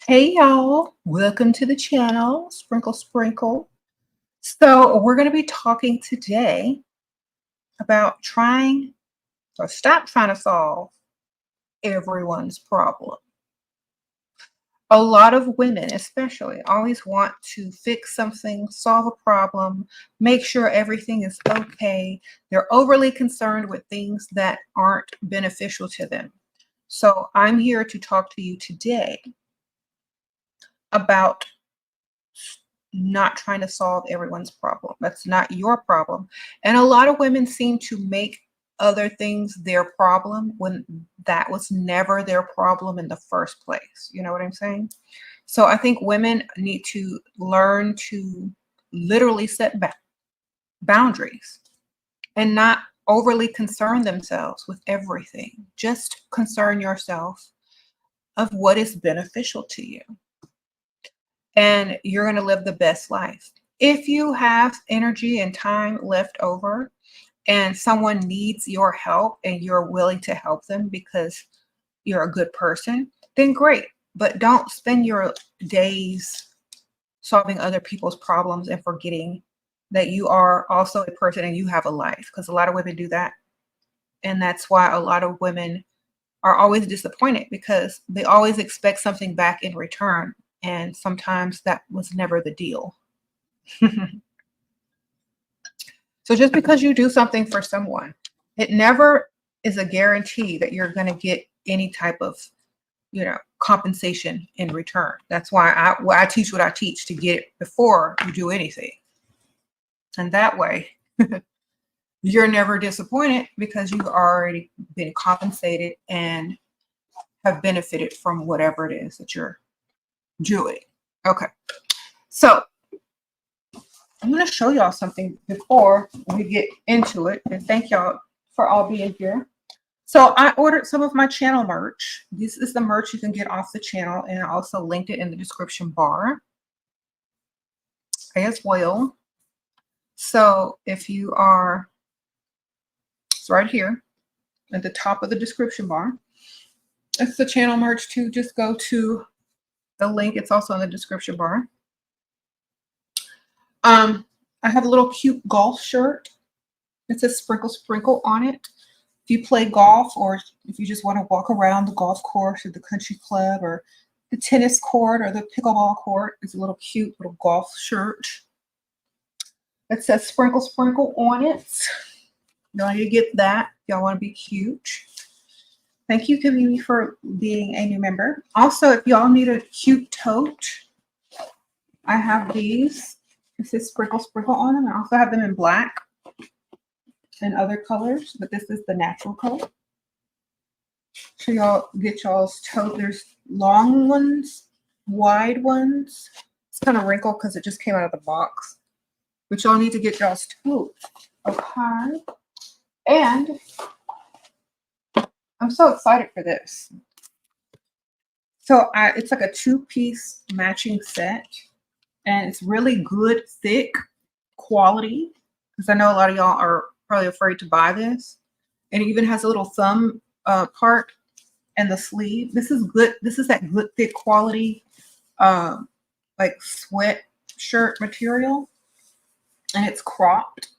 Hey y'all, welcome to the channel, Sprinkle Sprinkle. So we're going to be talking today about trying or stop trying to solve everyone's problem. A lot of women especially always want to fix something, solve a problem, make sure everything is okay. They're overly concerned with things that aren't beneficial to them. So I'm here to talk to you today about not trying to solve everyone's problem. That's not your problem. And a lot of women seem to make other things their problem when that was never their problem in the first place. You know what I'm saying? So I think women need to learn to literally set back boundaries and not overly concern themselves with everything. Just concern yourself of what is beneficial to you, and you're going to live the best life. If you have energy and time left over and someone needs your help and you're willing to help them because you're a good person, then great. But don't spend your days solving other people's problems and forgetting that you are also a person and you have a life, because a lot of women do that. And that's why a lot of women are always disappointed, because they always expect something back in return. And sometimes that was never the deal. So just because you do something for someone, it never is a guarantee that you're going to get any type of, compensation in return. That's why I teach what I teach, to get it before you do anything. And that way, you're never disappointed because you've already been compensated and have benefited from whatever it is that you're doing. Okay. So I'm going to show y'all something before we get into it. And thank y'all for all being here. So I ordered some of my channel merch. This is the merch you can get off the channel, and I also linked it in the description bar as well. So if you are, it's right here at the top of the description bar. It's the channel merch too. Just go to the link. It's also in the description bar. I have a little cute golf shirt. It says Sprinkle Sprinkle on it. If you play golf, or if you just want to walk around the golf course or the country club or the tennis court or the pickleball court, it's a little cute little golf shirt. It says Sprinkle Sprinkle on it. Now you get that. Y'all want to be cute. Thank you, community, for being a new member. Also, if y'all need a cute tote, I have these. It says Sprinkle Sprinkle on them. I also have them in black and other colors, but this is the natural color. So y'all get y'all's tote. There's long ones, wide ones. It's kind of wrinkled because it just came out of the box. But y'all need to get y'all's tote. Okay. And I'm so excited for this. So it's like a 2-piece matching set. And it's really good, thick quality, because I know a lot of y'all are probably afraid to buy this. And it even has a little thumb part and the sleeve. This is good. This is that good, thick quality, like sweatshirt material. And it's cropped.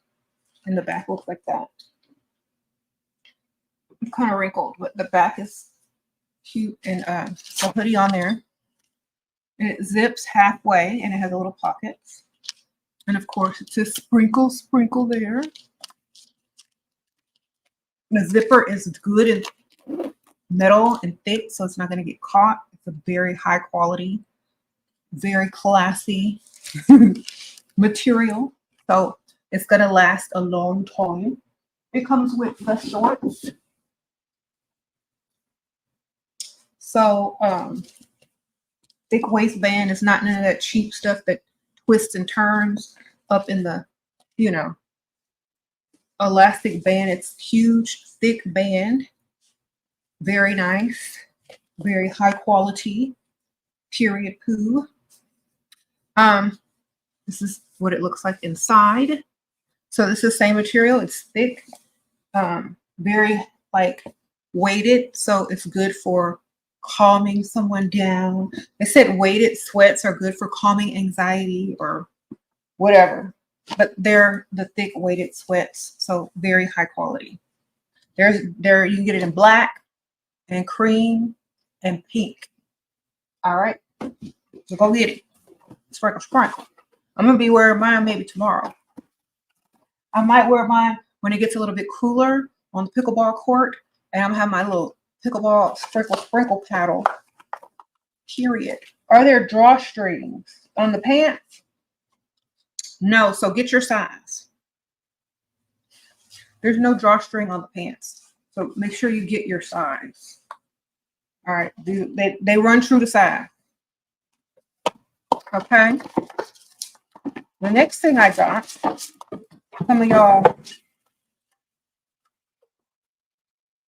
And the back looks like that. It's kind of wrinkled, but the back is cute. And it's a hoodie on there. And it zips halfway, and it has a little pockets. And of course, it says Sprinkle Sprinkle there. The zipper is good and metal and thick, so it's not going to get caught. It's a very high quality, very classy material. So it's going to last a long time. It comes with the shorts. So, thick waistband is not none of that cheap stuff that twists and turns up in the, elastic band. It's huge, thick band. Very nice. Very high quality. Period poo. This is what it looks like inside. So this is the same material. It's thick. Very weighted. So it's good for calming someone down. They said weighted sweats are good for calming anxiety or whatever, but they're the thick weighted sweats, so very high quality. There you can get it in black and cream and pink. All right, so go get it. Sprinkle, sprinkle. I'm gonna be wearing mine maybe tomorrow. I might wear mine when it gets a little bit cooler on the pickleball court, and I'm gonna have my little pickleball sprinkle, sprinkle paddle. Period. Are there drawstrings on the pants? No, so get your size. There's no drawstring on the pants, so make sure you get your size. All right, they run true to size. Okay. The next thing I got, some of y'all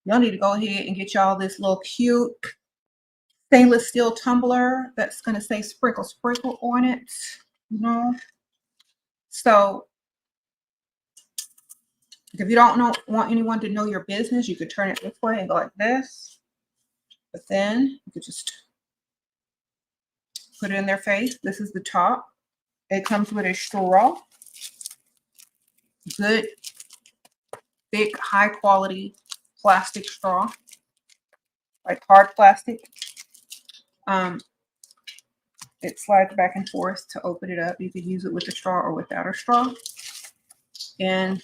need to go ahead and get y'all this little cute stainless steel tumbler that's going to say sprinkle, sprinkle on it. You know, so if you don't want anyone to know your business, you could turn it this way and go like this. But then you could just put it in their face. This is the top. It comes with a straw. Good, thick, high quality plastic straw, like hard plastic. It slides back and forth to open it up. You could use it with a straw or without a straw. And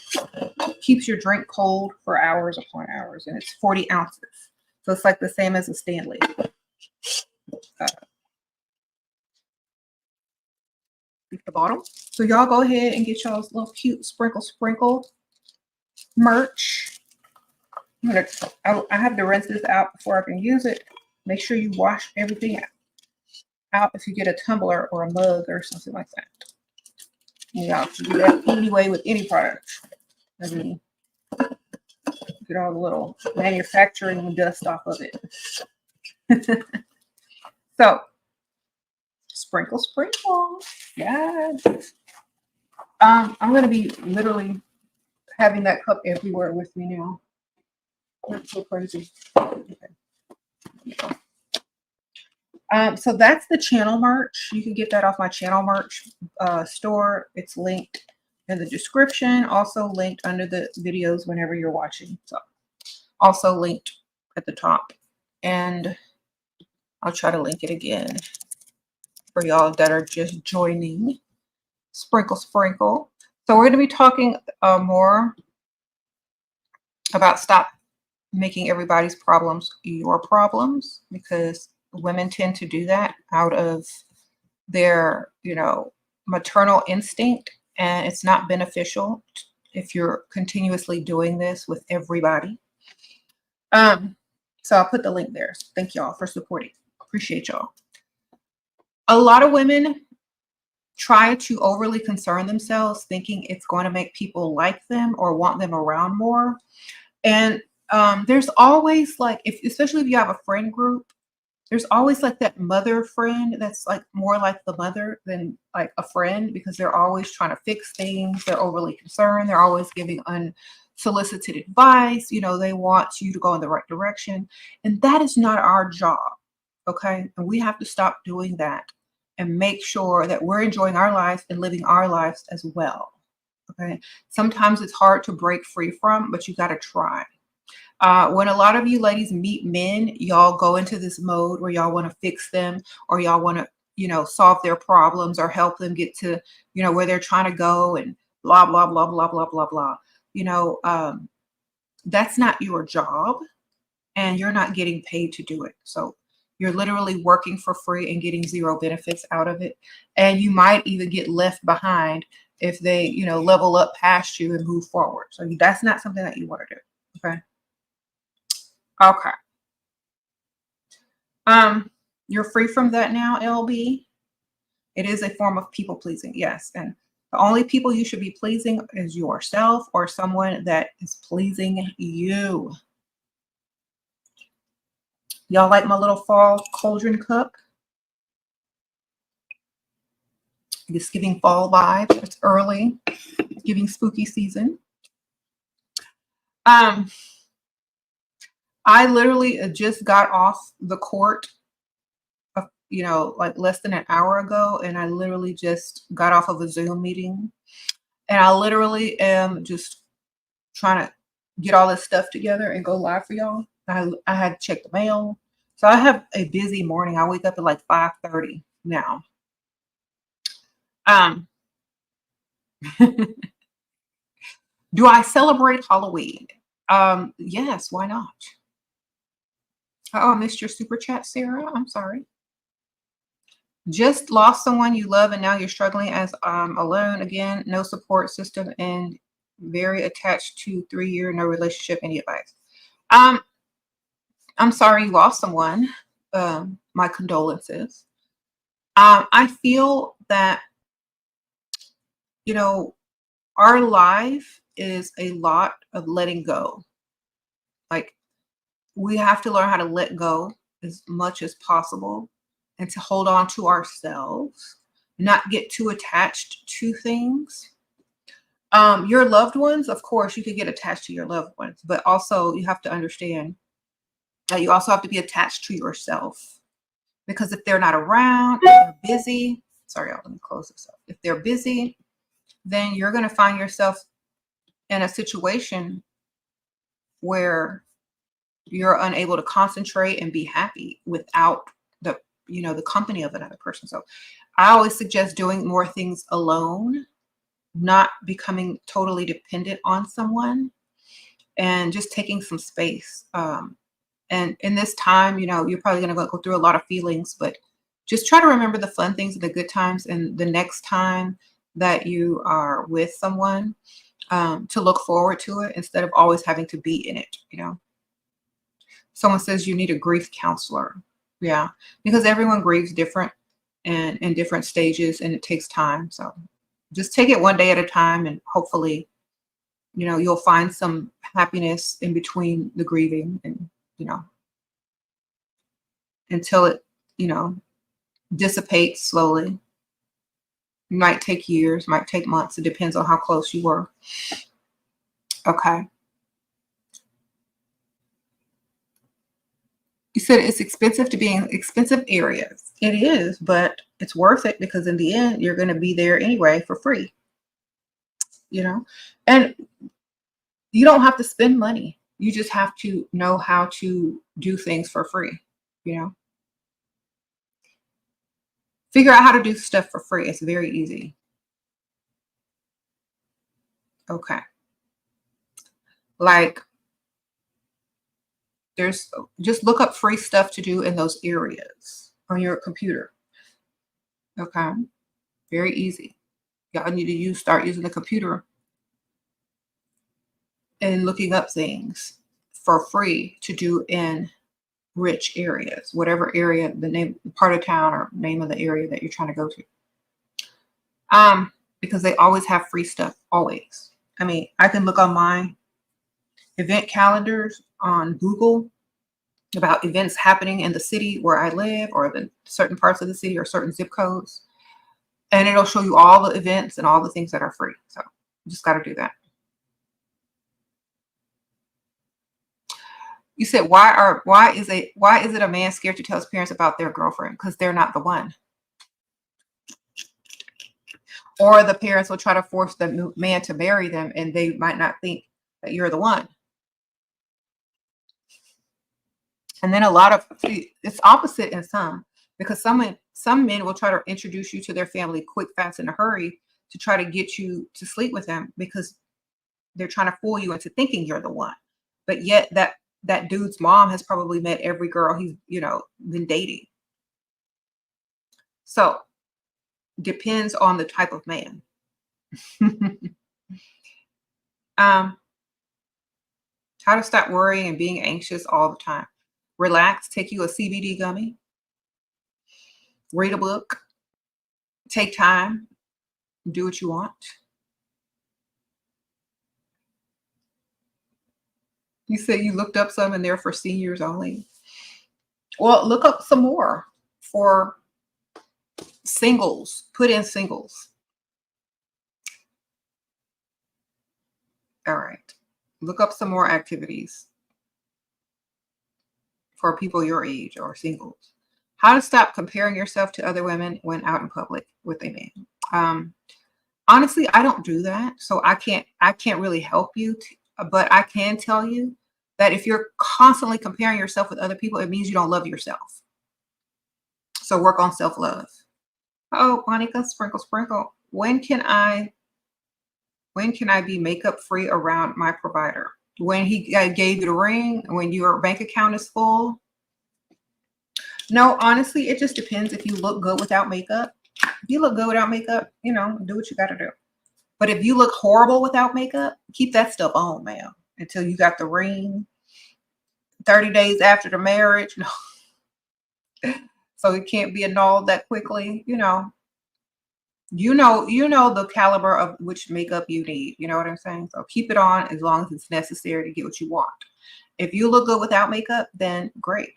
keeps your drink cold for hours upon hours. And it's 40 ounces. So it's like the same as a Stanley. The bottom. So y'all go ahead and get y'all's little cute sprinkle, sprinkle merch. I have to rinse this out before I can use it. Make sure you wash everything out if you get a tumbler or a mug or something like that. And y'all can do that anyway with any product. I mean, get all the little manufacturing dust off of it. So, sprinkle, sprinkle. Yes. I'm going to be literally having that cup everywhere with me now. That's so crazy. Okay. So that's the channel merch. You can get that off my channel merch store. It's linked in the description, also linked under the videos whenever you're watching. So also linked at the top. And I'll try to link it again for y'all that are just joining. Sprinkle, sprinkle. So we're going to be talking more about stop making everybody's problems your problems, because women tend to do that out of their, maternal instinct, and it's not beneficial if you're continuously doing this with everybody. So I'll put the link there. Thank y'all for supporting. Appreciate y'all. A lot of women try to overly concern themselves, thinking it's going to make people like them or want them around more. And there's always especially if you have a friend group, there's always like that mother friend that's like more like the mother than like a friend, because they're always trying to fix things. They're overly concerned. They're always giving unsolicited advice. They want you to go in the right direction. And that is not our job. Okay. And we have to stop doing that and make sure that we're enjoying our lives and living our lives as well. Okay. Sometimes it's hard to break free from, but you got to try. When a lot of you ladies meet men, y'all go into this mode where y'all want to fix them, or y'all want to, solve their problems or help them get to, where they're trying to go, and blah, blah, blah, blah, blah, blah, blah. That's not your job, and you're not getting paid to do it. So you're literally working for free and getting zero benefits out of it. And you might even get left behind if they, level up past you and move forward. So that's not something that you want to do. Okay. Okay. You're free from that now, LB. It is a form of people pleasing. Yes. And the only people you should be pleasing is yourself or someone that is pleasing you. Y'all like my little fall cauldron cup? It's giving fall vibes. It's early. It's giving spooky season. I literally just got off the court, like less than an hour ago, and I literally just got off of a Zoom meeting, and I literally am just trying to get all this stuff together and go live for y'all. I had to check the mail. So I have a busy morning. I wake up at like 5:30 now. Um, do I celebrate Halloween? Yes, why not? Oh, I missed your super chat, Sarah. I'm sorry. Just lost someone you love and now you're struggling as alone again, no support system, and very attached to 3-year no relationship. Any advice? I'm sorry you lost someone. My condolences. I feel that, our life is a lot of letting go. Like, we have to learn how to let go as much as possible and to hold on to ourselves, not get too attached to things. Your loved ones, of course, you could get attached to your loved ones, but also you have to understand that you also have to be attached to yourself. Because if they're not around, if they're busy, sorry, let me close this up. If they're busy, then you're going to find yourself in a situation where you're unable to concentrate and be happy without the company of another person. So I always suggest doing more things alone, not becoming totally dependent on someone, and just taking some space. And in this time, you're probably going to go through a lot of feelings, but just try to remember the fun things and the good times. And the next time that you are with someone, to look forward to it instead of always having to be in it. Someone says you need a grief counselor. Yeah, because everyone grieves different and in different stages, and it takes time. So just take it one day at a time, and hopefully, you'll find some happiness in between the grieving, and until it, dissipates slowly. Might take years, might take months. It depends on how close you were. Okay. You said it's expensive to be in expensive areas. It is, but it's worth it because in the end, you're going to be there anyway for free, and you don't have to spend money. You just have to know how to do things for free, you know, figure out how to do stuff for free. It's very easy. Okay. Like, there's just look up free stuff to do in those areas on your computer. Okay. Very easy. Y'all need to start using the computer and looking up things for free to do in rich areas, whatever area, the name, part of town or name of the area that you're trying to go to. Because they always have free stuff, always. I mean, I can look on my event calendars on Google about events happening in the city where I live or the certain parts of the city or certain zip codes. And it'll show you all the events and all the things that are free. So you just got to do that. You said, why is it a man scared to tell his parents about their girlfriend? Because they're not the one. Or the parents will try to force the man to marry them and they might not think that you're the one. And then it's opposite in some, because some men will try to introduce you to their family quick, fast, in a hurry to try to get you to sleep with them because they're trying to fool you into thinking you're the one. But yet that dude's mom has probably met every girl he's, been dating. So depends on the type of man. How to stop worrying and being anxious all the time. Relax, take you a CBD gummy, read a book, take time, do what you want. You said you looked up some and they're for seniors only. Well, look up some more for singles. Put in singles. All right. Look up some more activities. for people your age or singles. How to stop comparing yourself to other women when out in public with a man. Honestly, I don't do that, so I can't really help you. But I can tell you that if you're constantly comparing yourself with other people, it means you don't love yourself. So work on self love. Oh, Monica, sprinkle, sprinkle. When can I be makeup free around my provider? When he gave you the ring? When your bank account is full? No, honestly, it just depends. If you look good without makeup, if you look good without makeup, do what you got to do. But if you look horrible without makeup, keep that stuff on, ma'am, until you got the ring. 30 days after the marriage, no. So it can't be annulled that quickly. You know the caliber of which makeup you need. You know what I'm saying? So keep it on as long as it's necessary to get what you want. If you look good without makeup, then great.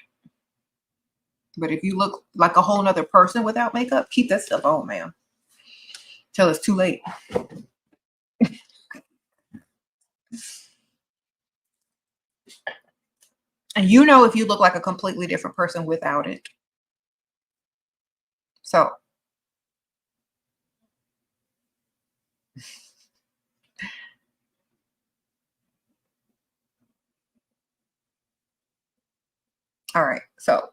But if you look like a whole nother person without makeup, keep that stuff on, ma'am, till it's too late. And if you look like a completely different person without it. So, all right. So,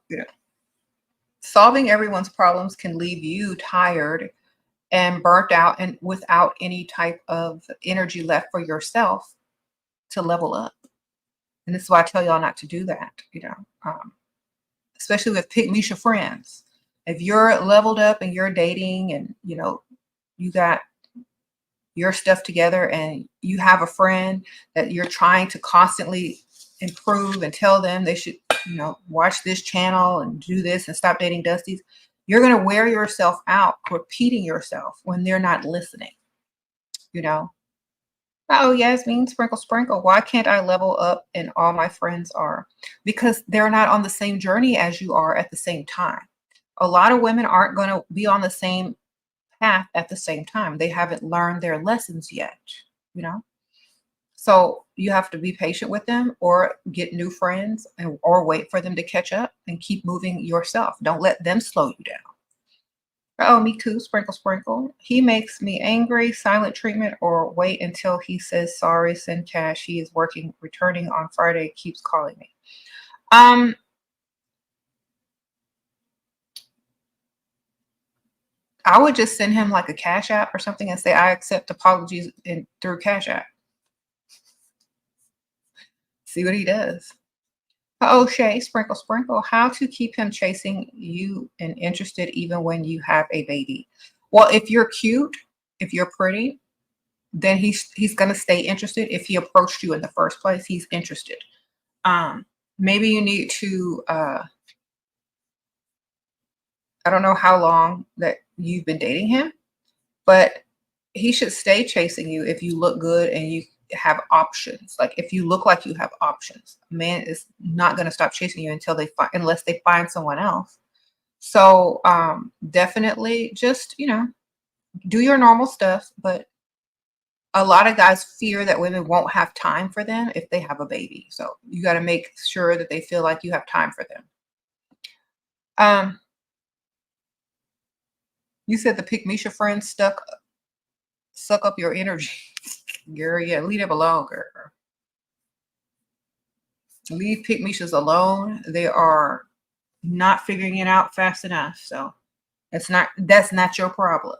solving everyone's problems can leave you tired and burnt out and without any type of energy left for yourself to level up. And this is why I tell y'all not to do that, especially with pick Misha friends. If you're leveled up and you're dating and, you got your stuff together and you have a friend that you're trying to constantly improve and tell them they should, watch this channel and do this and stop dating Dusties, you're going to wear yourself out repeating yourself when they're not listening, Oh, Yasmin, sprinkle, sprinkle. Why can't I level up and all my friends are? Because they're not on the same journey as you are at the same time. A lot of women aren't going to be on the same path at the same time. They haven't learned their lessons yet, you know? So you have to be patient with them or get new friends or wait for them to catch up and keep moving yourself. Don't let them slow you down. Oh, me too. Sprinkle, sprinkle. He makes me angry. Silent treatment or wait until he says sorry, send cash. He is working, returning on Friday, keeps calling me. I would just send him like a Cash App or something and say, I accept apologies through Cash App. See what he does. Oh, Shay, sprinkle, sprinkle. How to keep him chasing you and interested even when you have a baby? Well, if you're cute, if you're pretty, then he's going to stay interested. If he approached you in the first place, he's interested. Maybe you need to, I don't know how long that you've been dating him, but he should stay chasing you if you look good and you have options. Like if you look like you have options, a man is not going to stop chasing you unless they find someone else. So definitely just, do your normal stuff. But a lot of guys fear that women won't have time for them if they have a baby. So you got to make sure that they feel like you have time for them. You said the Pick Misha friends suck up your energy. Girl, yeah, leave them alone, girl. Leave Pick Mishas alone. They are not figuring it out fast enough. So that's not your problem.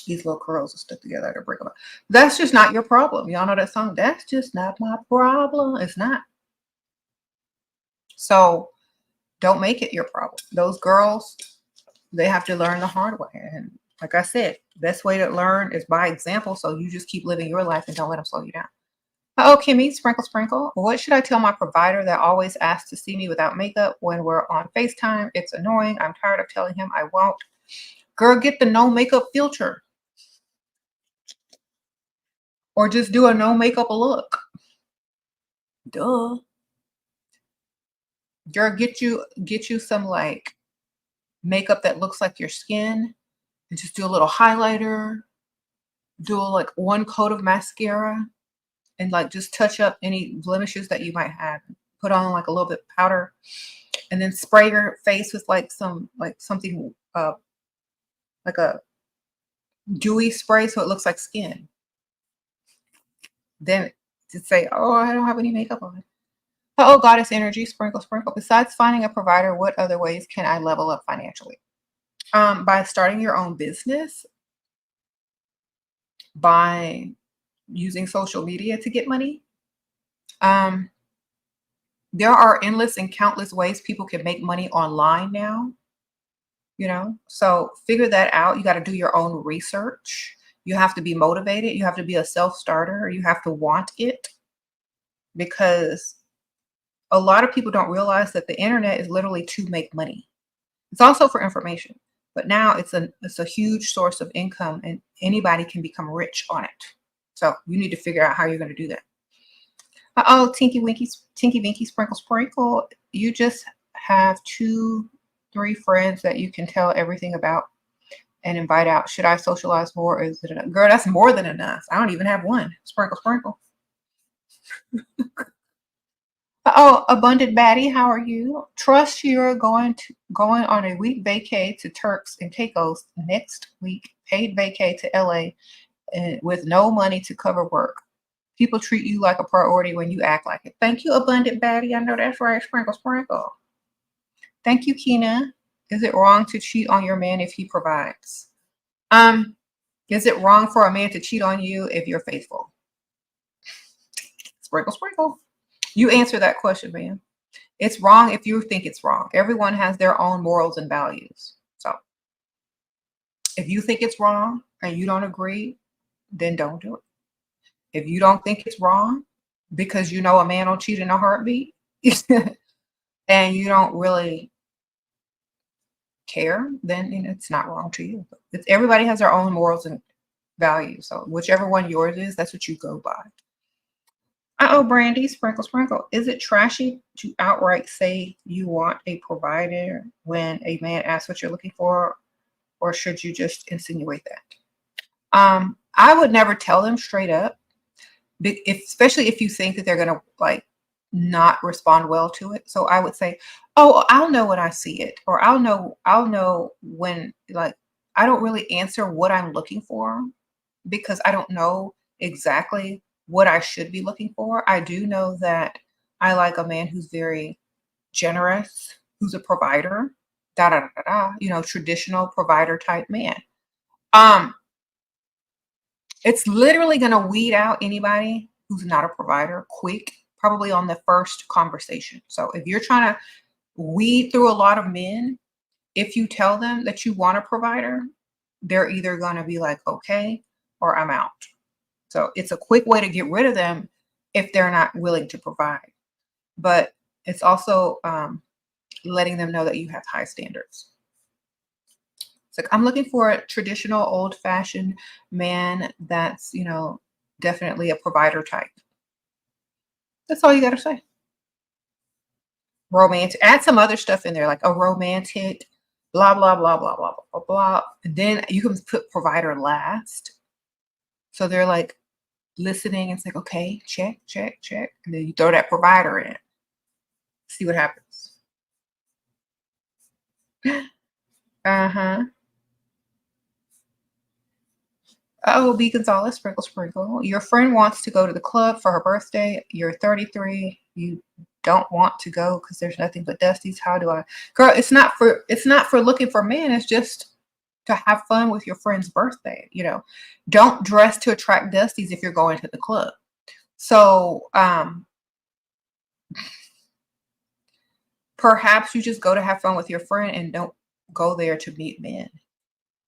These little curls are stuck together. I gotta break them up. That's just not your problem. Y'all know that song? That's just not my problem. It's not. So don't make it your problem. Those girls, they have to learn the hard way. And like I said, best way to learn is by example. So you just keep living your life and don't let them slow you down. Oh, Kimmy, sprinkle, sprinkle. What should I tell my provider that always asks to see me without makeup when we're on FaceTime? It's annoying. I'm tired of telling him I won't. Girl, get the no makeup filter. Or just do a no makeup look. Duh. Girl, get you some like makeup that looks like your skin and just do a little highlighter. Do like one coat of mascara and like just touch up any blemishes that you might have. put on like a little bit of powder, and then spray your face with like something like a dewy spray so it looks like skin. Then to say, oh, I don't have any makeup on. Oh, goddess energy, sprinkle, sprinkle. Besides finding a provider, what other ways can I level up financially? By starting your own business, by using social media to get money. There are endless and countless ways people can make money online now, so figure that out. You got to do your own research. You have to be motivated. You have to be a self-starter. You have to want it, because a lot of people don't realize that the internet is literally to make money. It's also for information, but now it's a huge source of income, and anybody can become rich on it. So you need to figure out how you're going to do that. Oh, Tinky Winky, Sprinkle, Sprinkle. You just have 2-3 friends that you can tell everything about and invite out. Should I socialize more, or is it enough? Girl, that's more than enough. I don't even have one. Sprinkle, sprinkle. Oh, Abundant Baddie, how are you? Trust you're going on a week vacay to Turks and Caicos next week. Paid vacay to LA, with no money to cover work. People treat you like a priority when you act like it. Thank you, Abundant Baddie. I know that's right. Sprinkle, sprinkle. Thank you, Keena. Is it wrong to cheat on your man if he provides? Is it wrong for a man to cheat on you if you're faithful? Sprinkle, sprinkle. You answer that question, man. It's wrong if you think it's wrong. Everyone has their own morals and values. So if you think it's wrong and you don't agree, then don't do it. If you don't think it's wrong because you know a man will cheat in a heartbeat and you don't really care, then it's not wrong to you. Everybody has their own morals and values. So whichever one yours is, that's what you go by. Uh-oh, Brandy, sprinkle, sprinkle. Is it trashy to outright say you want a provider when a man asks what you're looking for, or should you just insinuate that? I would never tell them straight up, especially if you think that they're gonna like not respond well to it. So I would say, oh, I'll know when I see it, or I'll know when, like, I don't really answer what I'm looking for because I don't know exactly what I should be looking for. I do know that I like a man who's very generous, who's a provider, traditional provider type man. It's literally going to weed out anybody who's not a provider quick, probably on the first conversation. So if you're trying to weed through a lot of men, if you tell them that you want a provider, they're either going to be like, okay, or I'm out. So it's a quick way to get rid of them if they're not willing to provide. But it's also letting them know that you have high standards. It's like, I'm looking for a traditional old-fashioned man that's, definitely a provider type. That's all you got to say. Romantic. Add some other stuff in there, like a romantic, blah, blah, blah, blah, blah, blah, blah. And then you can put provider last. So they're like listening and it's like, okay, check, check, check. And then you throw that provider in. See what happens. Uh-huh. Oh, B. Gonzalez, sprinkle, sprinkle. Your friend wants to go to the club for her birthday. You're 33. You don't want to go because there's nothing but dusties. How do I? Girl, it's not for looking for men. It's just to have fun with your friend's birthday. Don't dress to attract dusties if you're going to the club. So perhaps you just go to have fun with your friend and don't go there to meet men.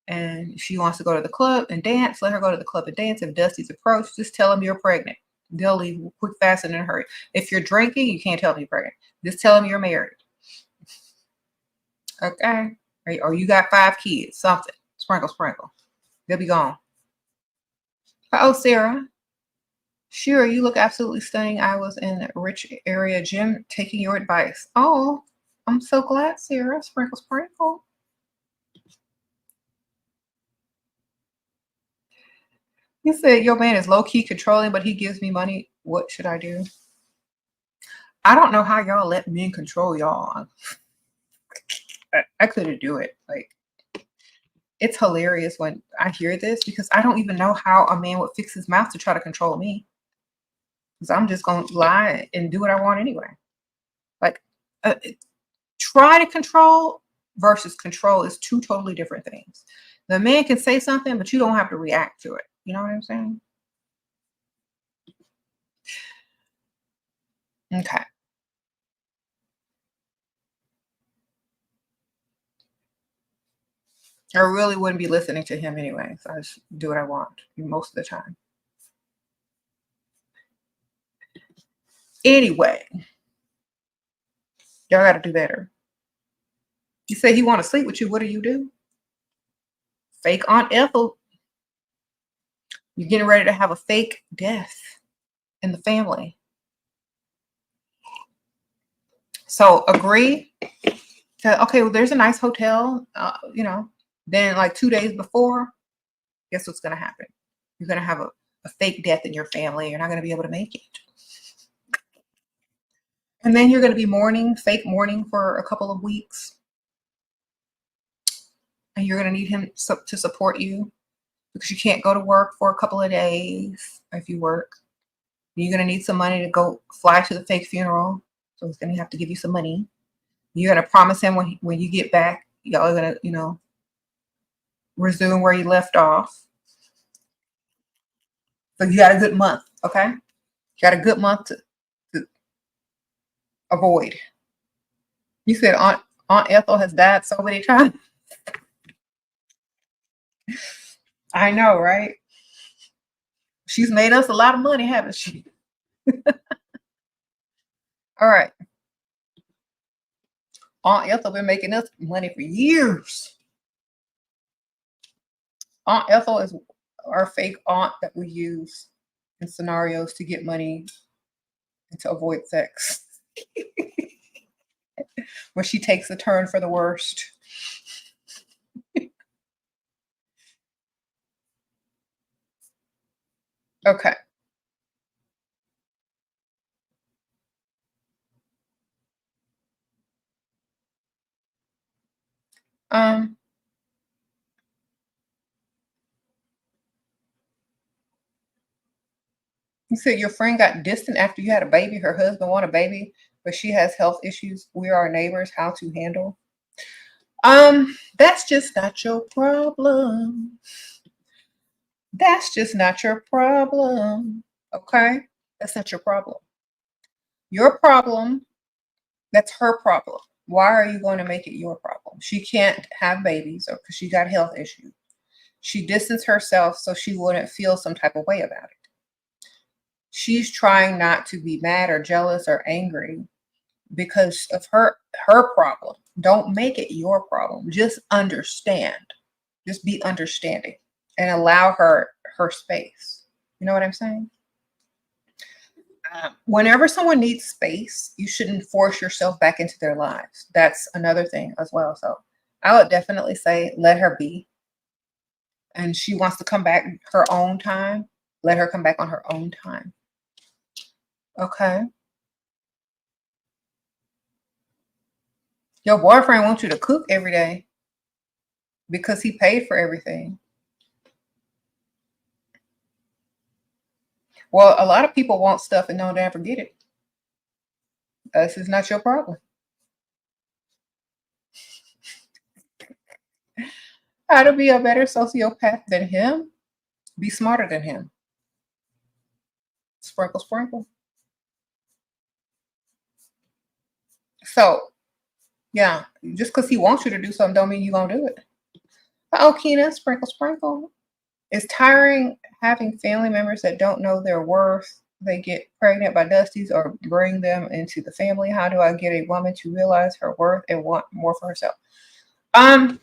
And if she wants to go to the club and dance, let her go to the club and dance. If Dusty's approach, just tell them you're pregnant. They'll leave quick, fast, and in a hurry. If you're drinking, you can't tell them you're pregnant. Just tell them you're married. Okay? Or you got 5 kids, something. Sprinkle, sprinkle. They'll be gone. Oh, Sarah. Sure, you look absolutely stunning. I was in a rich area gym taking your advice. Oh, I'm so glad, Sarah. Sprinkle, sprinkle. You said your man is low-key controlling, but he gives me money. What should I do? I don't know how y'all let men control y'all. I couldn't do it. Like, it's hilarious when I hear this because I don't even know how a man would fix his mouth to try to control me. Because I'm just going to lie and do what I want anyway. Like, try to control versus control is two totally different things. The man can say something, but you don't have to react to it. You know what I'm saying? Okay. I really wouldn't be listening to him anyway. So I just do what I want most of the time. Anyway, y'all got to do better. You say he want to sleep with you. What do? Fake Aunt Ethel. You're getting ready to have a fake death in the family. So agree to, okay, well, there's a nice hotel, then like 2 days before, guess what's going to happen? You're going to have a fake death in your family. You're not going to be able to make it. And then you're going to be mourning, fake mourning for a couple of weeks. And you're going to need him to support you because you can't go to work for a couple of days if you work. You're going to need some money to go fly to the fake funeral. So he's going to have to give you some money. You're going to promise him when you get back, y'all are going to, resume where you left off. So you got a good month, okay? You got a good month to avoid. You said Aunt Ethel has died so many times. I know, right? She's made us a lot of money, haven't she? All right. Aunt Ethel been making us money for years. Aunt Ethel is our fake aunt that we use in scenarios to get money and to avoid sex. When she takes a turn for the worst. Okay. You said your friend got distant after you had a baby. Her husband wanted a baby, but she has health issues. We are neighbors. How to handle? That's just not your problem. That's just not your problem. Okay? That's not your problem. Your problem, that's her problem. Why are you going to make it your problem? She can't have babies or because she got health issues. She distanced herself so she wouldn't feel some type of way about it. She's trying not to be mad or jealous or angry because of her problem. Don't make it your problem. Just understand. Just be understanding and allow her space. You know what I'm saying? Whenever someone needs space, you shouldn't force yourself back into their lives. That's another thing as well. So I would definitely say let her be. And she wants to come back her own time. Let her come back on her own time. Okay. Your boyfriend wants you to cook every day because he paid for everything. Well, a lot of people want stuff and don't ever get it. This is not your problem. How to be a better sociopath than him? Be smarter than him. Sprinkle, sprinkle. So, yeah, just because he wants you to do something don't mean you're going to do it. Oh, Kina, sprinkle, sprinkle. It's tiring having family members that don't know their worth. They get pregnant by dusties or bring them into the family. How do I get a woman to realize her worth and want more for herself? And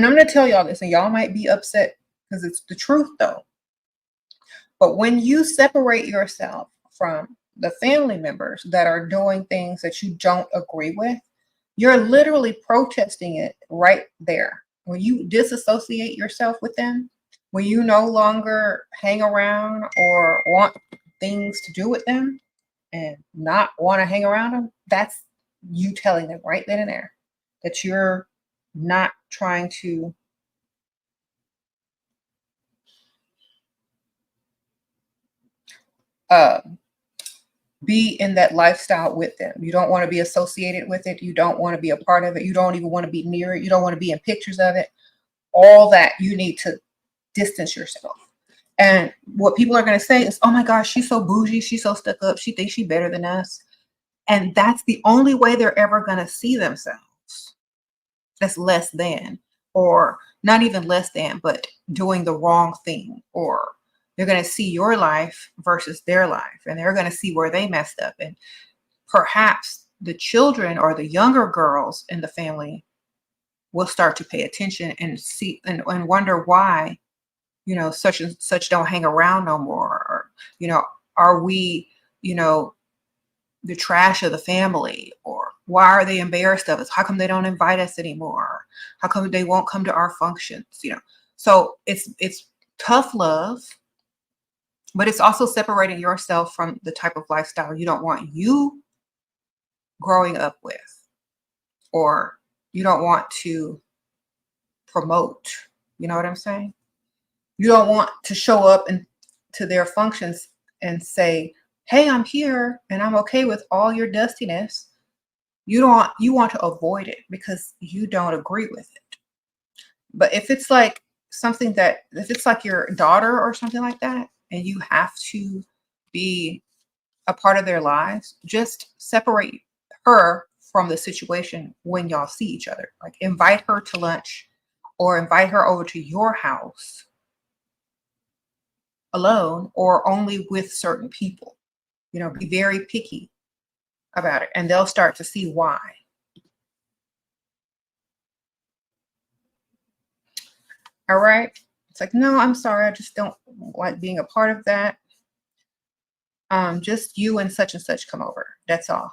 I'm going to tell y'all this, and y'all might be upset because it's the truth, though. But when you separate yourself from the family members that are doing things that you don't agree with, you're literally protesting it right there. When you disassociate yourself with them, when you no longer hang around or want things to do with them, and not want to hang around them, that's you telling them right then and there that you're not trying to uh, be in that lifestyle with them. You don't want to be associated with it. You don't want to be a part of it. You don't even want to be near it. You don't want to be in pictures of it. All that, you need to distance yourself. And what people are going to say is, oh my gosh, she's so bougie. She's so stuck up. She thinks she's better than us. And that's the only way they're ever going to see themselves. That's less than, or not even less than, but doing the wrong thing. Or they're going to see your life versus their life, and they're going to see where they messed up. And perhaps the children or the younger girls in the family will start to pay attention and see and wonder why, such and such don't hang around no more. Or, are we, the trash of the family? Or why are they embarrassed of us? How come they don't invite us anymore? How come they won't come to our functions? So it's tough love, but it's also separating yourself from the type of lifestyle you don't want you growing up with, or you don't want to promote. You know what I'm saying? You don't want to show up to their functions and say, hey, I'm here and I'm okay with all your dustiness. You want to avoid it because you don't agree with it. But if it's like if it's like your daughter or something like that, and you have to be a part of their lives, just separate her from the situation when y'all see each other. Like, invite her to lunch or invite her over to your house alone or only with certain people. Be very picky about it, and they'll start to see why. All right. It's like, no, I'm sorry. I just don't like being a part of that. Just you and such come over. That's all.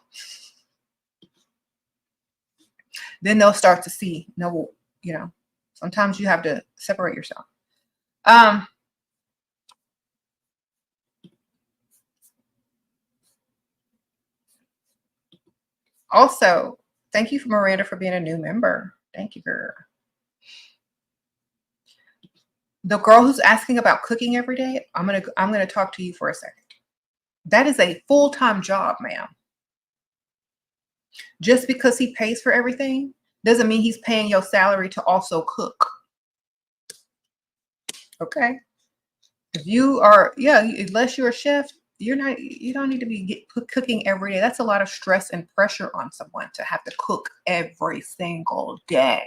Then they'll start to see, no, sometimes you have to separate yourself. Also, thank you for Miranda for being a new member. Thank you, girl. The girl who's asking about cooking every day, I'm gonna talk to you for a second. That is a full-time job, ma'am. Just because he pays for everything doesn't mean he's paying your salary to also cook. Okay? If you are, unless you're a chef, you don't need to be cooking every day. That's a lot of stress and pressure on someone to have to cook every single day.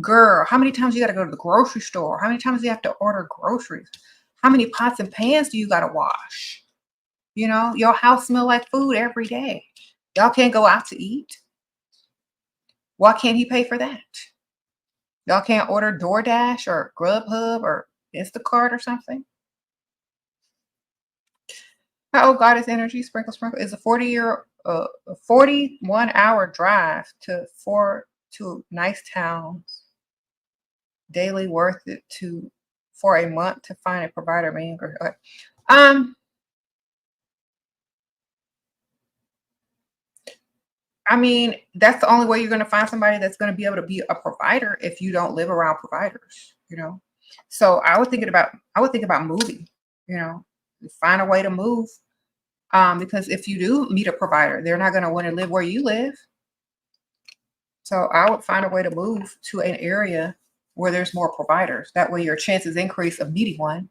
Girl, how many times you got to go to the grocery store? How many times do you have to order groceries? How many pots and pans do you got to wash? Your house smell like food every day. Y'all can't go out to eat. Why can't he pay for that? Y'all can't order DoorDash or Grubhub or Instacart or something? How old God is energy? Sprinkle, sprinkle is a 41-hour drive to nice towns. Daily worth it for a month to find a provider. Okay. I mean, that's the only way you're going to find somebody that's going to be able to be a provider if you don't live around providers, So I would think about moving, find a way to move. Because if you do meet a provider, they're not going to want to live where you live. So I would find a way to move to an area where there's more providers. That way your chances increase of meeting one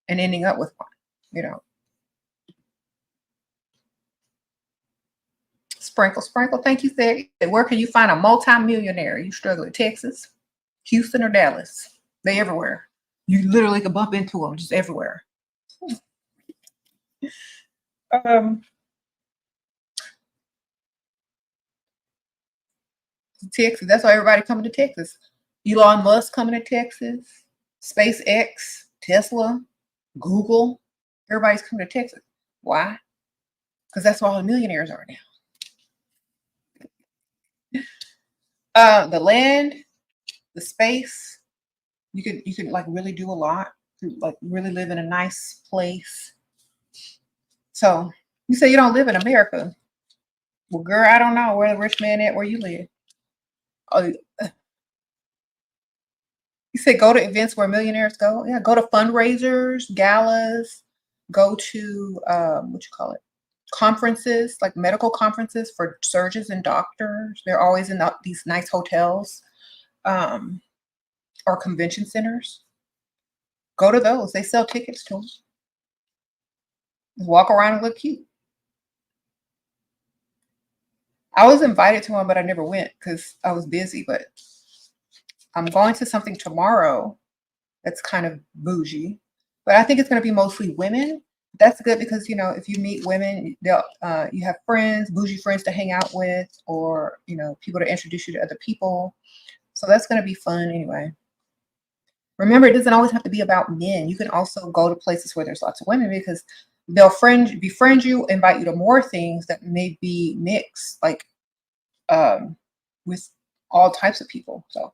and ending up with one, Sprinkle, sprinkle. Thank you, Seth. Where can you find a multi-millionaire? You struggle in Texas, Houston, or Dallas? They everywhere. You literally could bump into them just everywhere. Texas. That's why everybody coming to Texas. Elon Musk coming to Texas. SpaceX, Tesla, Google. Everybody's coming to Texas. Why? Because that's where all the millionaires are now. The land, the space. You could like really do a lot. Like really live in a nice place. So You say you don't live in America. Well, girl, I don't know where the rich man at where you live. Oh, you say go to events where millionaires go? Yeah, go to fundraisers, galas, go to what you call it? Conferences, like medical conferences for surgeons and doctors. They're always in these nice hotels um, or convention centers. Go to those. They sell tickets to them. Just walk around and look cute. I was invited to one, but I never went because I was busy. But I'm going to something tomorrow that's kind of bougie, but I think it's going to be mostly women. That's good because if you meet women, they'll you have friends, bougie friends to hang out with, or people to introduce you to other people. So that's going to be fun anyway. Remember, it doesn't always have to be about men. You can also go to places where there's lots of women because they'll befriend you, invite you to more things that may be mixed, like with all types of people. So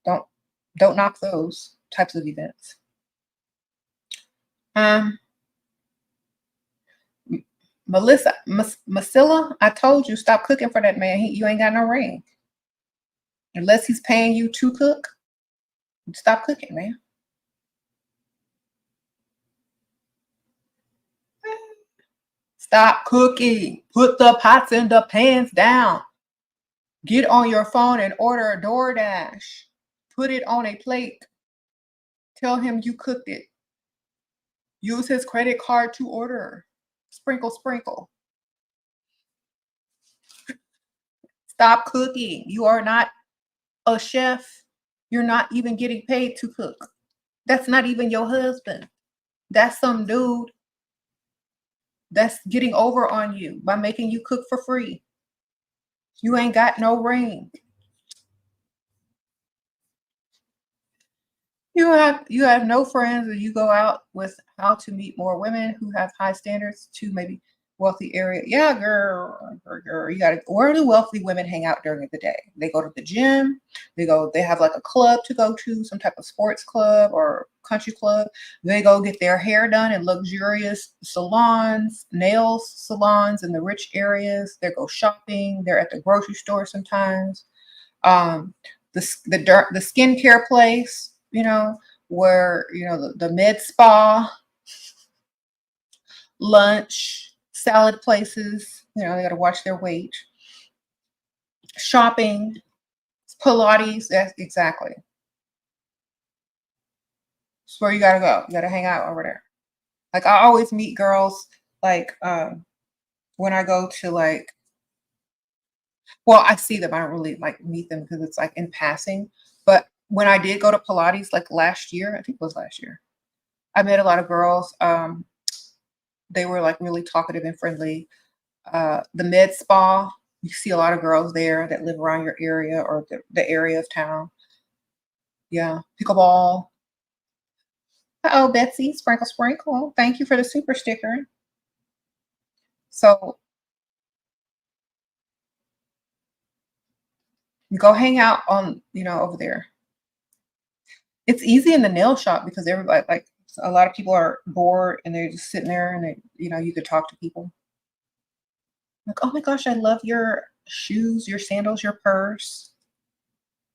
don't knock those types of events. Melissa, Masilla, I told you stop cooking for that man. You ain't got no ring. Unless he's paying you to cook, stop cooking, man. Stop cooking. Put the pots and the pans down. Get on your phone and order a DoorDash. Put it on a plate. Tell him you cooked it. Use his credit card to order. Sprinkle, sprinkle. Stop cooking. You are not a chef. You're not even getting paid to cook. That's not even your husband. That's some dude that's getting over on you by making you cook for free. You ain't got no ring. You have no friends, or you go out with how to meet more women who have high standards to maybe wealthy area. Yeah, girl, you gotta. Where do wealthy women hang out during the day? They go to the gym. They have like a club to go to, some type of sports club or country club. They go get their hair done in luxurious salons, nails salons in the rich areas. They go shopping. They're at the grocery store sometimes. The skincare place, where the med spa, lunch, salad places, they got to watch their weight. Shopping, Pilates, that's exactly. It's where you gotta go. You gotta hang out over there. Like I always meet girls like when I go to well, I see them. I don't really like meet them because it's like in passing. But when I did go to Pilates like last year, I think it was last year, I met a lot of girls. They were like really talkative and friendly. The med spa, you see a lot of girls there that live around your area or the area of town. Yeah, pickleball. Oh, Betsy, sprinkle, sprinkle. Thank you for the super sticker. So go hang out on, over there. It's easy in the nail shop because everybody, like a lot of people are bored and they're just sitting there and you could talk to people. Like, oh my gosh, I love your shoes, your sandals, your purse.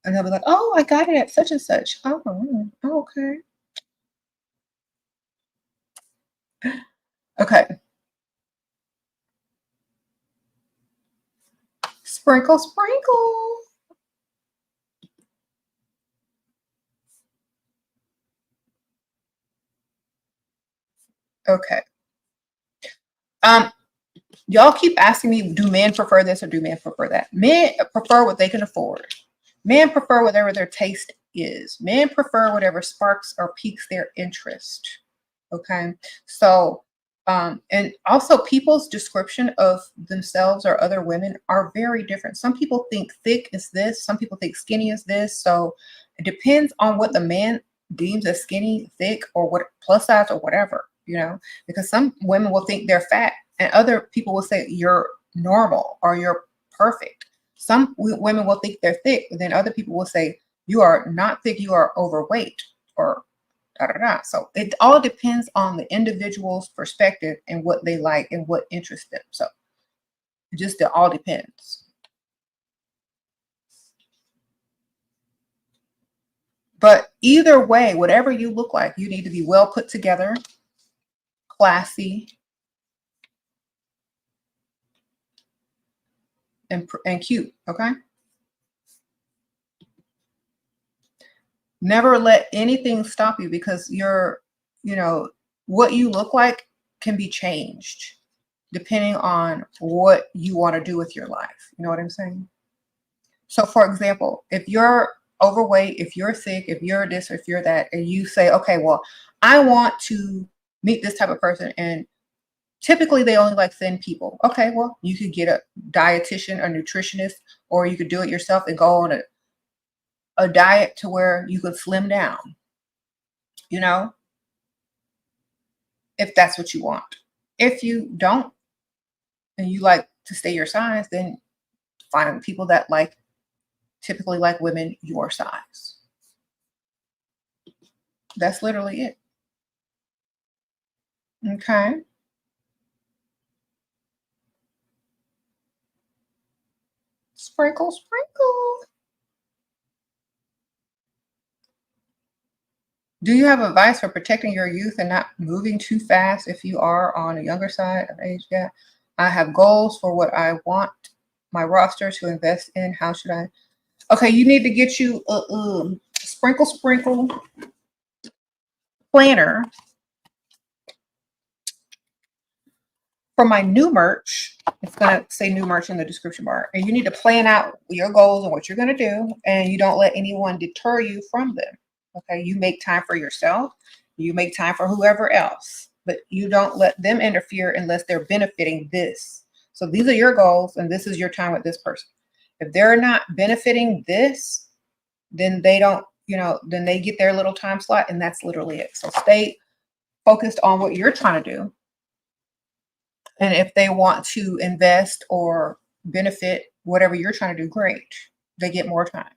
And they'll be like, oh, I got it at such and such. Oh, okay. Okay. Sprinkle, sprinkle. Okay. Y'all keep asking me, do men prefer this or do men prefer that? Men prefer what they can afford. Men prefer whatever their taste is. Men prefer whatever sparks or piques their interest. Okay. So, and also people's description of themselves or other women are very different. Some people think thick is this, some people think skinny is this. So it depends on what the man deems as skinny, thick, or what plus size or whatever, because some women will think they're fat and other people will say you're normal or you're perfect. Some women will think they're thick, and then other people will say you are not thick, you are overweight or Da, da, da. So it all depends on the individual's perspective and what they like and what interests them. So it all depends. But either way, whatever you look like, you need to be well put together, classy, and cute. Okay. Never let anything stop you, because what you look like can be changed depending on what you want to do with your life. You know what I'm saying? So for example, if you're overweight, if you're sick, if you're this, or if you're that, and you say, okay, well, I want to meet this type of person, and typically they only like thin people. Okay, well, you could get a dietitian or nutritionist, or you could do it yourself and go on a diet to where you could slim down, you know, if that's what you want. If you don't, and you like to stay your size, then find people that typically like women your size. That's literally it. Okay. Sprinkle, sprinkle. Do you have advice for protecting your youth and not moving too fast if you are on a younger side of age gap? I have goals for what I want my roster to invest in. How should I? Okay, you need to get you a sprinkle, sprinkle planner for my new merch. It's going to say new merch in the description bar. And you need to plan out your goals and what you're going to do. And you don't let anyone deter you from them. Okay, you make time for yourself. You make time for whoever else. But you don't let them interfere unless they're benefiting this. So these are your goals, and this is your time with this person. If they're not benefiting this, then they don't, then they get their little time slot, and that's literally it. So stay focused on what you're trying to do. And if they want to invest or benefit whatever you're trying to do, great. They get more time.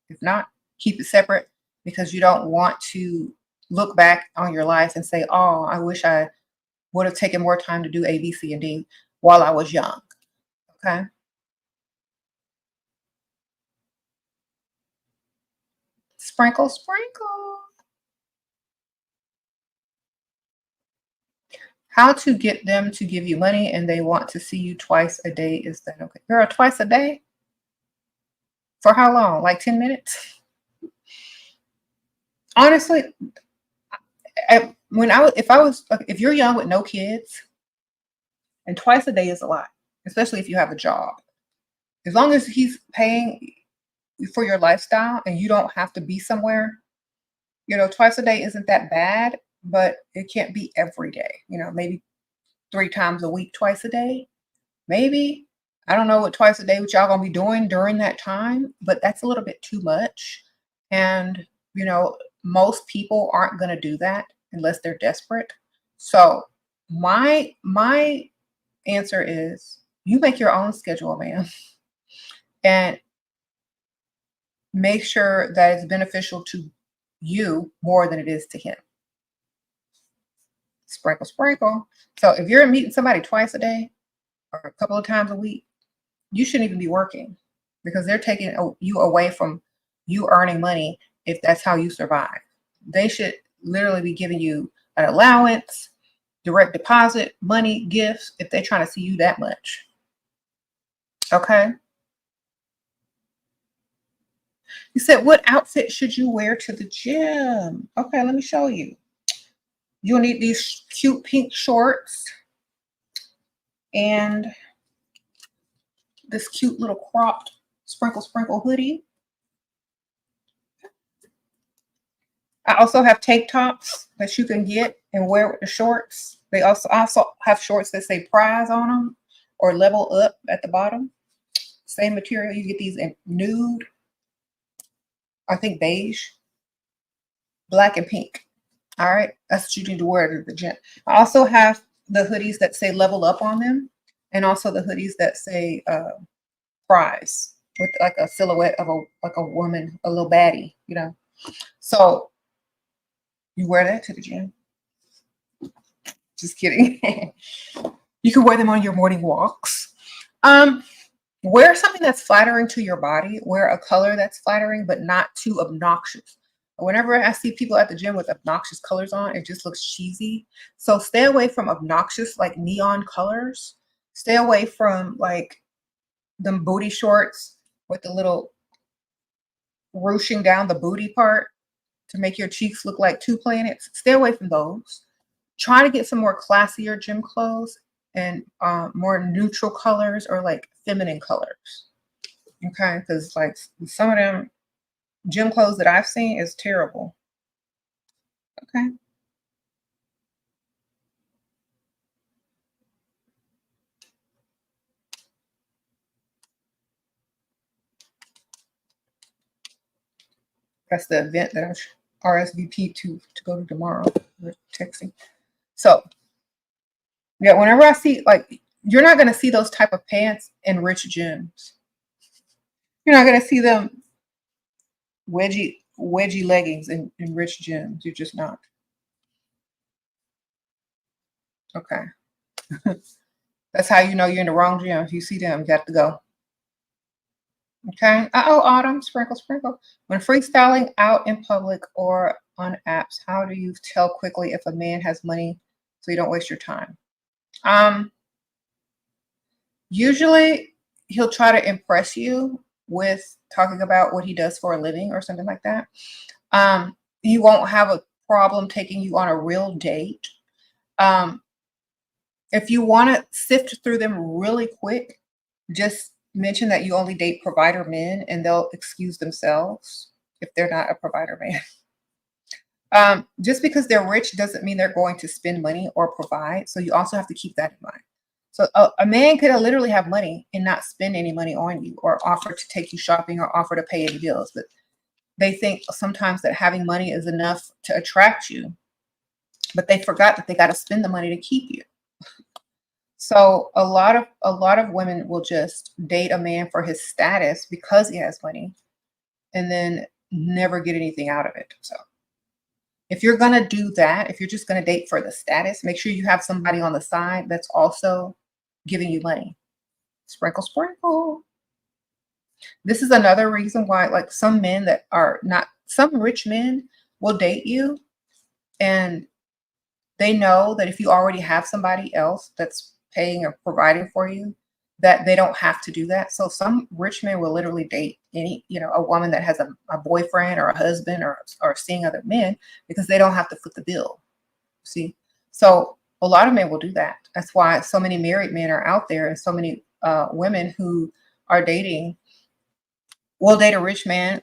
If not, keep it separate, because you don't want to look back on your life and say, oh, I wish I would have taken more time to do A, B, C, and D while I was young. Okay. Sprinkle, sprinkle. How to get them to give you money and they want to see you twice a day. Is that okay? Girl, twice a day? For how long? Like 10 minutes? Honestly, if you're young with no kids, and twice a day is a lot, especially if you have a job. As long as he's paying for your lifestyle and you don't have to be somewhere, twice a day isn't that bad, but it can't be every day. Maybe 3 times a week, twice a day, maybe. I don't know what twice a day what y'all gonna be doing during that time, but that's a little bit too much. And most people aren't gonna do that unless they're desperate. So my answer is, you make your own schedule, man, and make sure that it's beneficial to you more than it is to him. Sprinkle, sprinkle. So if you're meeting somebody twice a day or a couple of times a week, you shouldn't even be working, because they're taking you away from you earning money if that's how you survive. They should literally be giving you an allowance, direct deposit, money, gifts, if they're trying to see you that much. Okay. You said, what outfit should you wear to the gym? Okay, let me show you. You'll need these cute pink shorts and this cute little cropped sprinkle, sprinkle hoodie. I also have tank tops that you can get and wear with the shorts. They also have shorts that say prize on them or level up at the bottom. Same material. You get these in nude, I think beige, black, and pink. All right. That's what you need to wear to the gym. I also have the hoodies that say level up on them, and also the hoodies that say prize, with like a silhouette of a woman, a little baddie, So You wear that to the gym. Just kidding. You can wear them on your morning walks. Wear something that's flattering to your body. Wear a color that's flattering, but not too obnoxious. Whenever I see people at the gym with obnoxious colors on, it just looks cheesy. So stay away from obnoxious, like neon colors. Stay away from like them booty shorts with the little ruching down the booty part to make your cheeks look like two planets. Stay away from those. Try to get some more classier gym clothes and more neutral colors or like feminine colors. Okay, because like some of them gym clothes that I've seen is terrible. Okay. That's the event that I RSVP to go to tomorrow. We're texting. So yeah, whenever I see like you're not gonna see those type of pants in rich gyms. You're not gonna see them wedgie leggings in rich gyms. You're just not. Okay. That's how you know you're in the wrong gym. If you see them, you got to go. Okay. Uh-oh, Autumn, sprinkle, sprinkle. When freestyling out in public or on apps, how do you tell quickly if a man has money so you don't waste your time? Um, Usually he'll try to impress you with talking about what he does for a living or something like that. He won't have a problem taking you on a real date. Um, if you want to sift through them really quick, just mention that you only date provider men and they'll excuse themselves if they're not a provider man. Just because they're rich doesn't mean they're going to spend money or provide. So you also have to keep that in mind. So a man could literally have money and not spend any money on you or offer to take you shopping or offer to pay any bills. But they think sometimes that having money is enough to attract you, but they forgot that they got to spend the money to keep you. So a lot of women will just date a man for his status because he has money and then never get anything out of it. So if you're going to do that, if you're just going to date for the status, make sure you have somebody on the side that's also giving you money. Sprinkle, sprinkle. This is another reason why, like, some men that are not, some rich men will date you and they know that if you already have somebody else that's paying or providing for you, that they don't have to do that. So some rich men will literally date a woman that has a boyfriend or a husband or seeing other men because they don't have to foot the bill. See? So a lot of men will do that. That's why so many married men are out there and so many women who are dating will date a rich man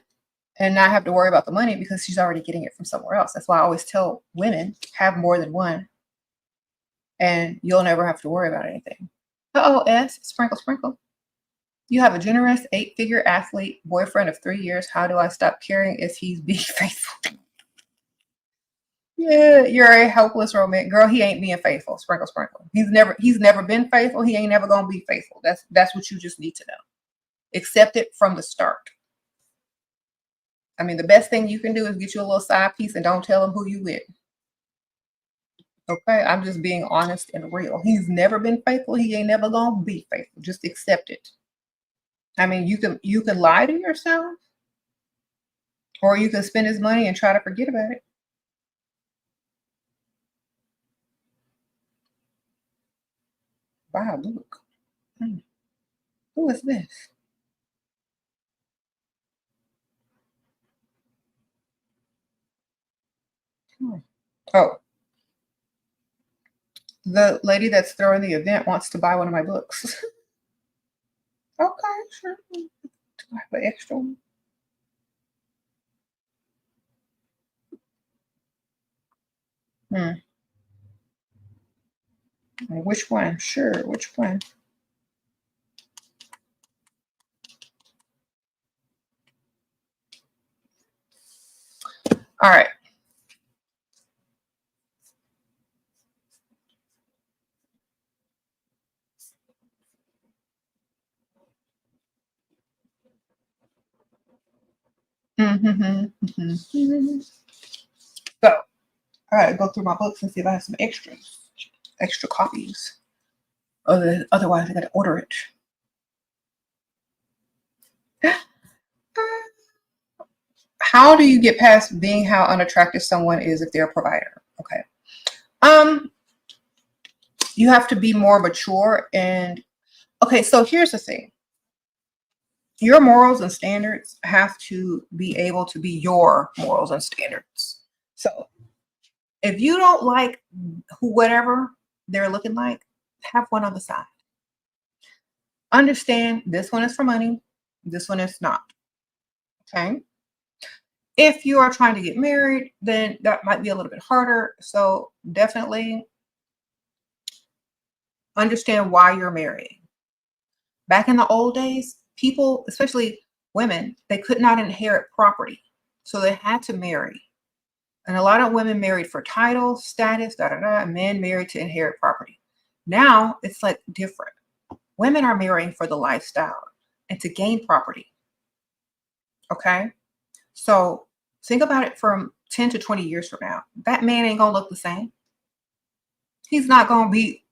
and not have to worry about the money because she's already getting it from somewhere else. That's why I always tell women, have more than one and you'll never have to worry about anything. Uh-oh, S, sprinkle, sprinkle. You have a generous 8-figure athlete boyfriend of 3 years. How do I stop caring if he's being faithful? Yeah, you're a helpless romantic girl. He ain't being faithful. Sprinkle, sprinkle. He's never been faithful. He ain't never gonna be faithful. That's what you just need to know. Accept it from the start. I mean, the best thing you can do is get you a little side piece and don't tell him who you with. Okay, I'm just being honest and real. He's never been faithful. He ain't never gonna be faithful. Just accept it. I mean, you can lie to yourself, or you can spend his money and try to forget about it. Wow, look. Hmm, who is this? Hmm. Oh, the lady that's throwing the event wants to buy one of my books. Okay, sure. Do I have an extra one? Hmm. Which one? Sure. Which one? All right. Mm-hmm. Mm-hmm. So I gotta go through my books and see if I have some extra copies. Otherwise, I gotta order it. How do you get past being how unattractive someone is if they're a provider? Okay. You have to be more mature and okay, so here's the thing. Your morals and standards have to be able to be your morals and standards. So if you don't like whatever they're looking like, have one on the side. Understand this one is for money, this one is not. Okay. If you are trying to get married, then that might be a little bit harder. So definitely understand why you're marrying. Back in the old days, people, especially women, they could not inherit property. So they had to marry. And a lot of women married for title, status, and men married to inherit property. Now it's like different. Women are marrying for the lifestyle and to gain property. Okay. So think about it from 10 to 20 years from now. That man ain't going to look the same. He's not going to be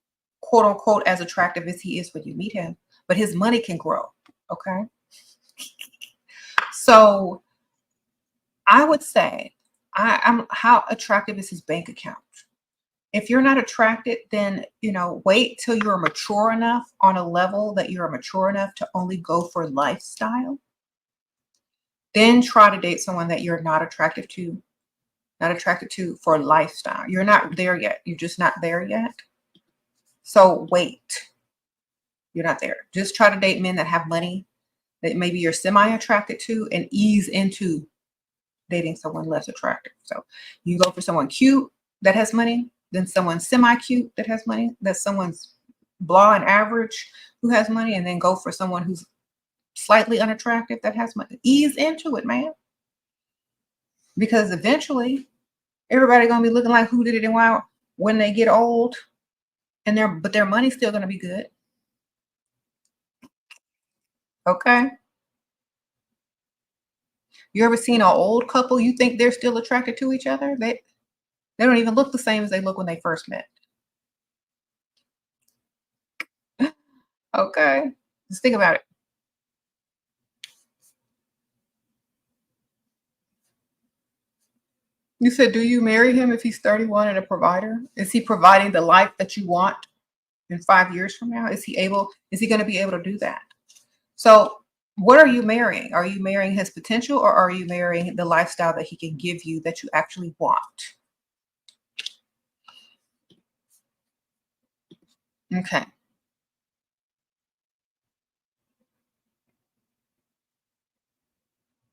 quote unquote as attractive as he is when you meet him, but his money can grow. Okay. So I would say, how attractive is his bank account? If you're not attracted, then, wait till you're mature enough on a level that you're mature enough to only go for lifestyle. Then try to date someone that you're not attracted to for lifestyle. You're not there yet. You're just not there yet. So wait. You're not there. Just try to date men that have money that maybe you're semi-attracted to and ease into dating someone less attractive. So you go for someone cute that has money, then someone semi-cute that has money, that someone's blah and average who has money, and then go for someone who's slightly unattractive that has money. Ease into it, man. Because eventually everybody gonna be looking like who did it and why when they get old, and their money's still gonna be good. Okay. You ever seen an old couple you think they're still attracted to each other? They don't even look the same as they look when they first met. Okay. Just think about it. You said, do you marry him if he's 31 and a provider? Is he providing the life that you want in 5 years from now? Is he going to be able to do that? So what are you marrying? Are you marrying his potential, or are you marrying the lifestyle that he can give you that you actually want? Okay.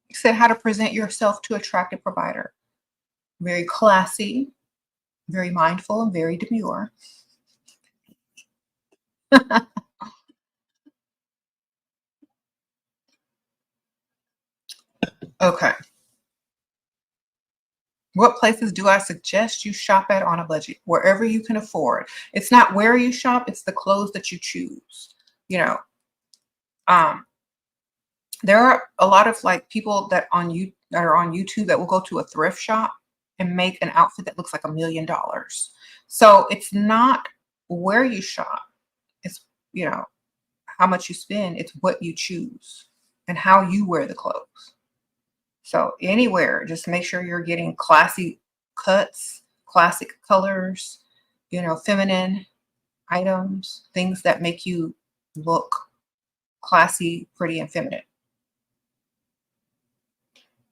You said how to present yourself to attract a provider. Very classy, very mindful, and very demure. Okay. What places do I suggest you shop at on a budget? Wherever you can afford. It's not where you shop, it's the clothes that you choose. You know, um, there are a lot of like people that are on YouTube that will go to a thrift shop and make an outfit that looks like $1,000,000. So it's not where you shop, it's how much you spend, it's what you choose and how you wear the clothes. So anywhere, just make sure you're getting classy cuts, classic colors, feminine items, things that make you look classy, pretty, and feminine.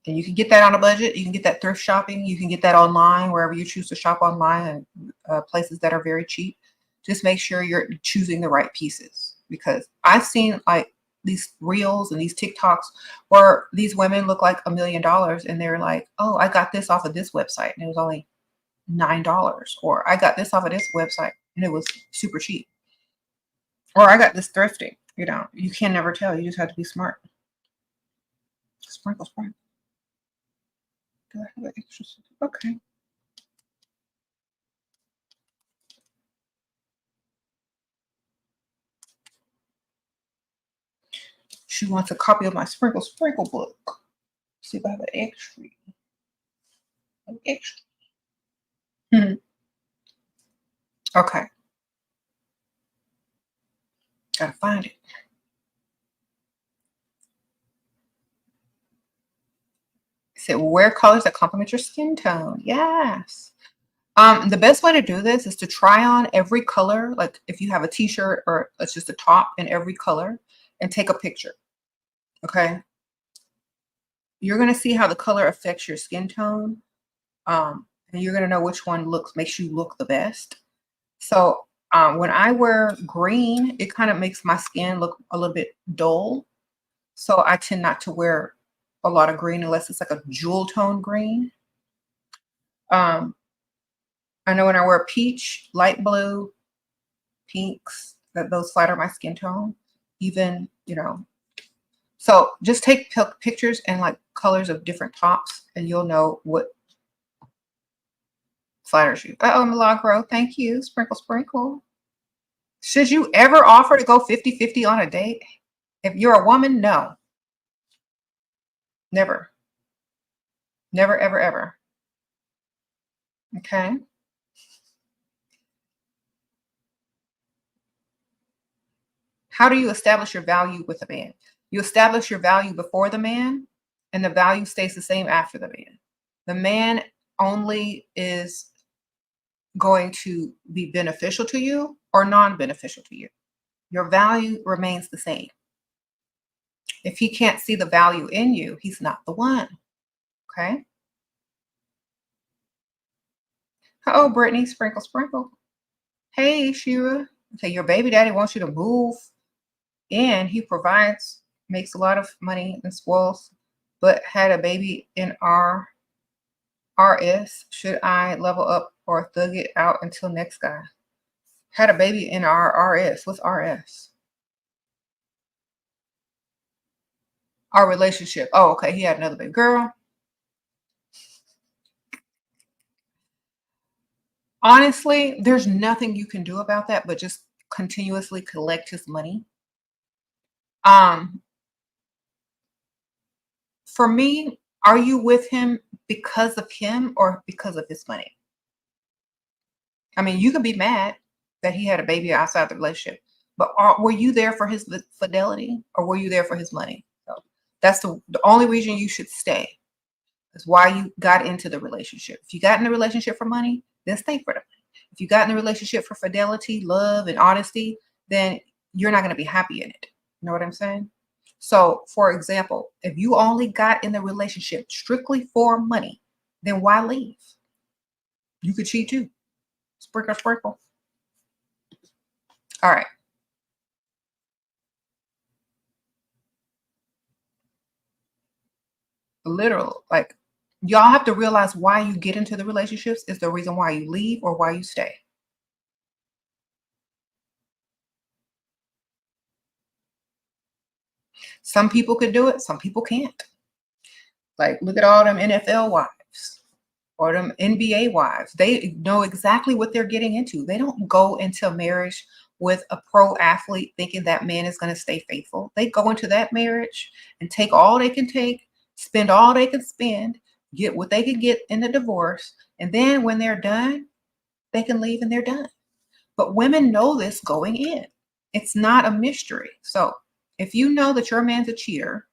And you can get that on a budget. You can get that thrift shopping. You can get that online, wherever you choose to shop online, and places that are very cheap. Just make sure you're choosing the right pieces, because I've seen like these reels and these TikToks where these women look like $1,000,000 and they're like, oh, I got this off of this website and it was only $9, or I got this off of this website and it was super cheap, or I got this thrifting. You can never tell. You just have to be smart. Sprinkle, sprinkle. Do I have an extra? Okay. She wants a copy of my Sprinkle Sprinkle book. See if I have an extra. An extra. Mhm. Okay. Gotta find it. It said wear colors that complement your skin tone. Yes. The best way to do this is to try on every color. Like if you have a t-shirt or it's just a top in every color and take a picture. Okay. You're going to see how the color affects your skin tone. And you're going to know which one makes you look the best. So when I wear green, it kind of makes my skin look a little bit dull. So I tend not to wear a lot of green unless it's like a jewel tone green. Um, I know when I wear peach, light blue, pinks, that those flatter my skin tone. Even, so just take pictures and like colors of different tops and you'll know what flatters you. Uh-oh, Milagro, thank you. Sprinkle, sprinkle. Should you ever offer to go 50-50 on a date? If you're a woman, no. Never. Never, ever, ever. Okay. How do you establish your value with a man? You establish your value before the man, and the value stays the same after the man. The man only is going to be beneficial to you or non-beneficial to you. Your value remains the same. If he can't see the value in you, he's not the one. Okay. Oh, Brittany, sprinkle, sprinkle. Hey, Shira. Okay, your baby daddy wants you to move in. He provides, makes a lot of money and spoils, but had a baby in our RS. Should I level up or thug it out until next guy? Had a baby in our RS. What's RS? Our relationship. Oh, okay. He had another baby girl. Honestly, there's nothing you can do about that, but just continuously collect his money. Um, for me, are you with him because of him or because of his money? I mean, you can be mad that he had a baby outside the relationship, but were you there for his fidelity or were you there for his money? So that's the only reason you should stay. Is why you got into the relationship. If you got in the relationship for money, then stay for the money. If you got in the relationship for fidelity, love, and honesty, then you're not going to be happy in it. You know what I'm saying? So, for example, if you only got in the relationship strictly for money, then why leave? You could cheat too. Sprinkle, sprinkle. All right. Literal. Like, y'all have to realize why you get into the relationships is the reason why you leave or why you stay. Some people could do it, some people can't. Like, look at all them NFL wives or them NBA wives. They know exactly what they're getting into. They don't go into marriage with a pro athlete thinking that man is going to stay faithful. They go into that marriage and take all they can take, spend all they can spend, get what they can get in the divorce. And then when they're done, they can leave and they're done. But women know this going in. It's not a mystery. So if you know that your man's a cheater,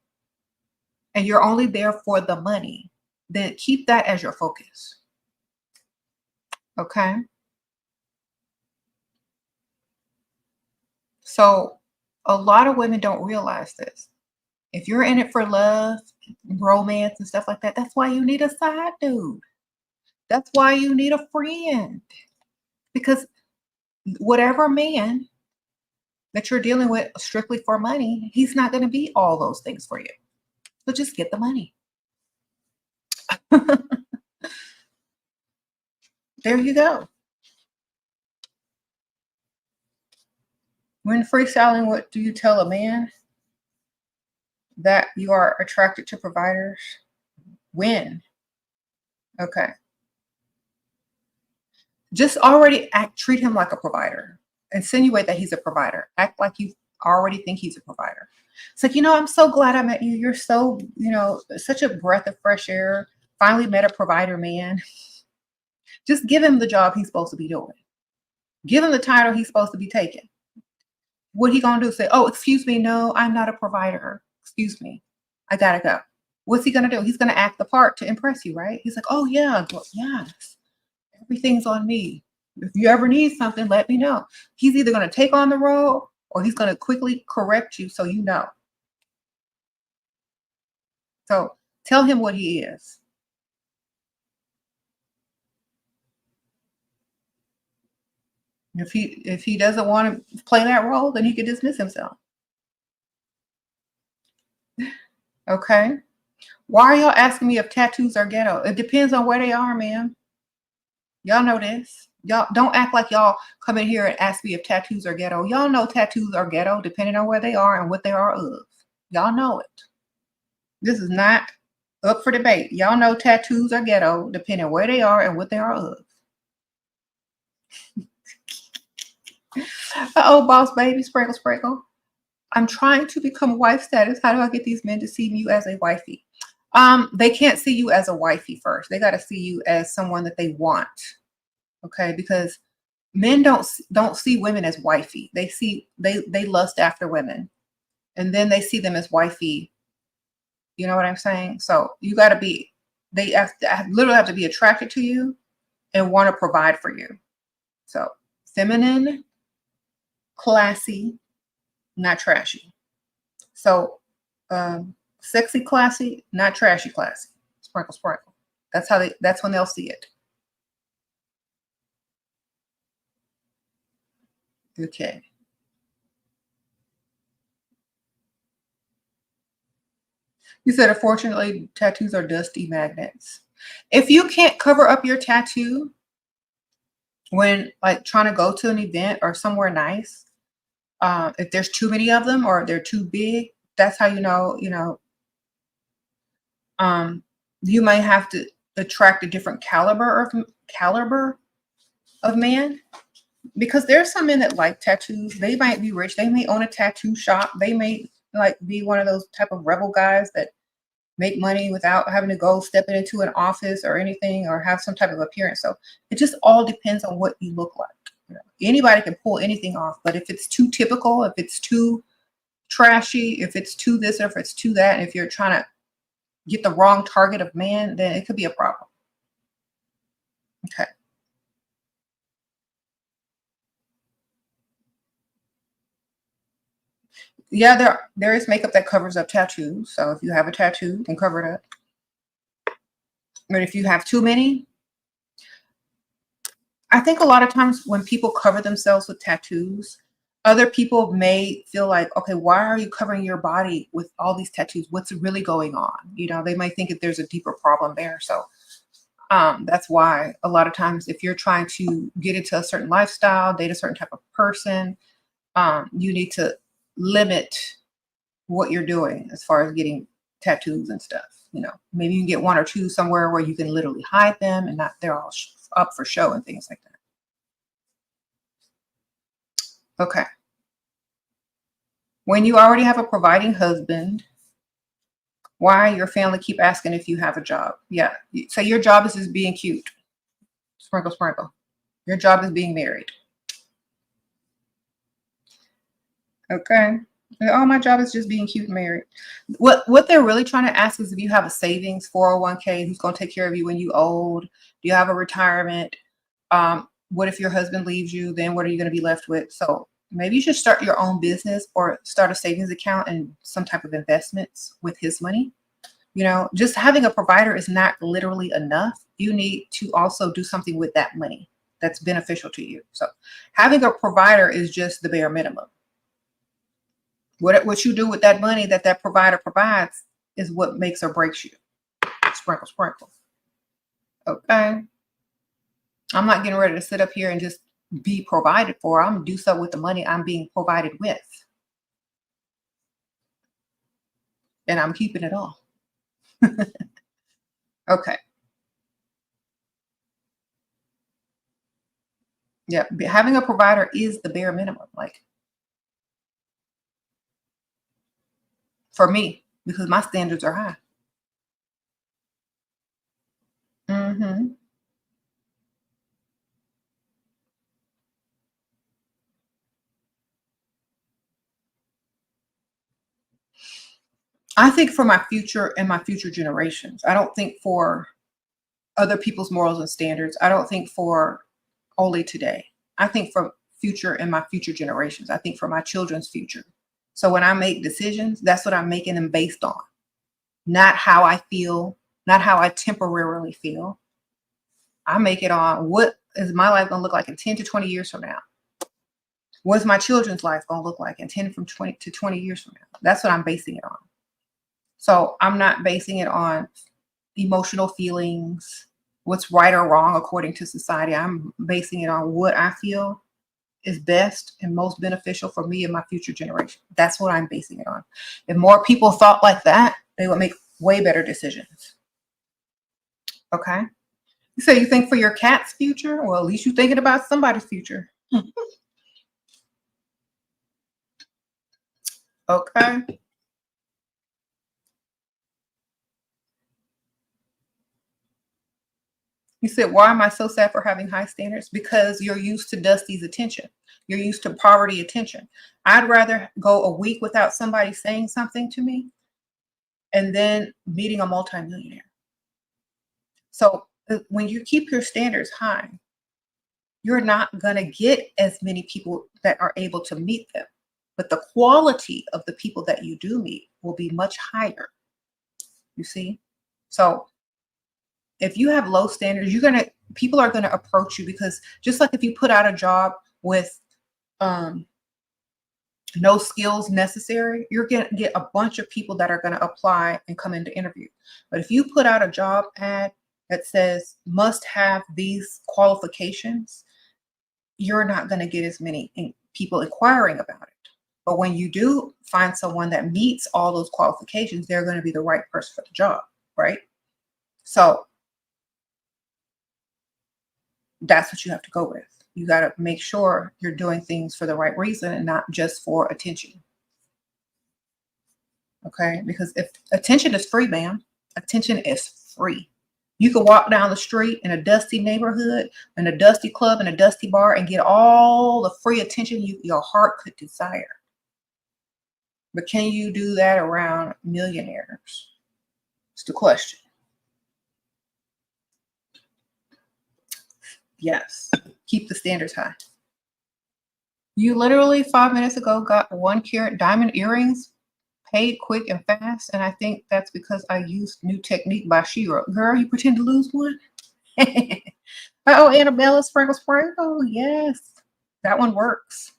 and you're only there for the money, then keep that as your focus. Okay. So a lot of women don't realize this. If you're in it for love, romance, and stuff like that, that's why you need a side dude. That's why you need a friend. Because whatever man that you're dealing with strictly for money, he's not going to be all those things for you. So just get the money. There you go. When freestyling, what do you tell a man? That you are attracted to providers? When? Okay. Just already treat him like a provider. Insinuate that he's a provider. Act like you already think he's a provider. It's like, I'm so glad I met you. You're so, such a breath of fresh air. Finally met a provider man. Just give him the job he's supposed to be doing. Give him the title he's supposed to be taking. What he gonna do? Say, oh, excuse me, no, I'm not a provider. Excuse me, I gotta go. What's he gonna do? He's gonna act the part to impress you, right? He's like, oh yeah, well, yes, everything's on me. If you ever need something, let me know. He's either gonna take on the role or he's gonna quickly correct you so you know. So tell him what he is. If he doesn't want to play that role, then he can dismiss himself. Okay. Why are y'all asking me if tattoos are ghetto? It depends on where they are, ma'am. Y'all know this. Y'all don't act like y'all come in here and ask me if tattoos are ghetto. Y'all know tattoos are ghetto depending on where they are and what they are of. Y'all know it. This is not up for debate. Y'all know tattoos are ghetto depending on where they are and what they are of. Uh-oh, boss baby, sprinkle, sprinkle. I'm trying to become wife status. How do I get these men to see you as a wifey? They can't see you as a wifey first. They got to see you as someone that they want. Okay, because men don't see women as wifey. They lust after women, and then they see them as wifey. You know what I'm saying? So you got to be. They literally have to be attracted to you and want to provide for you. So feminine, classy, not trashy. So sexy, classy, not trashy, classy. Sprinkle, sprinkle. That's when they'll see it. Okay. You said, unfortunately, tattoos are dusty magnets. If you can't cover up your tattoo when like trying to go to an event or somewhere nice, if there's too many of them or they're too big, that's how you know, you might have to attract a different caliber of man. Because there's some men that like tattoos. They might be rich. They may own a tattoo shop. They may like be one of those type of rebel guys that make money without having to go stepping into an office or anything or have some type of appearance. So it just all depends on what you look like. Anybody can pull anything off, but if it's too typical, if it's too trashy, if it's too this or if it's too that, and if you're trying to get the wrong target of man, then it could be a problem. Okay. Yeah, there is makeup that covers up tattoos. So if you have a tattoo, you can cover it up. But if you have too many, I think a lot of times when people cover themselves with tattoos, other people may feel like, okay, why are you covering your body with all these tattoos? What's really going on? They might think that there's a deeper problem there. So that's why a lot of times if you're trying to get into a certain lifestyle, date a certain type of person, you need to limit what you're doing as far as getting tattoos and stuff. Maybe you can get one or two somewhere where you can literally hide them and not they're all up for show and things like that. Okay. When you already have a providing husband, why your family keep asking if you have a job? Yeah. So your job is just being cute. Sprinkle, sprinkle. Your job is being married. Okay. Oh, my job is just being cute and married. What they're really trying to ask is if you have a savings 401k, who's going to take care of you when you old? Do you have a retirement? What if your husband leaves you? Then what are you going to be left with? So maybe you should start your own business or start a savings account and some type of investments with his money. Just having a provider is not literally enough. You need to also do something with that money that's beneficial to you. So having a provider is just the bare minimum. What you do with that money that provider provides is what makes or breaks you. Sprinkle, sprinkle. Okay. I'm not getting ready to sit up here and just be provided for. I'm going to do something with the money I'm being provided with. And I'm keeping it all. Okay. Yeah. Having a provider is the bare minimum. Like, for me, because my standards are high. Mm-hmm. I think for my future and my future generations. I don't think for other people's morals and standards. I don't think for only today. I think for future and my future generations. I think for my children's future. So when I make decisions, that's what I'm making them based on. Not how I feel, not how I temporarily feel. I make it on what is my life going to look like in 10 to 20 years from now? What's my children's life going to look like in 10 from 20 to 20 years from now? That's what I'm basing it on. So I'm not basing it on emotional feelings, what's right or wrong according to society. I'm basing it on what I feel is best and most beneficial for me and my future generation. That's what I'm basing it on. If more people thought like that, they would make way better decisions. Okay. So you think for your cat's future? Well, at least you're thinking about somebody's future. Okay. You said, why am I so sad for having high standards? Because you're used to Dusty's attention. You're used to poverty attention. I'd rather go a week without somebody saying something to me and then meeting a multimillionaire. So when you keep your standards high, you're not going to get as many people that are able to meet them. But the quality of the people that you do meet will be much higher. You see? So if you have low standards, people are gonna approach you, because just like if you put out a job with no skills necessary, you're gonna get a bunch of people that are gonna apply and come into interview. But if you put out a job ad that says must have these qualifications, you're not gonna get as many people inquiring about it. But when you do find someone that meets all those qualifications, they're gonna be the right person for the job, right? So that's what you have to go with. You got to make sure you're doing things for the right reason and not just for attention. Okay? Because if attention is free, ma'am, attention is free. You could walk down the street in a dusty neighborhood, in a dusty club, in a dusty bar, and get all the free attention your heart could desire. But can you do that around millionaires? It's the question. Yes. Keep the standards high. You literally 5 minutes ago got 1 carat diamond earrings, paid quick and fast, and I think that's because I used new technique by SHERA. Girl, you pretend to lose one? Oh, Annabella Sprinkle. Yes, that one works.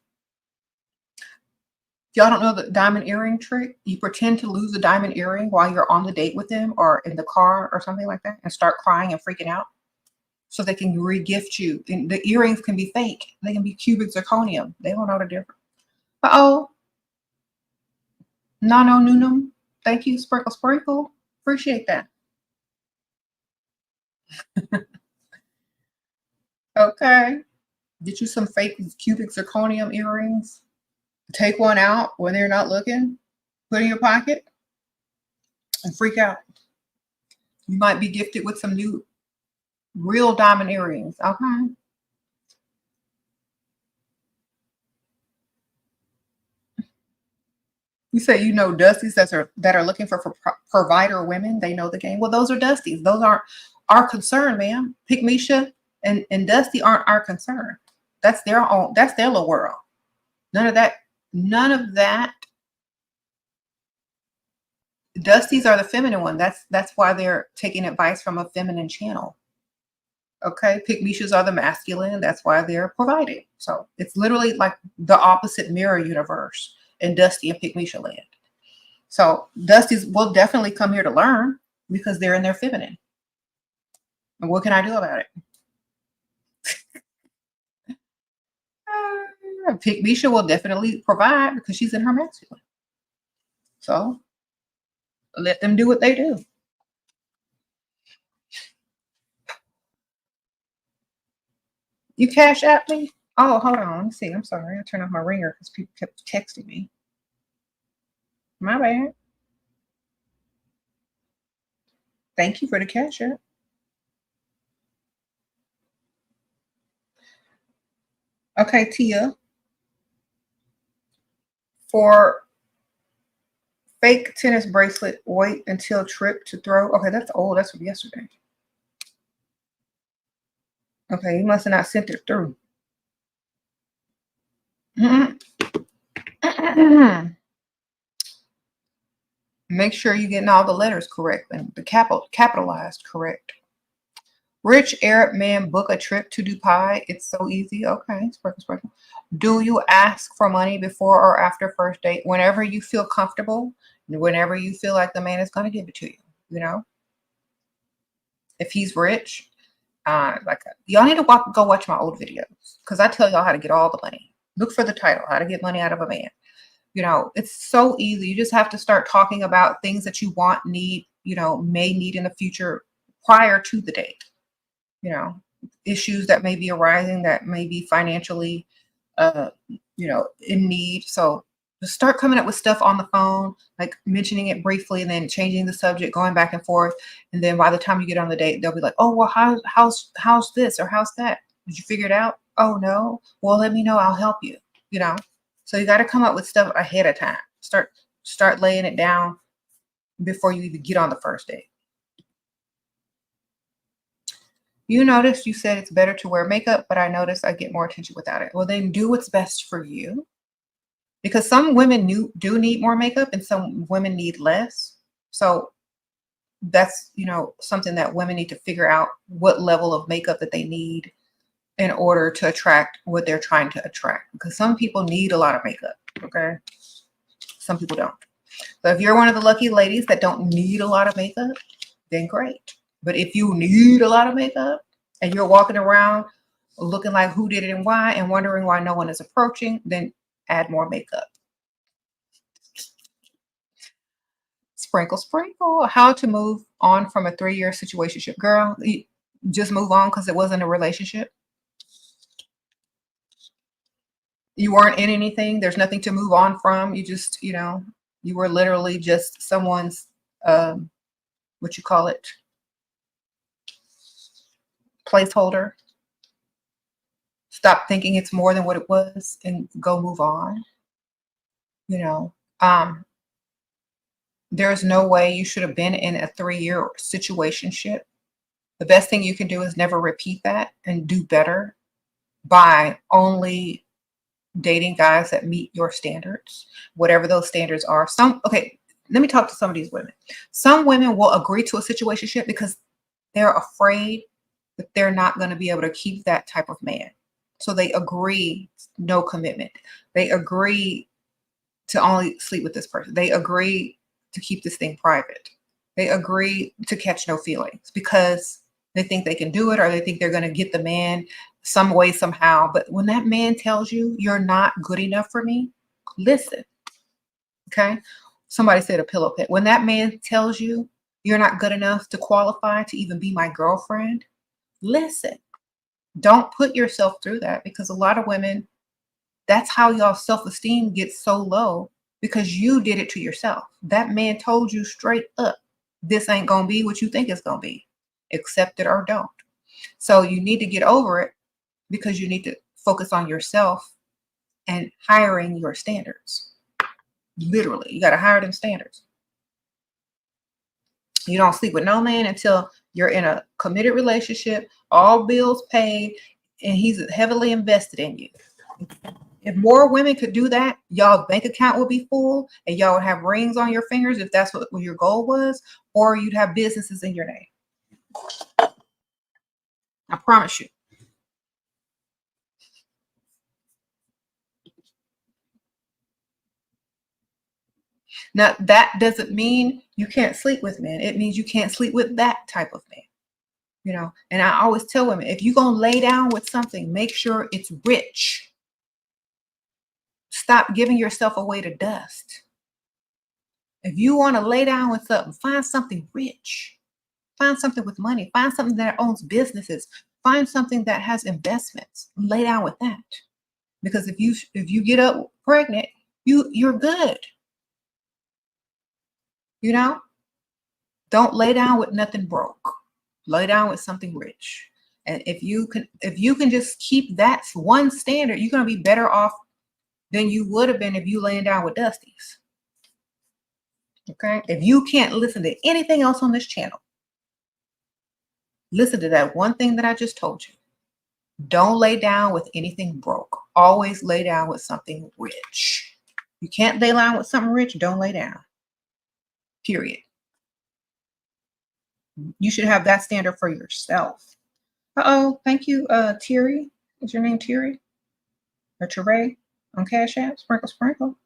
If y'all don't know the diamond earring trick, you pretend to lose a diamond earring while you're on the date with them or in the car or something like that and start crying and freaking out, so they can re-gift you. And the earrings can be fake. They can be cubic zirconium. They don't know the difference. Uh-oh. Nano Nunum. Thank you, Sprinkle. Appreciate that. Okay. Get you some fake cubic zirconium earrings. Take one out when they're not looking. Put it in your pocket and freak out. You might be gifted with some new real diamond earrings. Okay. You say you know Dusties that are looking for provider women. They know the game. Well, those are Dusties. Those aren't our concern, ma'am. Pygmisha and Dusty aren't our concern. That's their own. That's their little world. None of that. None of that. Dusties are the feminine one. That's why they're taking advice from a feminine channel. Okay, Pygmishas are the masculine. That's why they're providing. So it's literally like the opposite mirror universe in Dusty and Pygmisha land. So Dusties will definitely come here to learn because they're in their feminine. And what can I do about it? Pygmisha will definitely provide because she's in her masculine. So let them do what they do. You cash at me? Oh, hold on. Let me see. I'm sorry. I turned off my ringer because people kept texting me. My bad. Thank you for the cash app. Okay, Tia. For Fake tennis bracelet. Wait until trip to throw. Okay, that's old. That's from yesterday. Okay, you must have not sent it through. Make sure you're getting all the letters correct and the capitalized correct. Rich Arab man book a trip to Dubai. It's so easy. Okay, sprinkle, sprinkle. Do you ask for money before or after first date? Whenever you feel comfortable, whenever you feel like the man is going to give it to you. You know, if he's rich, like y'all need to go watch my old videos because I tell y'all how to get all the money. Look for the title, how to get money out of a man. You know, it's so easy. You just have to start talking about things that you want, need, you know, may need in the future prior to the date. You know, issues that may be arising that may be financially, you know, in need. So just start coming up with stuff on the phone, like mentioning it briefly and then changing the subject, going back and forth. And then by the time you get on the date, they'll be like, oh, well, how's this or how's that? Did you figure it out? Oh, no. Well, let me know. I'll help you, you know. So you got to come up with stuff ahead of time. Start laying it down before you even get on the first date. You noticed you said it's better to wear makeup, but I notice I get more attention without it. Well, then do what's best for you. Because some women do need more makeup and some women need less. So that's, you know, something that women need to figure out what level of makeup that they need in order to attract what they're trying to attract. Because some people need a lot of makeup, okay? Some people don't. So if you're one of the lucky ladies that don't need a lot of makeup, then great. But if you need a lot of makeup and you're walking around looking like who did it and why and wondering why no one is approaching, then add more makeup. Sprinkle, sprinkle. How to move on from a 3-year situationship. Girl, just move on because it wasn't a relationship. You weren't in anything. There's nothing to move on from. You just, you know, you were literally just someone's, what you call it, placeholder. Stop thinking it's more than what it was and go move on. You know, there's no way you should have been in a 3-year situationship. The best thing you can do is never repeat that and do better by only dating guys that meet your standards, whatever those standards are. Okay, let me talk to some of these women. Some women will agree to a situationship because they're afraid that they're not going to be able to keep that type of man. So they agree, no commitment. They agree to only sleep with this person. They agree to keep this thing private. They agree to catch no feelings because they think they can do it or they think they're going to get the man some way, somehow. But when that man tells you you're not good enough for me, listen. Okay. Somebody said a pillow pit. When that man tells you you're not good enough to qualify to even be my girlfriend, listen. Don't put yourself through that because a lot of women, that's how y'all self-esteem gets so low because you did it to yourself. That man told you straight up, this ain't going to be what you think it's going to be. Accept it or don't. So you need to get over it because you need to focus on yourself and hiring your standards. Literally, you got to hire them standards. You don't sleep with no man until you're in a committed relationship, all bills paid, and he's heavily invested in you. If more women could do that, y'all's bank account would be full and y'all would have rings on your fingers if that's what your goal was, or you'd have businesses in your name. I promise you. Now, that doesn't mean you can't sleep with men. It means you can't sleep with that type of man. You know, and I always tell women, if you're going to lay down with something, make sure it's rich. Stop giving yourself away to dust. If you want to lay down with something, find something rich. Find something with money. Find something that owns businesses. Find something that has investments. Lay down with that. Because if you get up pregnant, you're good. You know? Don't lay down with nothing broke. Lay down with something rich. And if you can just keep that one standard, you're going to be better off than you would have been if you laying down with Dusties. Okay. If you can't listen to anything else on this channel, listen to that one thing that I just told you. Don't lay down with anything broke. Always lay down with something rich. You can't lay down with something rich, don't lay down. Period. You should have that standard for yourself. Uh-oh, thank you, Terry. Is your name Terry? Or Teray on Cash App? Sprinkle, sprinkle.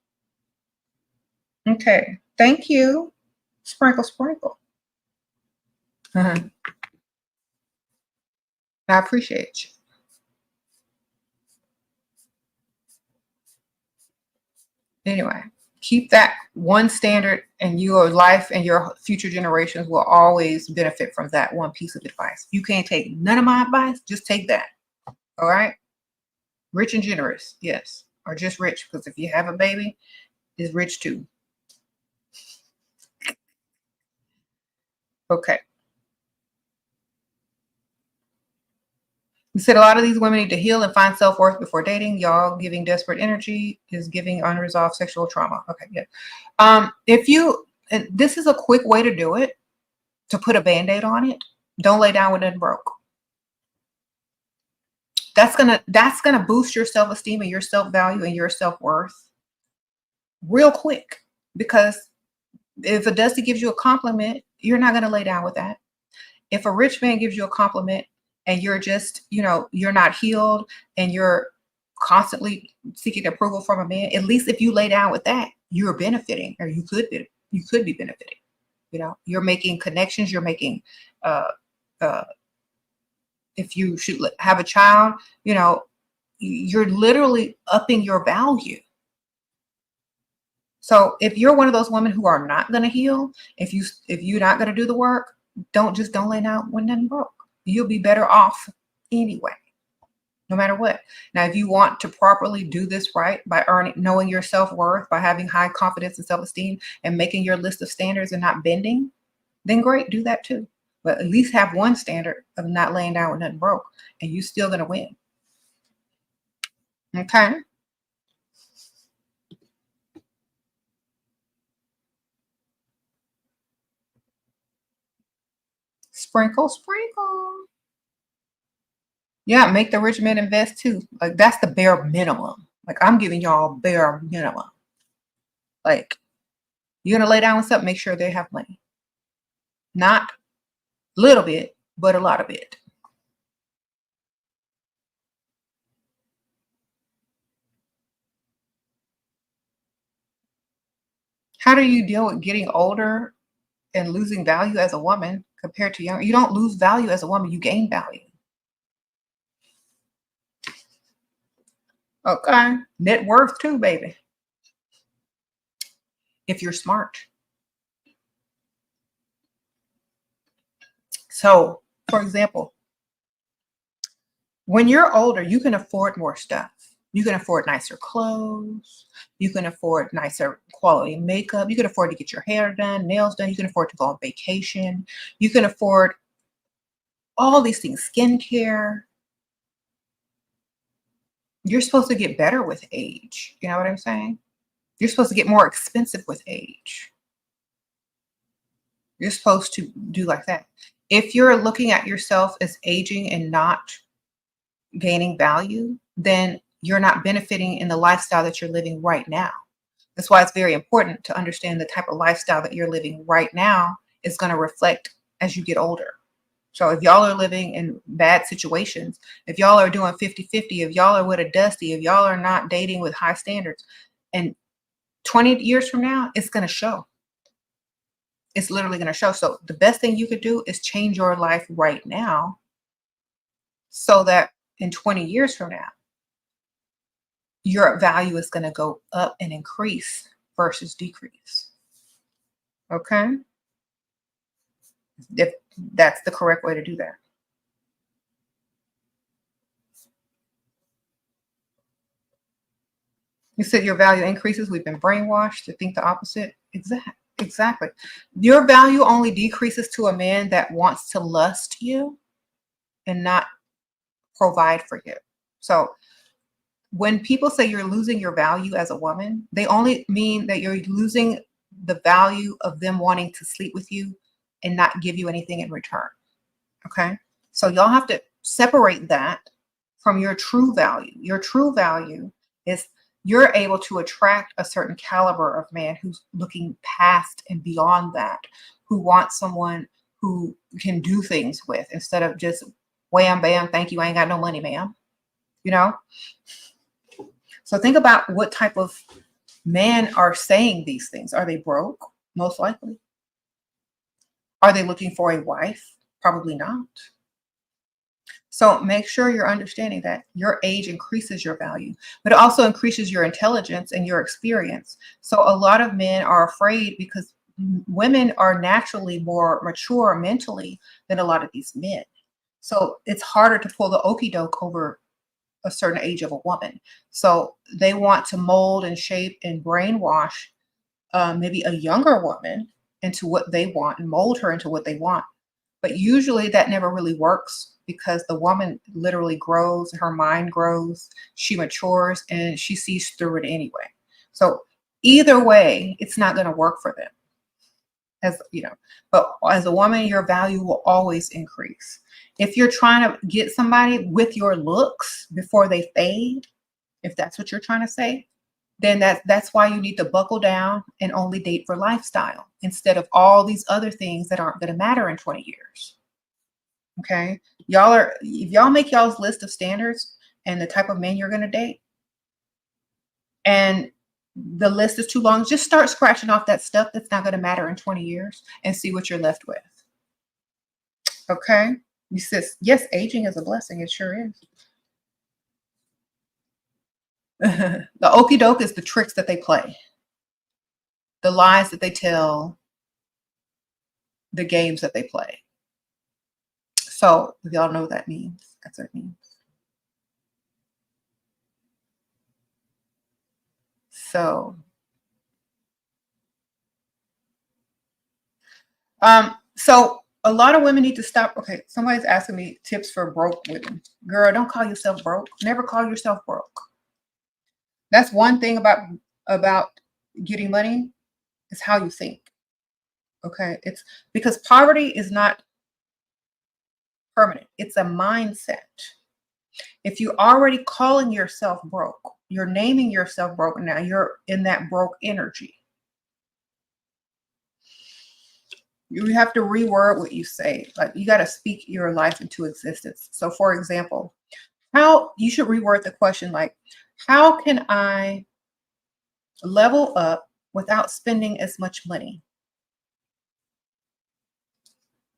Okay. Thank you. Sprinkle, sprinkle. I appreciate you. Anyway, keep that one standard, and your life and your future generations will always benefit from that one piece of advice. You can't take none of my advice, just take that. All right? Rich and generous, yes. Or just rich, because if you have a baby, it's rich too. Okay. You said a lot of these women need to heal and find self-worth before dating. Y'all giving desperate energy is giving unresolved sexual trauma. Okay, yeah. If you, and this is a quick way to do it, to put a Band-Aid on it. Don't lay down with it broke. That's gonna boost your self-esteem and your self-value and your self-worth real quick. Because if a dusty gives you a compliment, you're not gonna lay down with that. If a rich man gives you a compliment and you're just, you're not healed and you're constantly seeking approval from a man, at least if you lay down with that, you're benefiting, or you could be benefiting. You're making connections, you're making if you should have a child, you're literally upping your value. So if you're one of those women who are not going to heal, if you're not going to do the work, don't lay down when nothing broke. You'll be better off anyway, no matter what. Now, if you want to properly do this right by knowing your self-worth, by having high confidence and self-esteem and making your list of standards and not bending, then great, do that too. But at least have one standard of not laying down with nothing broke, and you're still going to win. Okay. Sprinkle, sprinkle. Yeah, make the rich men invest too. Like, that's the bare minimum. Like, I'm giving y'all bare minimum. Like, you're going to lay down with something, make sure they have money. Not a little bit, but a lot of it. How do you deal with getting older and losing value as a woman compared to younger? You don't lose value as a woman, you gain value. Okay. Net worth too, baby. If you're smart. So, for example, when you're older, you can afford more stuff. You can afford nicer clothes. You can afford nicer quality makeup. You can afford to get your hair done, nails done. You can afford to go on vacation. You can afford all these things, skincare. You're supposed to get better with age. You know what I'm saying? You're supposed to get more expensive with age. You're supposed to do like that. If you're looking at yourself as aging and not gaining value, then you're not benefiting in the lifestyle that you're living right now. That's why it's very important to understand the type of lifestyle that you're living right now is going to reflect as you get older. So if y'all are living in bad situations, if y'all are doing 50-50, if y'all are with a dusty, if y'all are not dating with high standards, and 20 years from now, it's going to show. It's literally going to show. So the best thing you could do is change your life right now so that in 20 years from now, your value is going to go up and increase versus decrease. Okay? If that's the correct way to do that. You said your value increases. We've been brainwashed to think the opposite. Exactly. Your value only decreases to a man that wants to lust you and not provide for you. So when people say you're losing your value as a woman, they only mean that you're losing the value of them wanting to sleep with you and not give you anything in return. Okay. So y'all have to separate that from your true value. Your true value is you're able to attract a certain caliber of man who's looking past and beyond that, who wants someone who can do things with instead of just wham, bam, thank you, I ain't got no money, ma'am. You know? So think about what type of men are saying these things. Are they broke? Most likely. Are they looking for a wife? Probably not. So make sure you're understanding that your age increases your value, but it also increases your intelligence and your experience. So a lot of men are afraid because women are naturally more mature mentally than a lot of these men. So it's harder to pull the okie doke over a certain age of a woman. So they want to mold and shape and brainwash maybe a younger woman into what they want and mold her into what they want. But usually that never really works because the woman literally grows, her mind grows, she matures, and she sees through it anyway. So either way, it's not going to work for them. As you know, but as a woman, your value will always increase. If you're trying to get somebody with your looks before they fade, if that's what you're trying to say, then that's why you need to buckle down and only date for lifestyle instead of all these other things that aren't going to matter in 20 years. Okay. If y'all make y'all's list of standards and the type of men you're going to date, and the list is too long, just start scratching off that stuff that's not going to matter in 20 years and see what you're left with. Okay. You says, yes, aging is a blessing. It sure is. The okie doke is the tricks that they play, the lies that they tell, the games that they play. So if y'all know what that means, that's what it means. So, so a lot of women need to stop. Okay, somebody's asking me tips for broke women. Girl, don't call yourself broke. Never call yourself broke. That's one thing about getting money is how you think. Okay, it's because poverty is not permanent. It's a mindset. If you're already calling yourself broke, you're naming yourself broke now, you're in that broke energy. You have to reword what you say. Like you got to speak your life into existence. So for example, how you should reword the question like, how can I level up without spending as much money?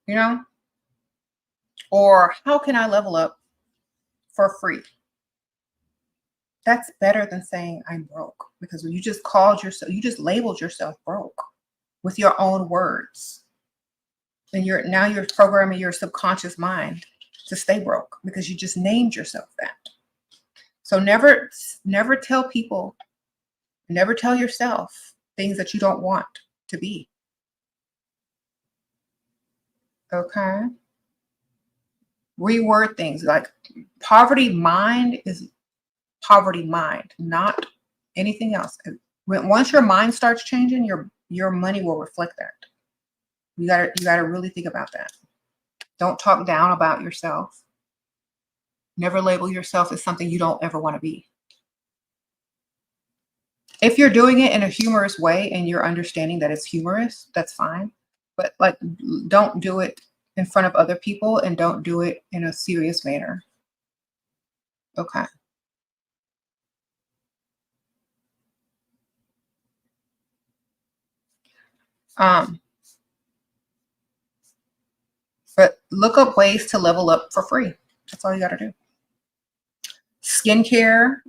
You know? Or how can I level up for free? That's better than saying I'm broke, because when you just you just labeled yourself broke with your own words. And now you're programming your subconscious mind to stay broke because you just named yourself that. So never tell people, never tell yourself things that you don't want to be. Okay? Reword things like poverty mind is poverty mind, not anything else. Once your mind starts changing, your money will reflect that. You gotta really think about that. Don't talk down about yourself. Never label yourself as something you don't ever want to be. If you're doing it in a humorous way and you're understanding that it's humorous, that's fine. But like, don't do it in front of other people and don't do it in a serious manner. Okay. But look up ways to level up for free. That's all you got to do. Skincare,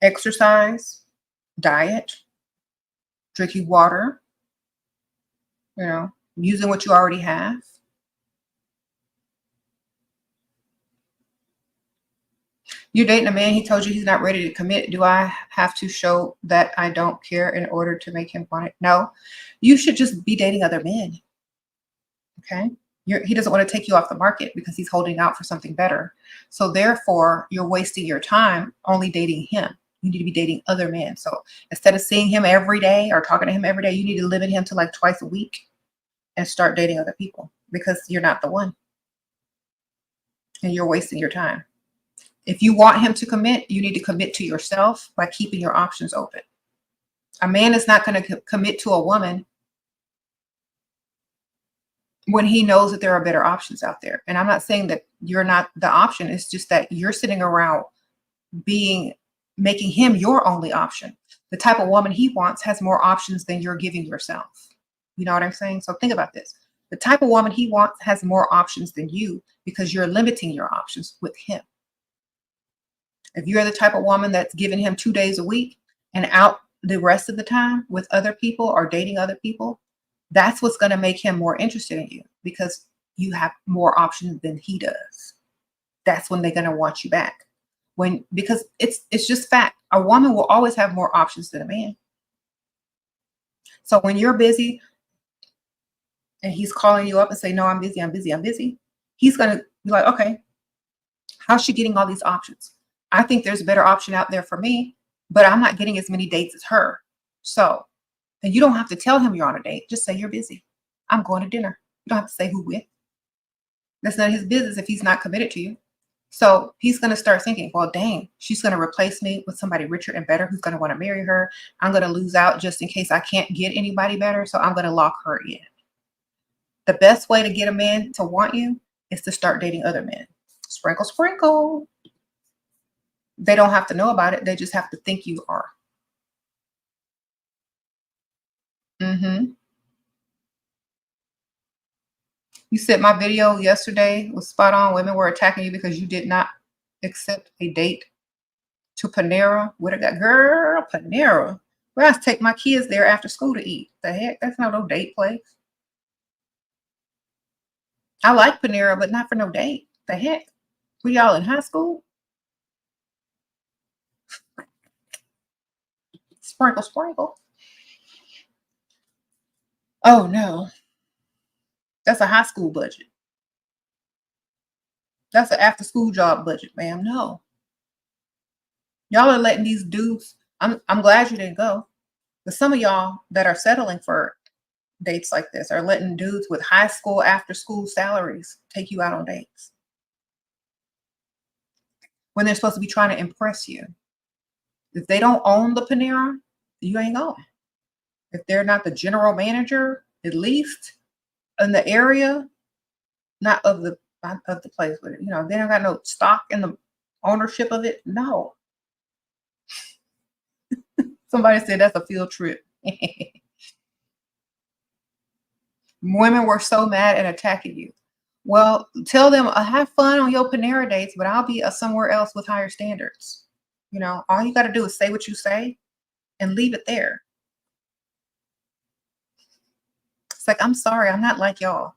exercise, diet, drinking water, using what you already have. You're dating a man, he told you he's not ready to commit. Do I have to show that I don't care in order to make him want it? No, you should just be dating other men. Okay. He doesn't want to take you off the market because he's holding out for something better. So therefore, you're wasting your time only dating him. You need to be dating other men. So instead of seeing him every day or talking to him every day, you need to limit him to like twice a week and start dating other people, because you're not the one and you're wasting your time. If you want him to commit, you need to commit to yourself by keeping your options open. A man is not going to commit to a woman when he knows that there are better options out there. And I'm not saying that you're not the option. It's just that you're sitting around making him your only option. The type of woman he wants has more options than you're giving yourself. You know what I'm saying? So think about this. The type of woman he wants has more options than you, because you're limiting your options with him. If you're the type of woman that's giving him 2 days a week and out the rest of the time with other people or dating other people, that's what's going to make him more interested in you, because you have more options than he does. That's when they're going to want you back. Because it's just fact. A woman will always have more options than a man. So when you're busy and he's calling you up and say, no, I'm busy, I'm busy, I'm busy, he's going to be like, okay, how's she getting all these options? I think there's a better option out there for me, but I'm not getting as many dates as her. So, and you don't have to tell him you're on a date. Just say you're busy. I'm going to dinner. You don't have to say who with. That's none of his business if he's not committed to you. So he's going to start thinking, well, dang, she's going to replace me with somebody richer and better who's going to want to marry her. I'm going to lose out just in case I can't get anybody better. So I'm going to lock her in. The best way to get a man to want you is to start dating other men. Sprinkle, sprinkle. They don't have to know about it. They just have to think you are. You said my video yesterday was spot on. Women were attacking you because you did not accept a date to Panera. What a girl, Panera. Well, I have to take my kids there after school to eat. The heck? That's not no date place. I like Panera, but not for no date. The heck? Were y'all in high school? Sprinkle, sprinkle. Oh, no. That's a high school budget. That's an after school job budget, ma'am. No. Y'all are letting these dudes, I'm glad you didn't go. But some of y'all that are settling for dates like this are letting dudes with high school after school salaries take you out on dates when they're supposed to be trying to impress you. If they don't own the Panera, you ain't going. If they're not the general manager, at least in the area, not of the place, but they don't got no stock in the ownership of it. No. Somebody said that's a field trip. Women were so mad and attacking you. Well, tell them, have fun on your Panera dates, but I'll be somewhere else with higher standards. All you got to do is say what you say and leave it there. It's like, I'm sorry, I'm not like y'all.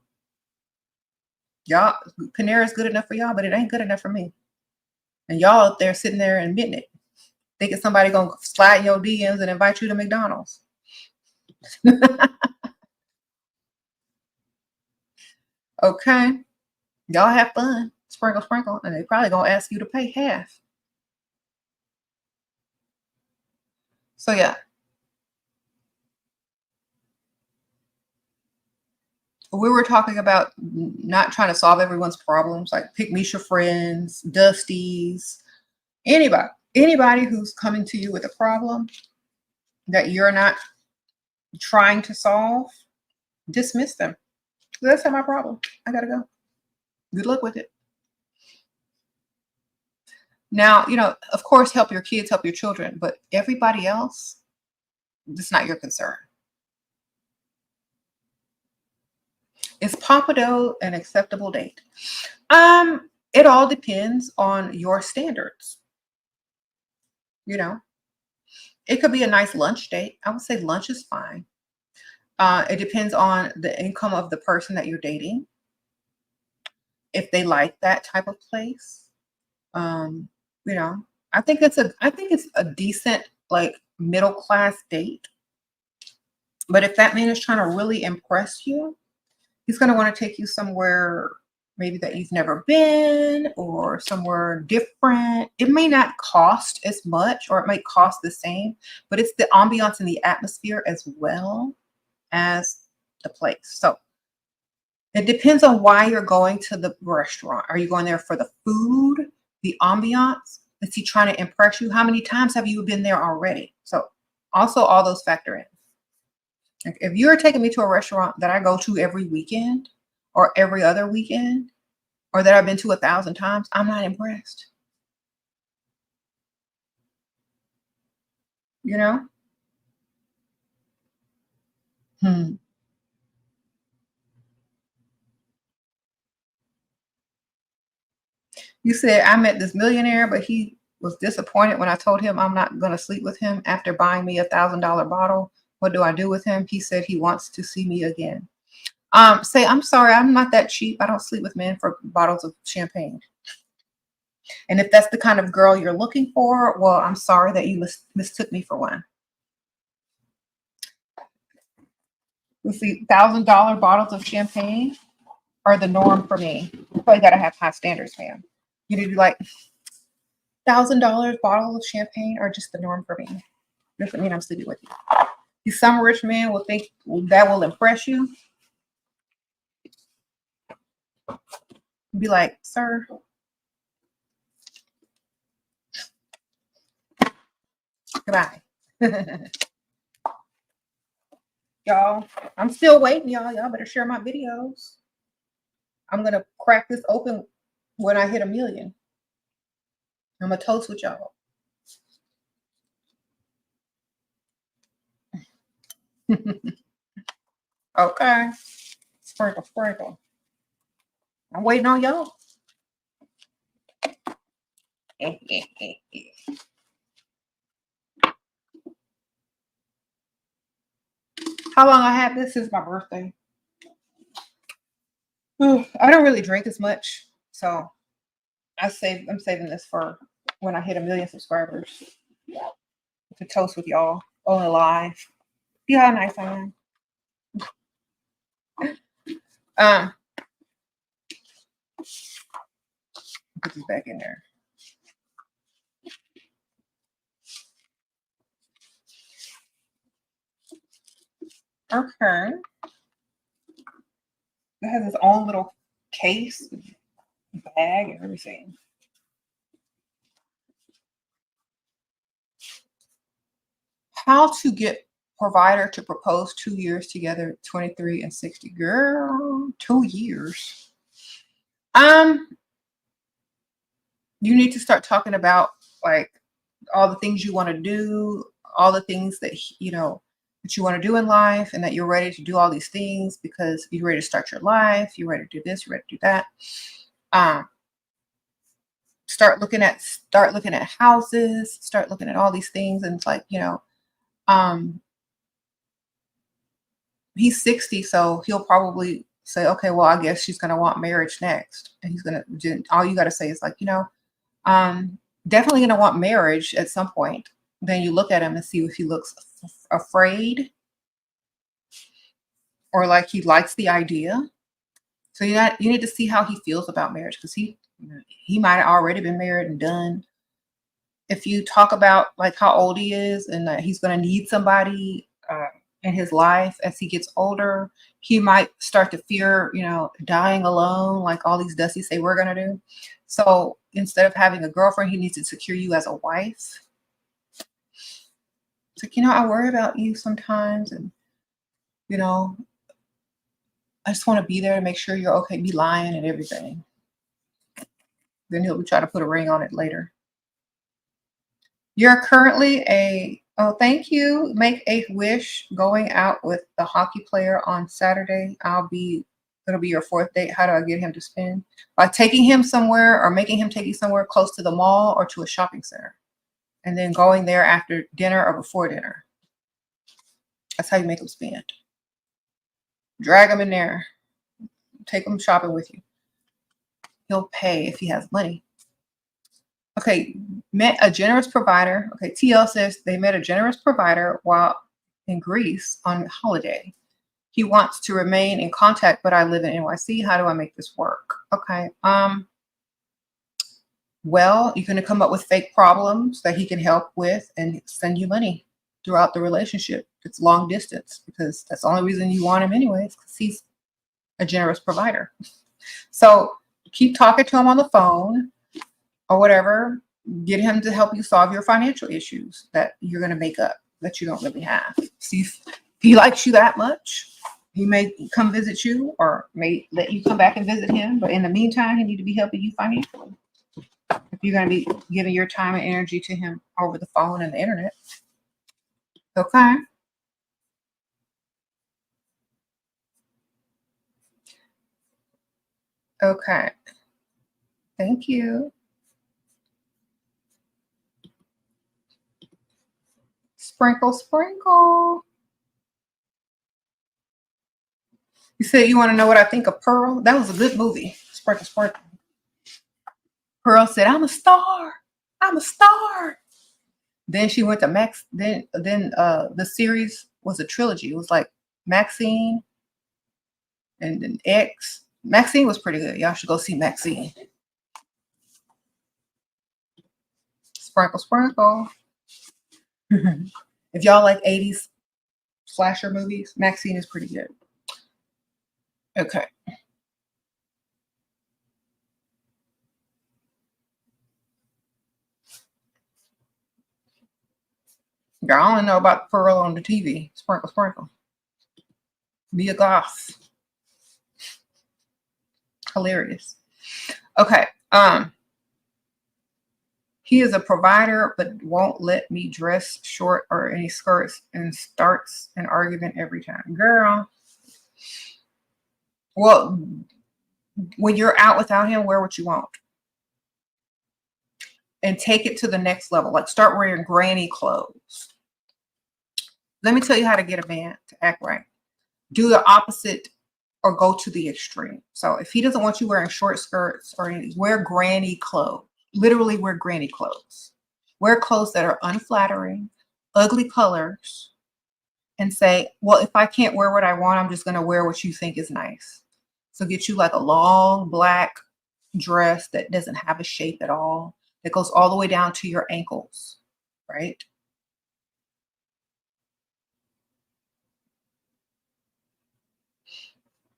Y'all, Panera is good enough for y'all, but it ain't good enough for me. And y'all out there sitting there admitting it, thinking somebody gonna slide in your DMs and invite you to McDonald's. Okay, y'all have fun, sprinkle, sprinkle, and they probably gonna ask you to pay half. So yeah. We were talking about not trying to solve everyone's problems, like pick me your friends, Dusties, anybody who's coming to you with a problem that you're not trying to solve, dismiss them. That's not my problem. I gotta go. Good luck with it. Now, of course, help your kids, help your children, but everybody else, it's not your concern. Is Papado an acceptable date? It all depends on your standards. It could be a nice lunch date. I would say lunch is fine. It depends on the income of the person that you're dating. If they like that type of place, I think it's a decent, like, middle class date. But if that man is trying to really impress you, he's going to want to take you somewhere maybe that you've never been, or somewhere different. It may not cost as much, or it might cost the same, but it's the ambiance and the atmosphere as well as the place. So it depends on why you're going to the restaurant. Are you going there for the food, the ambiance? Is he trying to impress you? How many times have you been there already? So also all those factor in. Like if you're taking me to a restaurant that I go to every weekend or every other weekend, or that I've been to 1,000 times, I'm not impressed. You know? Hmm. You said I met this millionaire, but he was disappointed when I told him I'm not going to sleep with him after buying me $1,000 bottle. What do I do with him? He said he wants to see me again. Say, I'm sorry, I'm not that cheap. I don't sleep with men for bottles of champagne. And if that's the kind of girl you're looking for, well, I'm sorry that you mistook me for one. Let's see, $1,000 bottles of champagne are the norm for me. So you gotta have high standards, man. You need to be like $1,000 bottle of champagne are just the norm for me. Doesn't mean I'm sleeping with you. Some rich man will think that will impress you. Be like, sir, goodbye. Y'all, I'm still waiting, y'all. Y'all better share my videos. I'm gonna crack this open when I hit 1,000,000. I'm gonna toast with y'all. Okay. Sprinkle, sprinkle. I'm waiting on y'all. How long I had this since my birthday? I don't really drink as much, so I'm saving this for when I hit 1,000,000 subscribers to toast with y'all on live. See how nice I am. Put this back in there. Okay. It has its own little case, bag, and everything. How to get provider to propose 2 years together, 23 and 60. Girl, 2 years. You need to start talking about like all the things you want to do, all the things that that you want to do in life, and that you're ready to do all these things because you're ready to start your life, you're ready to do this, you're ready to do that. Start looking at houses, start looking at all these things, and it's like, he's 60, so he'll probably say, okay, well, I guess she's gonna want marriage next. And he's gonna all you gotta say is like, definitely gonna want marriage at some point. Then you look at him and see if he looks afraid or like he likes the idea. So you need to see how he feels about marriage, because he might have already been married and done. If you talk about like how old he is and that he's going to need somebody in his life as he gets older, he might start to fear, dying alone, like all these Dusties say we're going to do. So instead of having a girlfriend, he needs to secure you as a wife. It's like, I worry about you sometimes, and I just want to be there to make sure you're okay, be lying and everything. Then he'll try to put a ring on it later. You're currently oh, thank you. Make a wish going out with the hockey player on Saturday. It'll be your 4th date. How do I get him to spend? By taking him somewhere or making him take you somewhere close to the mall or to a shopping center. And then going there after dinner or before dinner. That's how you make him spend. Drag him in there. Take him shopping with you. He'll pay if he has money. Okay, met a generous provider. Okay, TL says they met a generous provider while in Greece on holiday. He wants to remain in contact, but I live in NYC. How do I make this work? Okay. Well, you're going to come up with fake problems that he can help with and send you money throughout the relationship. It's long distance because that's the only reason you want him anyways, because he's a generous provider. So keep talking to him on the phone or whatever. Get him to help you solve your financial issues that you're going to make up that you don't really have. See if he likes you that much. He may come visit you or may let you come back and visit him. But in the meantime, he needs to be helping you financially. If you're going to be giving your time and energy to him over the phone and the internet. Okay. Okay. Thank you. Sprinkle, sprinkle. You said you want to know what I think of Pearl? That was a good movie. Sprinkle, sprinkle. Pearl said, I'm a star. I'm a star. Then she went to Max. Then the series was a trilogy. It was like Maxine and then X. Maxine was pretty good. Y'all should go see Maxine. Sprinkle, sprinkle. If y'all like 80s slasher movies, Maxine is pretty good. Okay. Y'all only know about Pearl on the TV. Sprinkle, sprinkle. Be a goth. Hilarious. Okay. He is a provider, but won't let me dress short or any skirts and starts an argument every time. Girl. Well, when you're out without him, wear what you want. And take it to the next level. Like start wearing granny clothes. Let me tell you how to get a man to act right. Do the opposite or go to the extreme. So if he doesn't want you wearing short skirts or anything, wear granny clothes. Literally wear granny clothes. Wear clothes that are unflattering, ugly colors, and say, well, if I can't wear what I want, I'm just going to wear what you think is nice. So get you like a long black dress that doesn't have a shape at all, that goes all the way down to your ankles, right?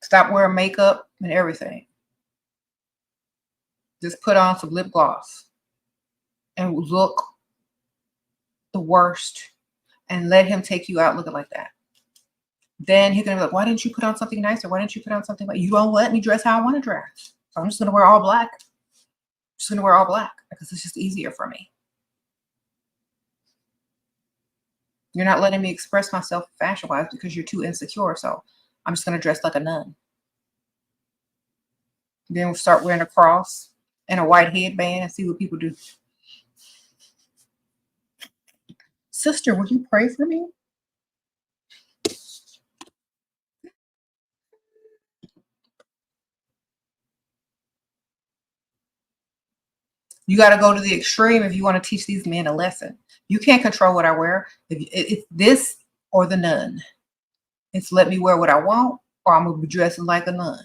Stop wearing makeup and everything. Just put on some lip gloss and look the worst and let him take you out looking like that. Then he's going to be like, why didn't you put on something nicer? Why didn't you put on something like, you don't let me dress how I want to dress. So I'm just going to wear all black. Just going to wear all black because it's just easier for me. You're not letting me express myself fashion-wise because you're too insecure. So I'm just going to dress like a nun. Then we'll start wearing a cross and a white headband and see what people do. Sister, would you pray for me? You got to go to the extreme if you want to teach these men a lesson. You can't control what I wear. It's this or the nun. It's let me wear what I want or I'm going to be dressing like a nun.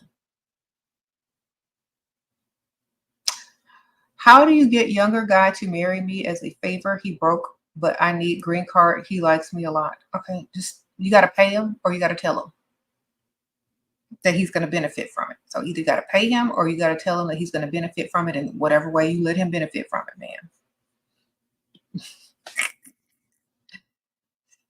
How do you get younger guy to marry me as a favor? He broke, but I need green card. He likes me a lot. Okay, just you got to pay him or you got to tell him that he's going to benefit from it. So either you got to pay him or you got to tell him that he's going to benefit from it in whatever way you let him benefit from it, man.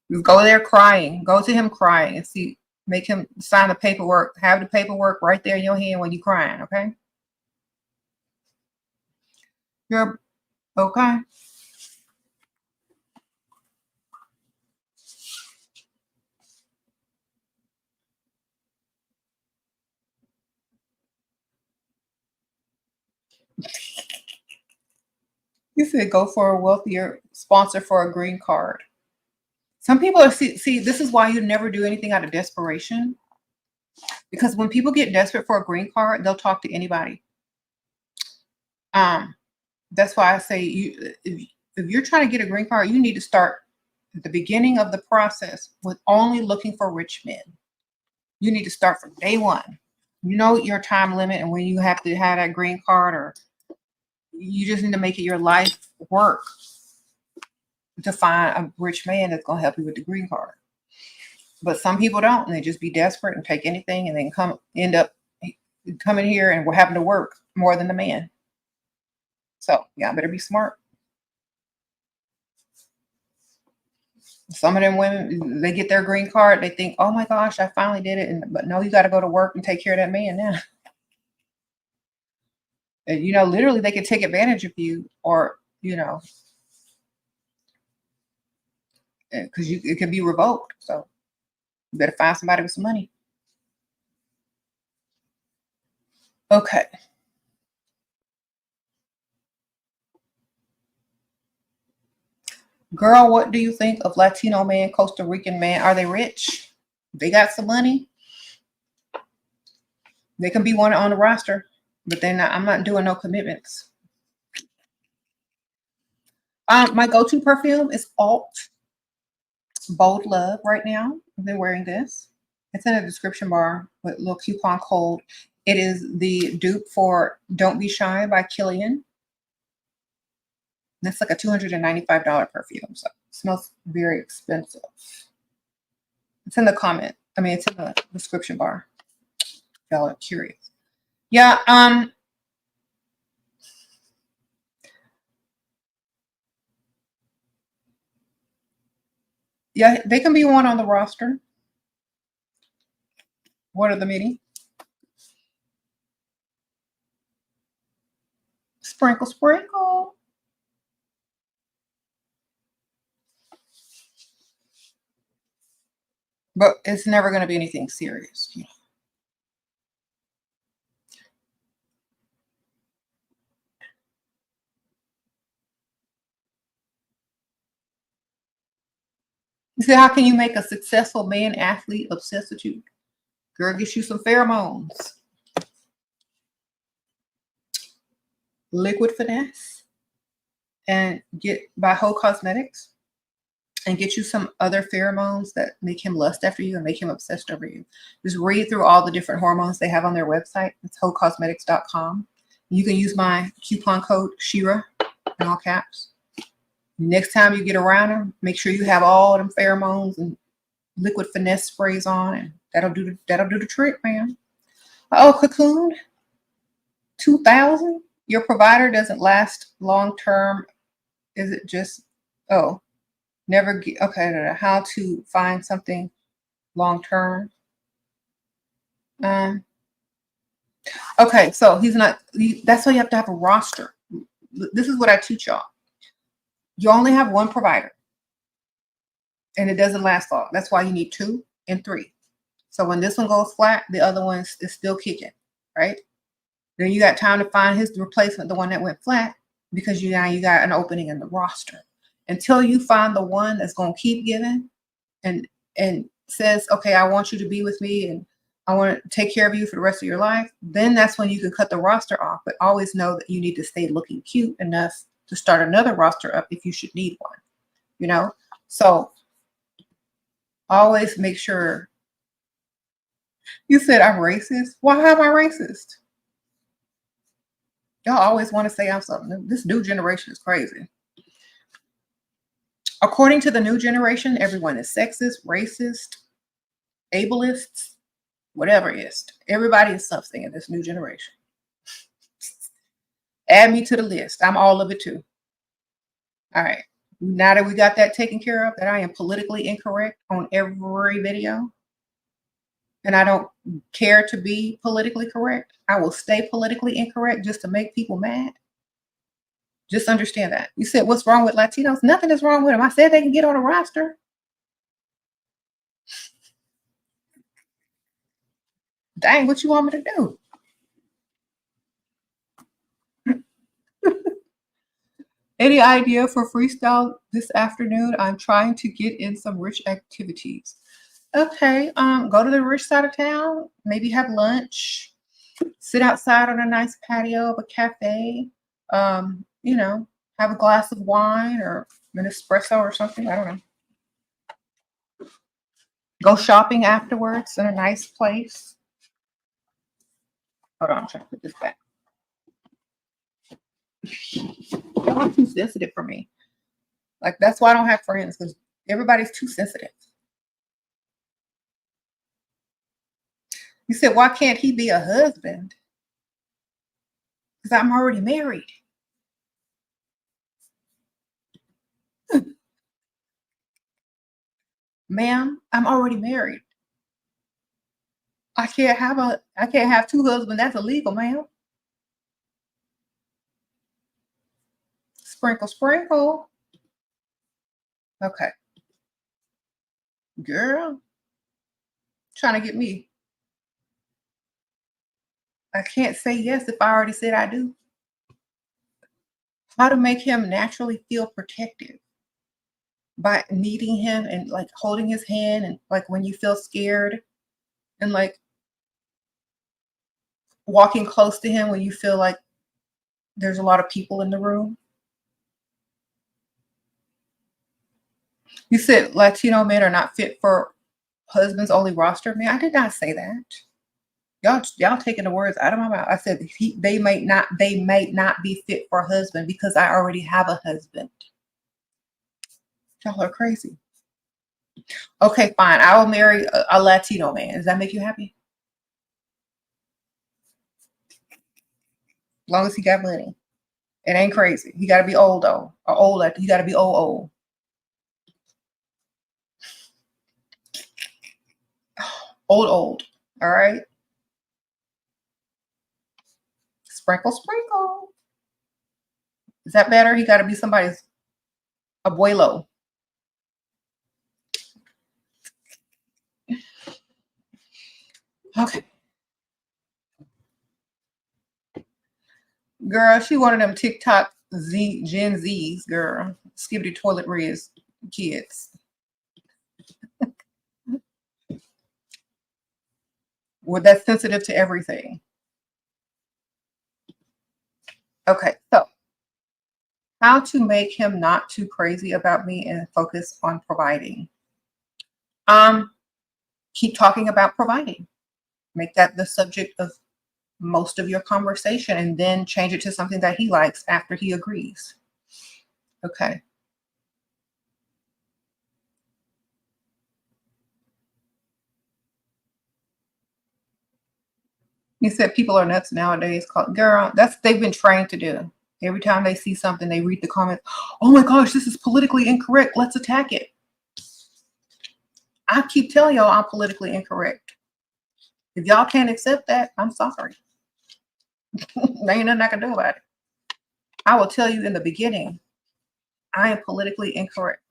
You go there crying. Go to him crying and see. Make him sign the paperwork. Have the paperwork right there in your hand when you're crying, okay? You're okay. You said go for a wealthier sponsor for a green card. Some people are see, this is why you never do anything out of desperation. Because when people get desperate for a green card, they'll talk to anybody. That's why I say if you're trying to get a green card, you need to start at the beginning of the process with only looking for rich men. You need to start from day one. You know your time limit and when you have to have that green card, or you just need to make it your life work to find a rich man that's going to help you with the green card. But some people don't, and they just be desperate and take anything, and then end up coming here and we're having to work more than the man. So yeah, better be smart. Some of them women, they get their green card, they think, oh my gosh, I finally did it. But no, you got to go to work and take care of that man now. And, you know, literally they can take advantage of you, or, you know, because it can be revoked. So you better find somebody with some money. Okay. Girl, what do you think of Latino man, Costa Rican man? Are they rich? They got some money. They can be one on the roster, but they're not. I'm not doing no commitments. My go-to perfume is Alt Bold Love right now. I've been wearing this. It's in a description bar with a little coupon code. It is the dupe for Don't Be Shy by Kilian. That's like a $295 perfume. So it smells very expensive. It's in the comment. I mean, it's in the description bar. Y'all are curious. Yeah, yeah, they can be one on the roster. What are the meaning? Sprinkle, sprinkle. But it's never going to be anything serious. You know? You say, how can you make a successful man athlete obsessed with you? Girl, get you some pheromones. Liquid Finesse. And get by Heaux Cosmetics. And get you some other pheromones that make him lust after you and make him obsessed over you. Just read through all the different hormones they have on their website. It's HauxCosmetics.com. You can use my coupon code SHERA in all caps. Next time you get around him, make sure you have all them pheromones and liquid finesse sprays on, and that'll do the trick, man. Oh, Cocoon 2000. Your provider doesn't last long term. Is it just never get okay? How to find something long term? Okay, so he's not. That's why you have to have a roster. This is what I teach y'all. You only have one provider, and it doesn't last long. That's why you need 2 and 3. So when this one goes flat, the other one is still kicking, right? Then you got time to find his replacement, the one that went flat, because you got an opening in the roster. Until you find the one that's going to keep giving and says, okay, I want you to be with me and I want to take care of you for the rest of your life, then that's when you can cut the roster off. But always know that you need to stay looking cute enough to start another roster up if you should need one, you know? So always make sure. You said I'm racist. Why am I racist? Y'all always want to say I'm something. This new generation is crazy. According to the new generation, everyone is sexist, racist, ableist, whatever is. Everybody is something in this new generation. Add me to the list. I'm all of it too. All right. Now that we got that taken care of, that I am politically incorrect on every video, and I don't care to be politically correct, I will stay politically incorrect just to make people mad. Just understand that. You said, what's wrong with Latinos? Nothing is wrong with them. I said they can get on a roster. Dang, what you want me to do? Any idea for freestyle this afternoon? I'm trying to get in some rich activities. Okay, go to the rich side of town, maybe have lunch, sit outside on a nice patio of a cafe, you know, have a glass of wine or an espresso or something. I don't know. Go shopping afterwards in a nice place. Hold on, I'm trying to put this back. Y'all are too sensitive for me. Like, that's why I don't have friends, because everybody's too sensitive. You said, why can't he be a husband? Because I'm already married. Ma'am, I'm already married. I can't have two husbands. That's illegal, ma'am. Sprinkle, sprinkle. Okay. Girl, trying to get me. I can't say yes if I already said I do. How to make him naturally feel protective by needing him and like holding his hand, and like when you feel scared, and like walking close to him when you feel like there's a lot of people in the room. You said Latino men are not fit for husbands only roster. Man, I did not say that. Y'all taking the words out of my mouth. I said they might not be fit for a husband because I already have a husband. Y'all are crazy. Okay, fine. I will marry a Latino man. Does that make you happy? As long as he got money. It ain't crazy. He got to be old though. Or old. He got to be old. Old. All right. Sprinkle, sprinkle. Is that better? He got to be somebody's abuelo. Okay. Girl, she one of them TikTok Gen Zs, girl. Skibbity toilet riz kids. Well, that's sensitive to everything. Okay, so how to make him not too crazy about me and focus on providing. Keep talking about providing. Make that the subject of most of your conversation, and then change it to something that he likes after he agrees. Okay. You said people are nuts nowadays. Girl, they've been trained to do. Every time they see something, they read the comments. Oh my gosh, this is politically incorrect. Let's attack it. I keep telling y'all I'm politically incorrect. If y'all can't accept that, I'm sorry. There ain't nothing I can do about it. I will tell you in the beginning, I am politically incorrect.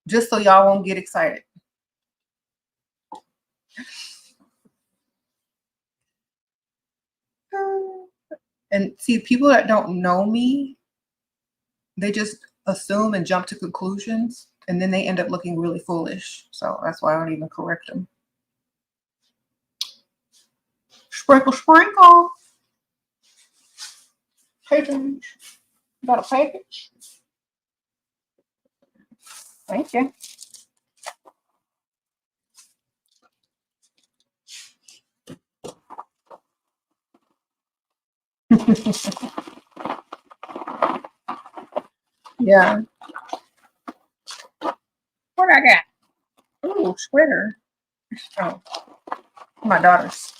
Just so y'all won't get excited. And see, people that don't know me, they just assume and jump to conclusions, and then they end up looking really foolish. So that's why I don't even correct them. Sprinkle, sprinkle. Hey, James, you got a package? Thank you. Yeah. What I got? Ooh, sweater. Oh, my daughter's.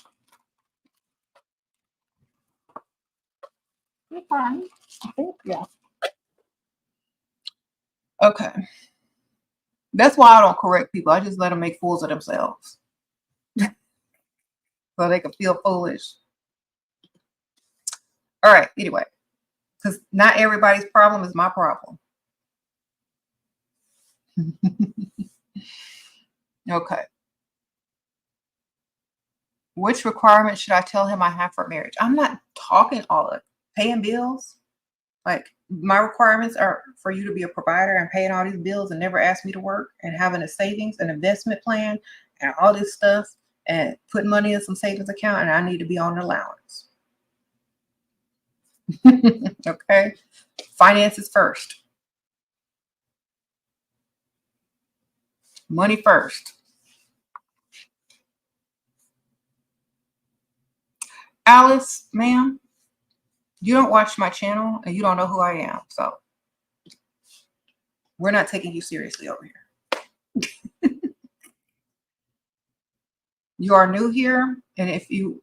You're fine. I think, yeah. Okay. That's why I don't correct people. I just let them make fools of themselves. So they can feel foolish. All right, anyway. Because not everybody's problem is my problem. Okay. Which requirements should I tell him I have for marriage? I'm not talking all of paying bills. Like, my requirements are for you to be a provider and paying all these bills and never ask me to work, and having a savings and investment plan and all this stuff, and putting money in some savings account, and I need to be on an allowance. Okay. Finances first. Money first. Alice, ma'am, you don't watch my channel and you don't know who I am. So we're not taking you seriously over here. You are new here, and if you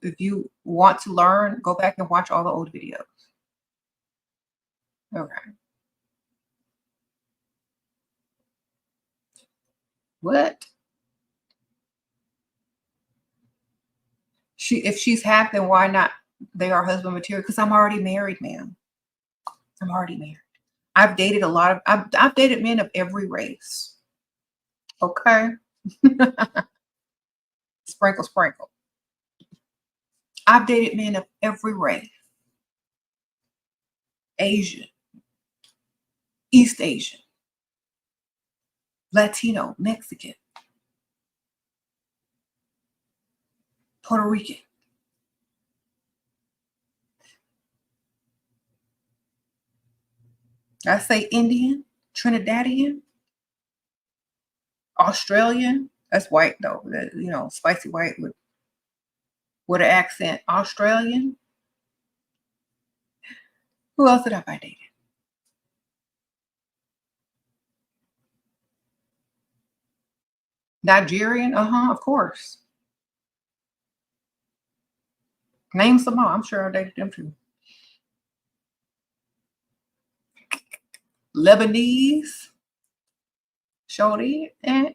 want to learn, go back and watch all the old videos. Okay. What? If she's happy, then why not? They are husband material. Because I'm already married, ma'am. I'm already married. I've dated a lot of. I've dated men of every race. Okay. Sprinkle, sprinkle. I've dated men of every race. Asian, East Asian, Latino, Mexican, Puerto Rican. I say Indian, Trinidadian, Australian. That's white though. You know, spicy white with an accent. Australian. Who else did I dated? Nigerian. Of course. Name some more. I'm sure I dated them too. Lebanese. Shorty. And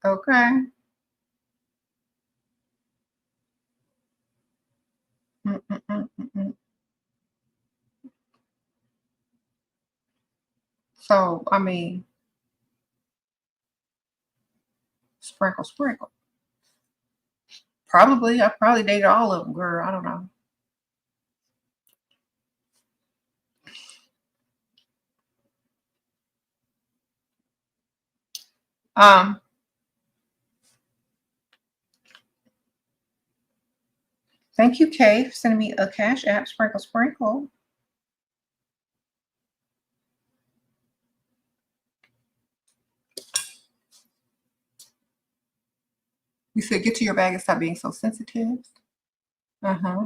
okay. So, I mean, sprinkle, sprinkle. Probably. I probably dated all of them, girl. I don't know. Thank you, Kay, for sending me a Cash App, sprinkle, sprinkle. You said get to your bag and stop being so sensitive. Uh-huh.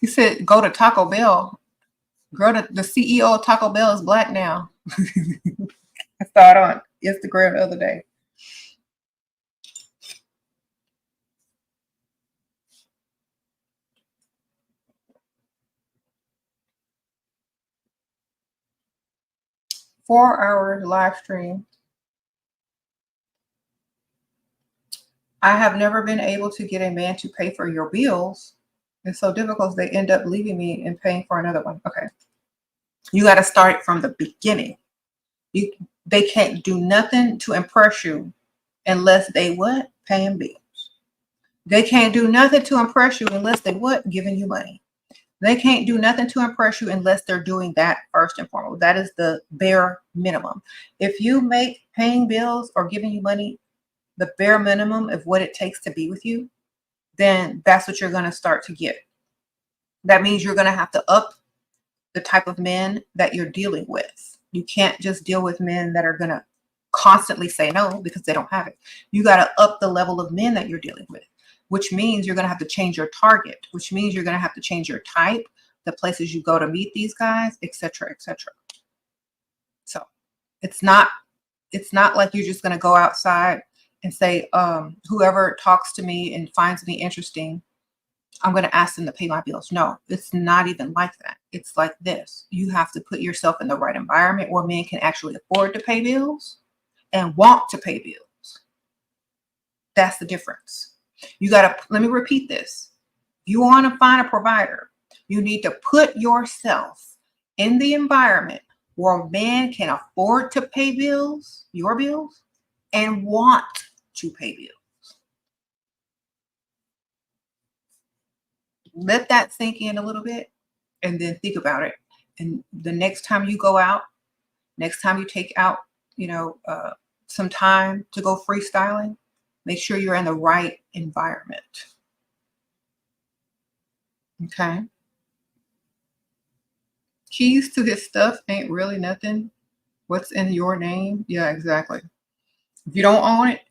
He said go to Taco Bell. Girl, the CEO of Taco Bell is black now. I saw it on Instagram the other day. Four-hour live stream. I have never been able to get a man to pay for your bills. It's so difficult they end up leaving me and paying for another one. Okay. You got to start it from the beginning. They can't do nothing to impress you unless they what? Paying bills. They can't do nothing to impress you unless they what? Giving you money. They can't do nothing to impress you unless they're doing that first and foremost. That is the bare minimum. If you make paying bills or giving you money the bare minimum of what it takes to be with you, then that's what you're going to start to get. That means you're going to have to up the type of men that you're dealing with. You can't just deal with men that are going to constantly say no because they don't have it. You got to up the level of men that you're dealing with, which means you're going to have to change your target, which means you're going to have to change your type, the places you go to meet these guys, etc., etc. So it's not like you're just going to go outside and say, whoever talks to me and finds me interesting, I'm going to ask them to pay my bills. No, it's not even like that. It's like this. You have to put yourself in the right environment where men can actually afford to pay bills and want to pay bills. That's the difference. You got to, let me repeat this. If you want to find a provider, you need to put yourself in the environment where a man can afford to pay bills, your bills, and want to pay bills. Let that sink in a little bit and then think about it. And the next time you go out, next time you take out, some time to go freestyling, Make sure you're in the right environment. Okay. Keys to his stuff ain't really nothing. What's in your name? Yeah, exactly. If you don't own it,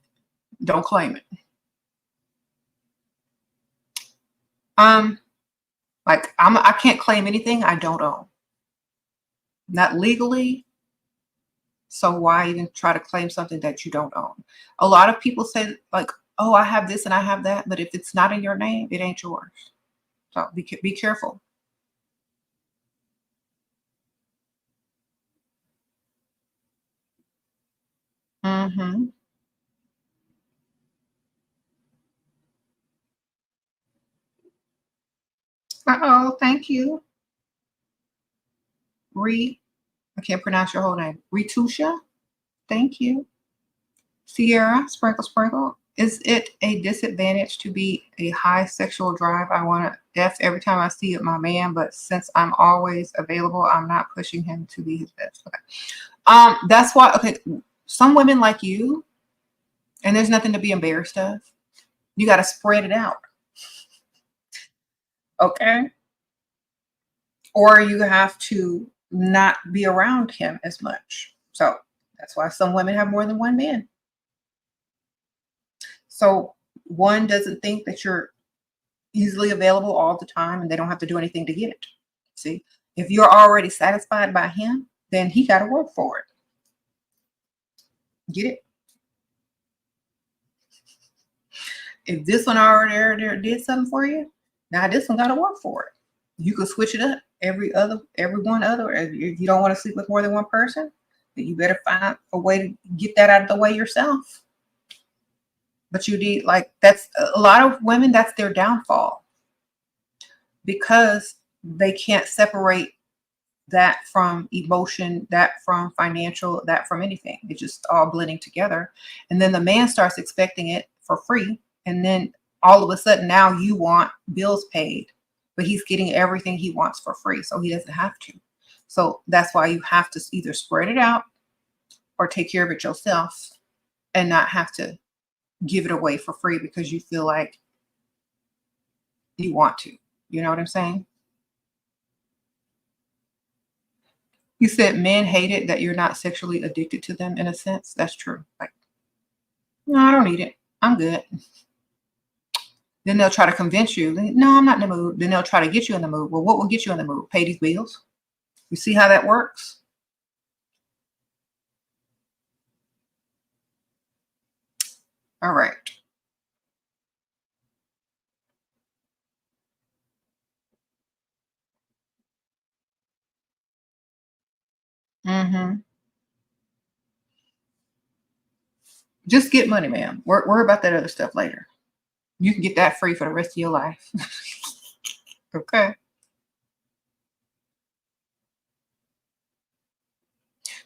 don't claim it. Um, like I can't claim anything I don't own. Not legally. So why even try to claim something that you don't own? A lot of people say like, "Oh, I have this and I have that," but if it's not in your name, it ain't yours. So be careful. Mm-hmm. Uh-oh, thank you. Re, I can't pronounce your whole name. Ritusha, thank you. Sierra, Sprinkle Sprinkle. Is it a disadvantage to be a high sexual drive? I want to F every time I see it, my man, but since I'm always available, I'm not pushing him to be his best. Okay. That's why, okay, some women like you, and there's nothing to be embarrassed of. You got to spread it out, okay? Or you have to not be around him as much. So that's why some women have more than one man. So one doesn't think that you're easily available all the time and they don't have to do anything to get it. See, if you're already satisfied by him, then he got to work for it. Get it? If this one already did something for you, now this one got to work for it. You could switch it up every one other. If you don't want to sleep with more than one person, then you better find a way to get that out of the way yourself. But you need, like, that's a lot of women, that's their downfall because they can't separate that from emotion, that from financial, that from anything. It's just all blending together. And then the man starts expecting it for free. And then all of a sudden now you want bills paid, but he's getting everything he wants for free. So he doesn't have to. So that's why you have to either spread it out or take care of it yourself and not have to give it away for free because you feel like you want to. You know what I'm saying? You said men hate it that you're not sexually addicted to them in a sense. That's true. Like, no, I don't need it. I'm good. Then they'll try to convince you, no, I'm not in the mood. Then they'll try to get you in the mood. Well, what will get you in the mood? Pay these bills. You see how that works? All right. Mm-hmm. Just get money, ma'am. Worry about that other stuff later. You can get that free for the rest of your life. Okay.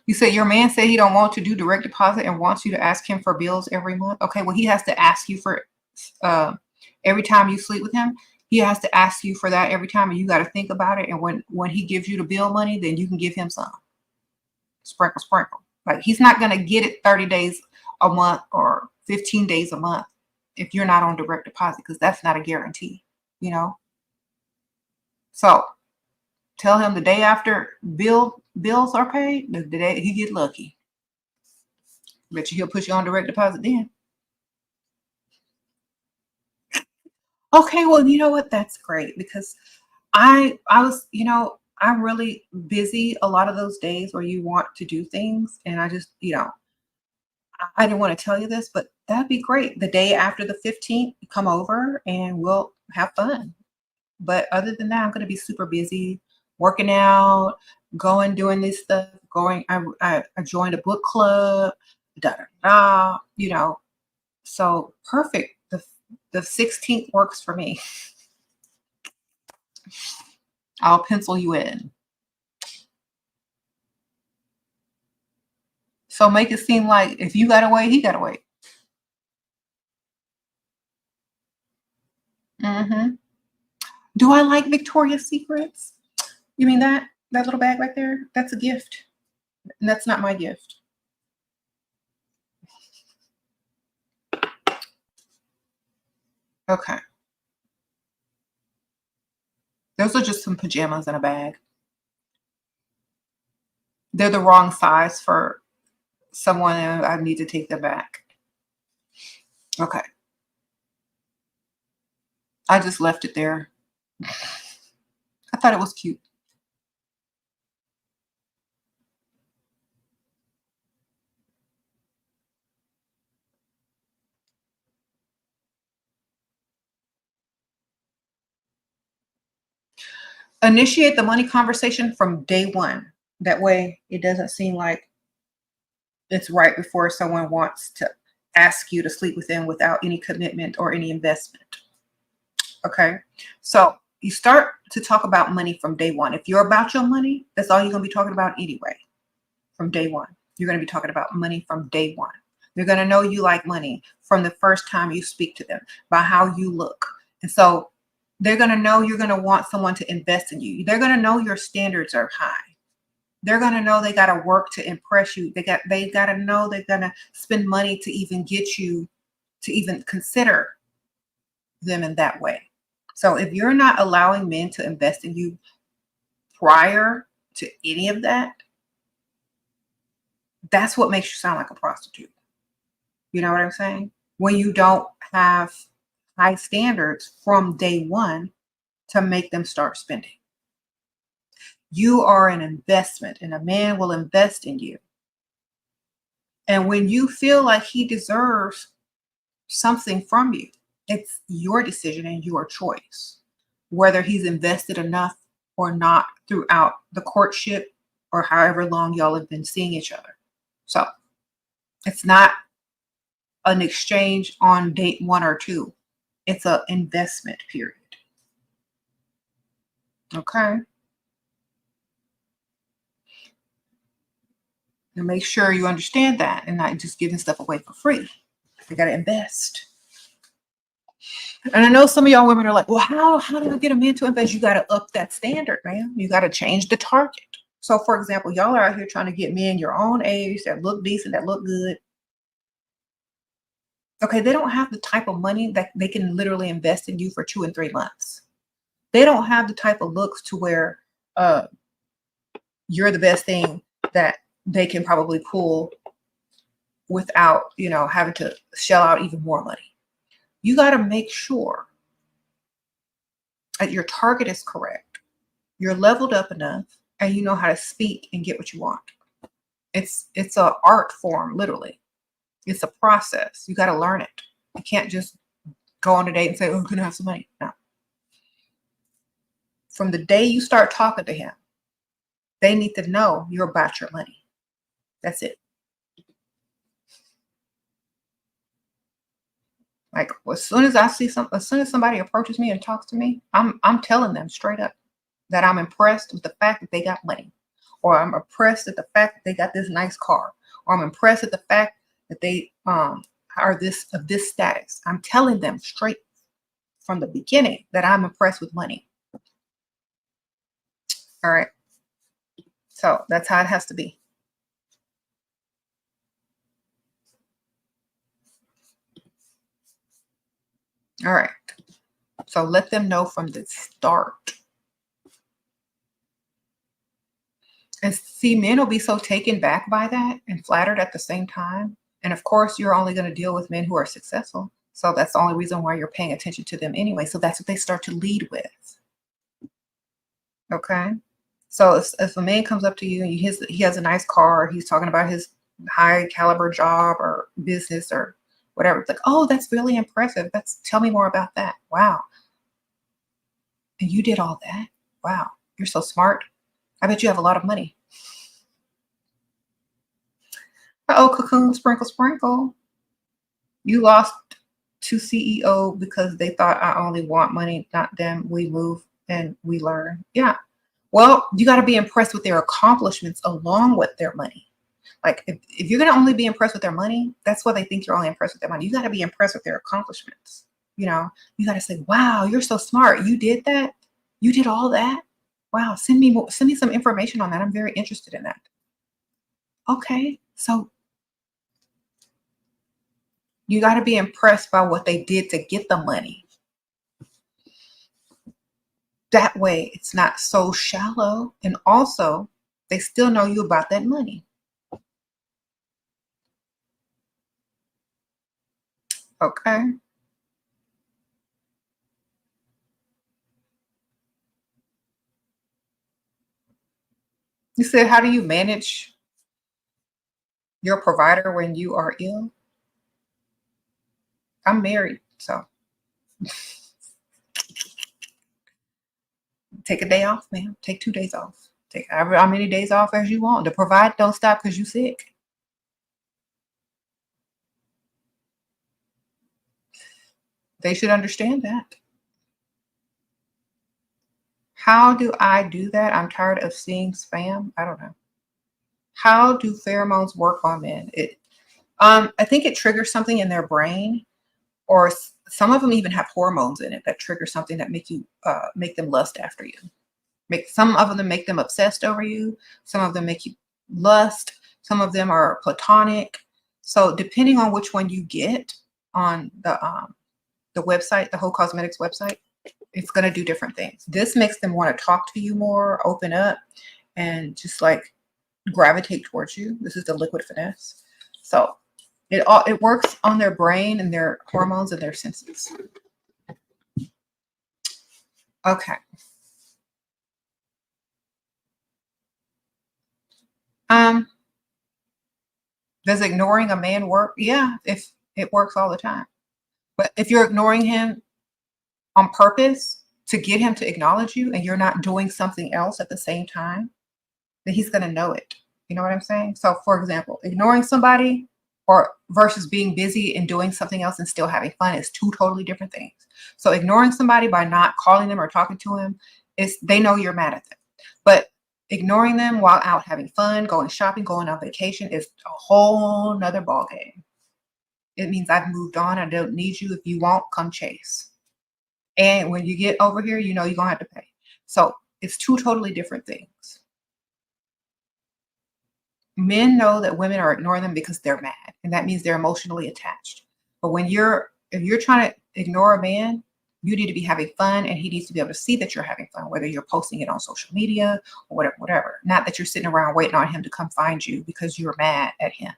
You said your man said he don't want to do direct deposit and wants you to ask him for bills every month. Okay, well, he has to ask you for uh, every time you sleep with him. He has to ask you for that every time, and you got to think about it. And when he gives you the bill money, then you can give him some. Sprinkle, sprinkle. Like he's not gonna get it 30 days a month or 15 days a month if you're not on direct deposit because that's not a guarantee. You know. So tell him the day after bills are paid, the day he get lucky. Bet you he'll put you on direct deposit then. Okay, well, you know what? That's great because I was, I'm really busy a lot of those days where you want to do things and I just, I didn't want to tell you this, but that'd be great. The day after the 15th, come over and we'll have fun. But other than that, I'm going to be super busy working out, going, doing this stuff, going. I joined a book club, da da da, So perfect. The 16th works for me. I'll pencil you in. So make it seem like if you got away, he got away. Hmm. Do I like Victoria's Secrets? You mean that little bag right there? That's a gift. And that's not my gift. Okay. Those are just some pajamas in a bag. They're the wrong size for someone, and I need to take them back. Okay. I just left it there. I thought it was cute. Initiate the money conversation from day one. That way it doesn't seem like it's right before someone wants to ask you to sleep with them without any commitment or any investment. Okay. So you start to talk about money from day one. If you're about your money, that's all you're going to be talking about anyway. From day one, you're going to be talking about money from day one. They're going to know you like money from the first time you speak to them by how you look. And so they're going to know you're going to want someone to invest in you. They're going to know your standards are high. They're going to know they got to work to impress you. They got to know they're going to spend money to even get you to even consider them in that way. So if you're not allowing men to invest in you prior to any of that, that's what makes you sound like a prostitute. You know what I'm saying? When you don't have high standards from day one to make them start spending. You are an investment, and a man will invest in you. And when you feel like he deserves something from you, it's your decision and your choice, whether he's invested enough or not throughout the courtship or however long y'all have been seeing each other. So it's not an exchange on date 1 or 2. It's an investment period. Okay. And make sure you understand that and not just giving stuff away for free. You got to invest. And I know some of y'all women are like, well, how do I get a man to invest? You got to up that standard, man. You got to change the target. So, for example, y'all are out here trying to get men your own age that look decent, that look good. Okay, they don't have the type of money that they can literally invest in you for 2 and 3 months. They don't have the type of looks to where you're the best thing that they can probably pull without, having to shell out even more money. You got to make sure that your target is correct. You're leveled up enough and you know how to speak and get what you want. It's an art form, literally. It's a process. You got to learn it. You can't just go on a date and say, oh, can I have some money? No. From the day you start talking to him, they need to know you're about your money. That's it. Like as soon as somebody approaches me and talks to me, I'm telling them straight up that I'm impressed with the fact that they got money, or I'm impressed at the fact that they got this nice car, or I'm impressed at the fact that they are of this status. I'm telling them straight from the beginning that I'm impressed with money. All right. So that's how it has to be. All right. So let them know from the start. And see, men will be so taken back by that and flattered at the same time. And of course, you're only going to deal with men who are successful. So that's the only reason why you're paying attention to them anyway. So that's what they start to lead with. Okay. So if a man comes up to you and he has a nice car, he's talking about his high caliber job or business or whatever. It's like, oh, that's really impressive. Tell me more about that. Wow. And you did all that. Wow. You're so smart. I bet you have a lot of money. Uh-oh, cocoon, sprinkle, sprinkle. You lost to CEO because they thought I only want money, not them. We move and we learn. Yeah. Well, you got to be impressed with their accomplishments along with their money. Like if you're going to only be impressed with their money, that's why they think you're only impressed with their money. You got to be impressed with their accomplishments. You got to say, wow, you're so smart. You did that. You did all that. Wow. Send me some information on that. I'm very interested in that. Okay. So you got to be impressed by what they did to get the money. That way it's not so shallow, and also they still know you about that money. Okay. You said, how do you manage your provider when you are ill? I'm married, so take a day off, ma'am. Take 2 days off. Take how many days off as you want. The provide don't stop because you sick. They should understand that. How do I do that? I'm tired of seeing spam. I don't know. How do pheromones work on men? I think it triggers something in their brain, or some of them even have hormones in it that trigger something that make them lust after you. Some of them make them obsessed over you. Some of them make you lust. Some of them are platonic. So depending on which one you get on the website, the Heaux Cosmetics website, it's going to do different things. This makes them want to talk to you more, open up, and just like gravitate towards you. This is the liquid finesse. So it works on their brain and their hormones and their senses. Okay. Does ignoring a man work? Yeah, if it works all the time. But if you're ignoring him on purpose to get him to acknowledge you and you're not doing something else at the same time, then he's going to know it. You know what I'm saying? So for example, ignoring somebody or versus being busy and doing something else and still having fun is two totally different things. So ignoring somebody by not calling them or talking to him is they know you're mad at them. But ignoring them while out having fun, going shopping, going on vacation is a whole nother ball game. It means I've moved on. I don't need you. If you won't, come chase. And when you get over here, you know you're going to have to pay. So it's two totally different things. Men know that women are ignoring them because they're mad, and that means they're emotionally attached. But if you're trying to ignore a man, you need to be having fun, and he needs to be able to see that you're having fun, whether you're posting it on social media or whatever. Not that you're sitting around waiting on him to come find you because you're mad at him,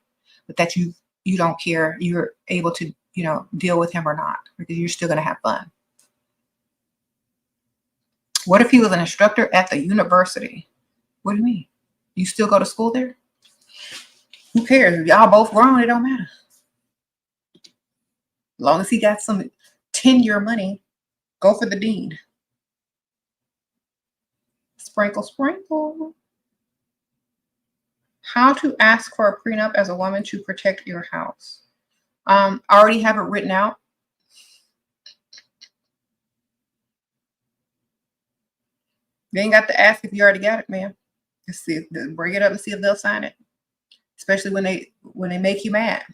but that you don't care. You're able to, deal with him or not, because you're still going to have fun. What if he was an instructor at the university? What do you mean? You still go to school there? Who cares? If y'all both grown, it don't matter. As long as he got some tenure money, go for the dean. Sprinkle, sprinkle. How to ask for a prenup as a woman to protect your house. I already have it written out. You ain't got to ask if you already got it, man. Let's see. Bring it up and see if they'll sign it. Especially when they make you mad.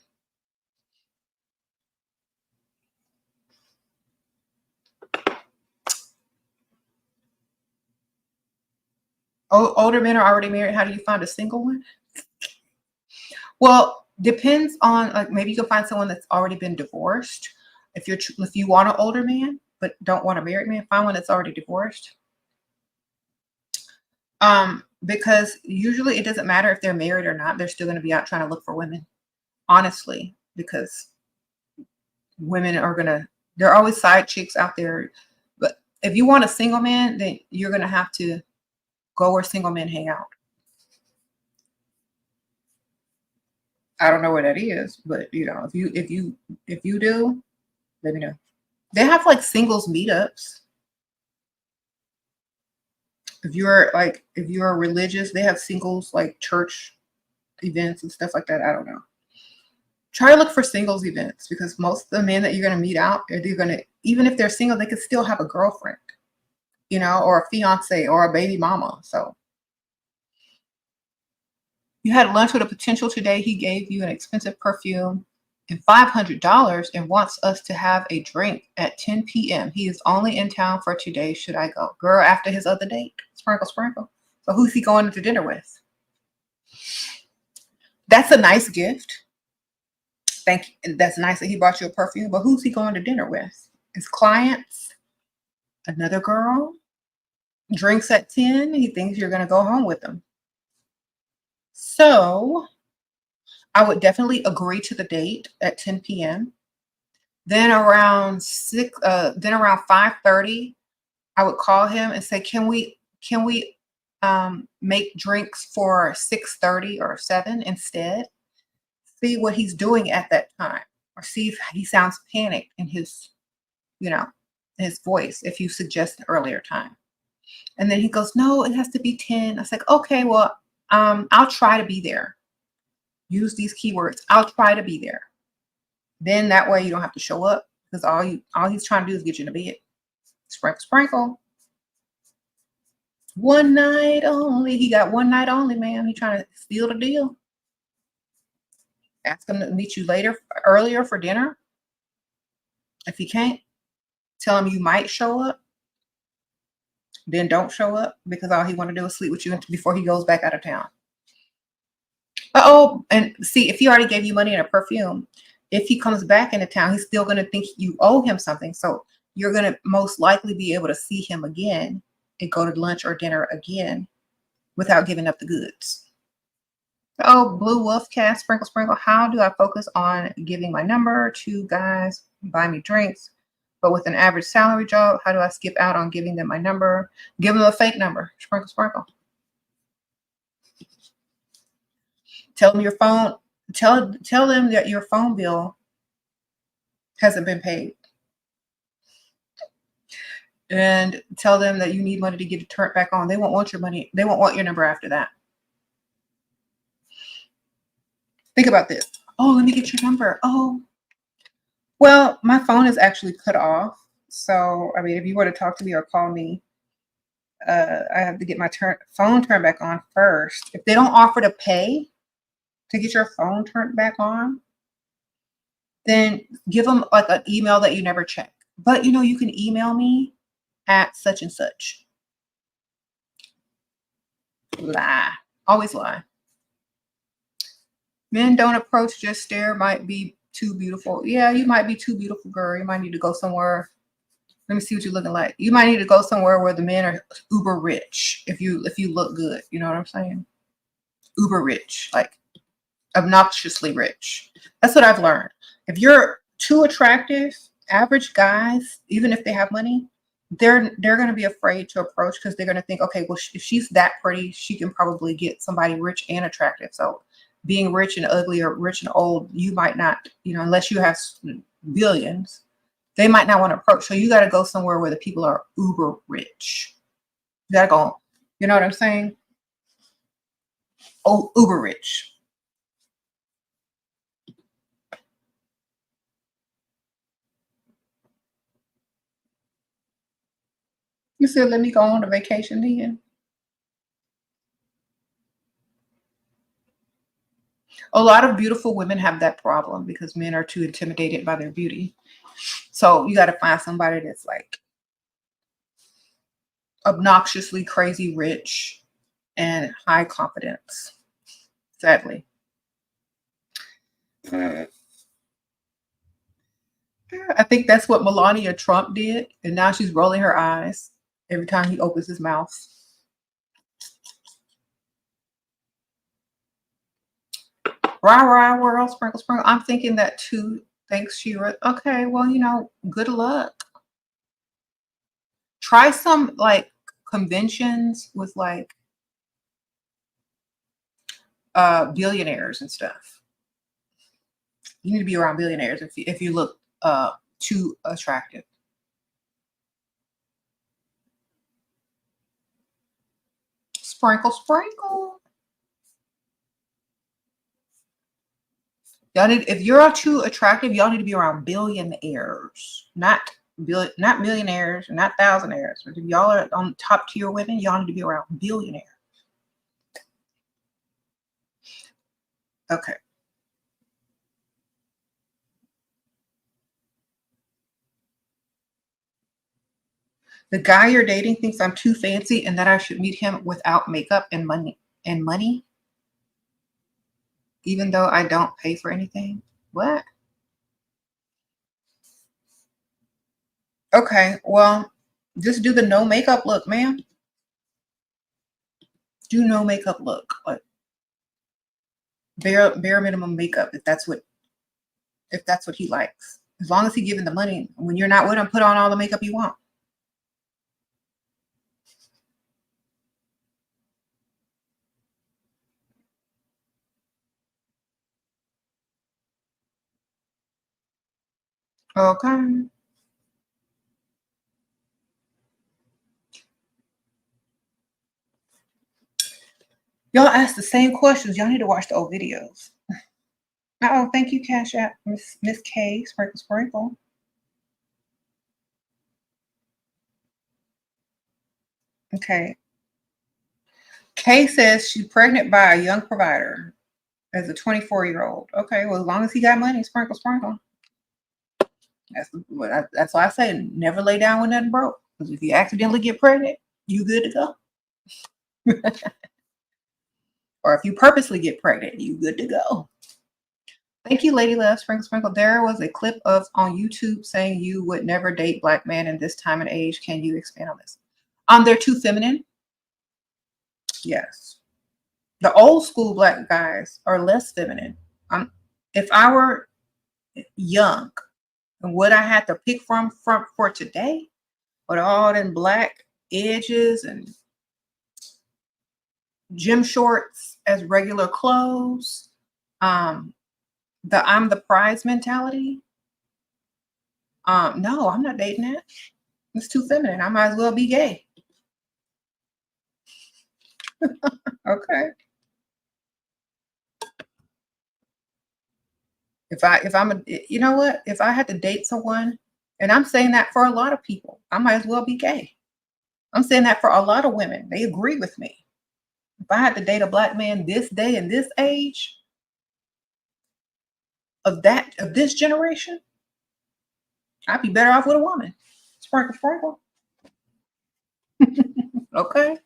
Older men are already married. How do you find a single one? Well, depends on, like, maybe you can find someone that's already been divorced. If you want an older man but don't want a married man, find one that's already divorced. Because usually it doesn't matter if they're married or not. They're still going to be out trying to look for women, honestly, because women they're always side chicks out there. But if you want a single man, then you're going to have to go where single men hang out. I don't know where that is, but if you do, let me know. They have like singles meetups. If you're religious, they have singles like church events and stuff like that. I don't know. Try to look for singles events, because most of the men that you're going to meet out, even if they're single, they could still have a girlfriend, or a fiance or a baby mama. So you had lunch with a potential today. He gave you an expensive perfume and $500 and wants us to have a drink at 10 p.m. He is only in town for today. Should I go? Girl, after his other date. Sprinkle, sprinkle. So who's he going to dinner with? That's a nice gift. Thank you. That's nice that he bought you a perfume, but who's he going to dinner with? His clients? Another girl? Drinks at 10, he thinks you're going to go home with him. So I would definitely agree to the date at 10 p.m. Then around 5:30, I would call him and say, can we make drinks for 6:30 or 7 instead? See what he's doing at that time, or see if he sounds panicked in his, you know, his voice if you suggest an earlier time. And then he goes, no, it has to be 10. I was like, okay, well, I'll try to be there. Use these keywords. I'll try to be there. Then that way you don't have to show up, because all he's trying to do is get you in the bed. Sprinkle, sprinkle. One night only. He got one night only, man. He trying to steal the deal. Ask him to meet you earlier for dinner. If he can't, tell him you might show up. Then don't show up, because all he want to do is sleep with you before he goes back out of town. Oh, and see, if he already gave you money and a perfume, if he comes back into town, he's still going to think you owe him something. So you're going to most likely be able to see him again and go to lunch or dinner again without giving up the goods. Oh, Blue Wolf Cast, Sprinkle Sprinkle. How do I focus on giving my number to guys buy me drinks, but with an average salary job? How do I skip out on giving them my number? Give them a fake number. Sprinkle Sprinkle. Tell them your phone. Tell them that your phone bill hasn't been paid, and tell them that you need money to get it turned back on. They won't want your money. They won't want your number after that. Think about this. Oh, let me get your number. Oh, well, my phone is actually cut off. So, I mean, if you were to talk to me or call me, I have to get my phone turned back on first. If they don't offer to pay to get your phone turned back on, then give them like an email that you never check. But you can email me at such and such. Lie. Always lie. Men don't approach, just stare. Might be too beautiful. Yeah, you might be too beautiful, girl. You might need to go somewhere. Let me see what you're looking like. You might need to go somewhere where the men are uber rich. If you look good, you know what I'm saying? Uber rich, like obnoxiously rich. That's what I've learned. If you're too attractive, average guys, even if they have money, they're going to be afraid to approach, because they're going to think, okay, well, if she's that pretty, she can probably get somebody rich and attractive. So being rich and ugly or rich and old, you might not, unless you have billions, they might not want to approach. So you got to go somewhere where the people are uber rich. You got to go, you know what I'm saying? Oh, uber rich. You said, let me go on a vacation then. A lot of beautiful women have that problem because men are too intimidated by their beauty. So you got to find somebody that's like obnoxiously crazy rich and high confidence, sadly. I think that's what Melania Trump did. And now she's rolling her eyes every time he opens his mouth. Rah, rah, world, sprinkle, sprinkle. I'm thinking that too. Thanks, SHERA. Okay, well, good luck. Try some like conventions with like billionaires and stuff. You need to be around billionaires if you look too attractive. Sprinkle, sprinkle. Y'all need, if you're too attractive, y'all need to be around billionaires, not millionaires, not thousandaires. But if y'all are on top tier women, y'all need to be around billionaires. Okay. The guy you're dating thinks I'm too fancy and that I should meet him without makeup and money, even though I don't pay for anything. What? Okay, well, just do the no makeup look, ma'am. Do no makeup look, like bare minimum makeup if that's what he likes. As long as he giving the money, when you're not with him, put on all the makeup you want. Okay. Y'all ask the same questions. Y'all need to watch the old videos. Oh, thank you, Cashapp, Miss K, Sprinkle Sprinkle. Okay. Kay says she's pregnant by a young provider as a 24-year-old. Okay, well, as long as he got money, sprinkle, sprinkle. That's why I say never lay down when nothing broke. Because if you accidentally get pregnant, you good to go. Or if you purposely get pregnant, you good to go. Thank you, Lady Love, Sprinkle, Sprinkle. There was a clip on YouTube saying you would never date black men in this time and age. Can you expand on this? They're too feminine. Yes. The old school black guys are less feminine. If I were young and what I had to pick from for today, with all them black edges and gym shorts as regular clothes, I'm the prize mentality. No, I'm not dating that. It's too feminine. I might as well be gay. Okay. You know what? If I had to date someone, and I'm saying that for a lot of people, I might as well be gay. I'm saying that for a lot of women. They agree with me. If I had to date a black man this day and this age of this generation, I'd be better off with a woman. Sprinkle, sprinkle. Okay.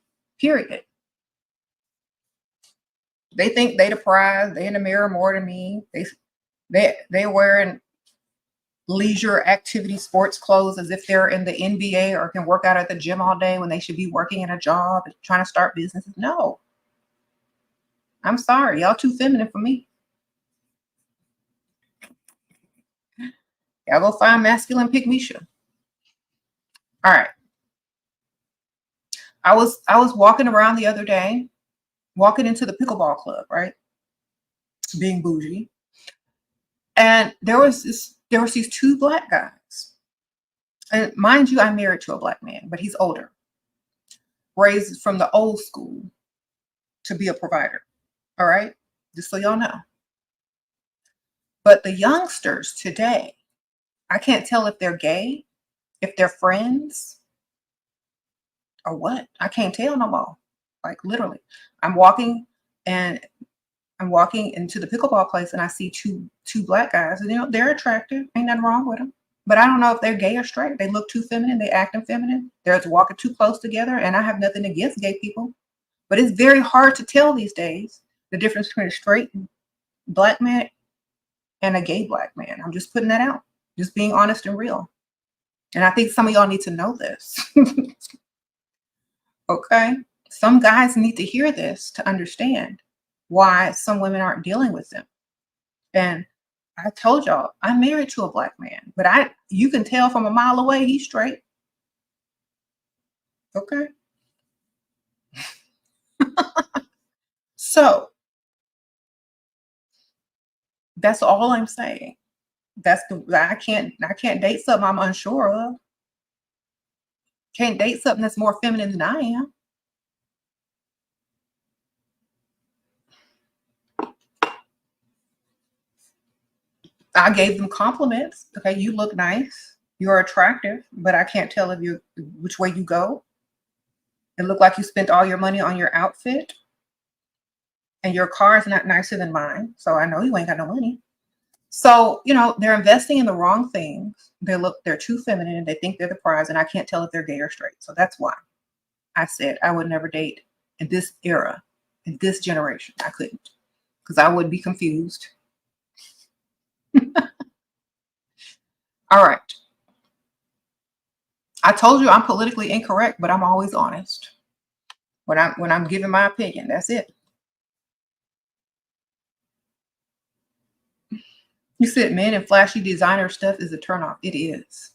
Period. They think they the prize. They in the mirror more than me. They wearing leisure activity sports clothes as if they're in the NBA or can work out at the gym all day when they should be working in a job and trying to start businesses. No. I'm sorry. Y'all too feminine for me. Y'all go find masculine pygmisha. All right. I was walking around the other day, walking into the pickleball club, right? Being bougie. And there was these two black guys. And mind you, I'm married to a black man, but he's older. Raised from the old school to be a provider. All right? Just so y'all know. But the youngsters today, I can't tell if they're gay, if they're friends, or what. I can't tell no more. Like literally. I'm walking into the pickleball place and I see two black guys, and they're attractive. Ain't nothing wrong with them. But I don't know if they're gay or straight. They look too feminine. They acting feminine. They're walking too close together. And I have nothing against gay people. But it's very hard to tell these days the difference between a straight black man and a gay black man. I'm just putting that out. Just being honest and real. And I think some of y'all need to know this. Okay? Some guys need to hear this to understand why some women aren't dealing with them. And I told y'all, I'm married to a black man, but you can tell from a mile away he's straight. Okay. So that's all I'm saying. I can't date something I'm unsure of. Can't date something that's more feminine than I am. I gave them compliments. Okay, you look nice. You're attractive, but I can't tell which way you go. It looked like you spent all your money on your outfit. And your car is not nicer than mine. So I know you ain't got no money. So, they're investing in the wrong things. They're too feminine and they think they're the prize. And I can't tell if they're gay or straight. So that's why I said I would never date in this era, in this generation. I couldn't, because I would be confused. All right. I told you I'm politically incorrect, but I'm always honest. When I'm giving my opinion, that's it. You said men and flashy designer stuff is a turnoff. It is.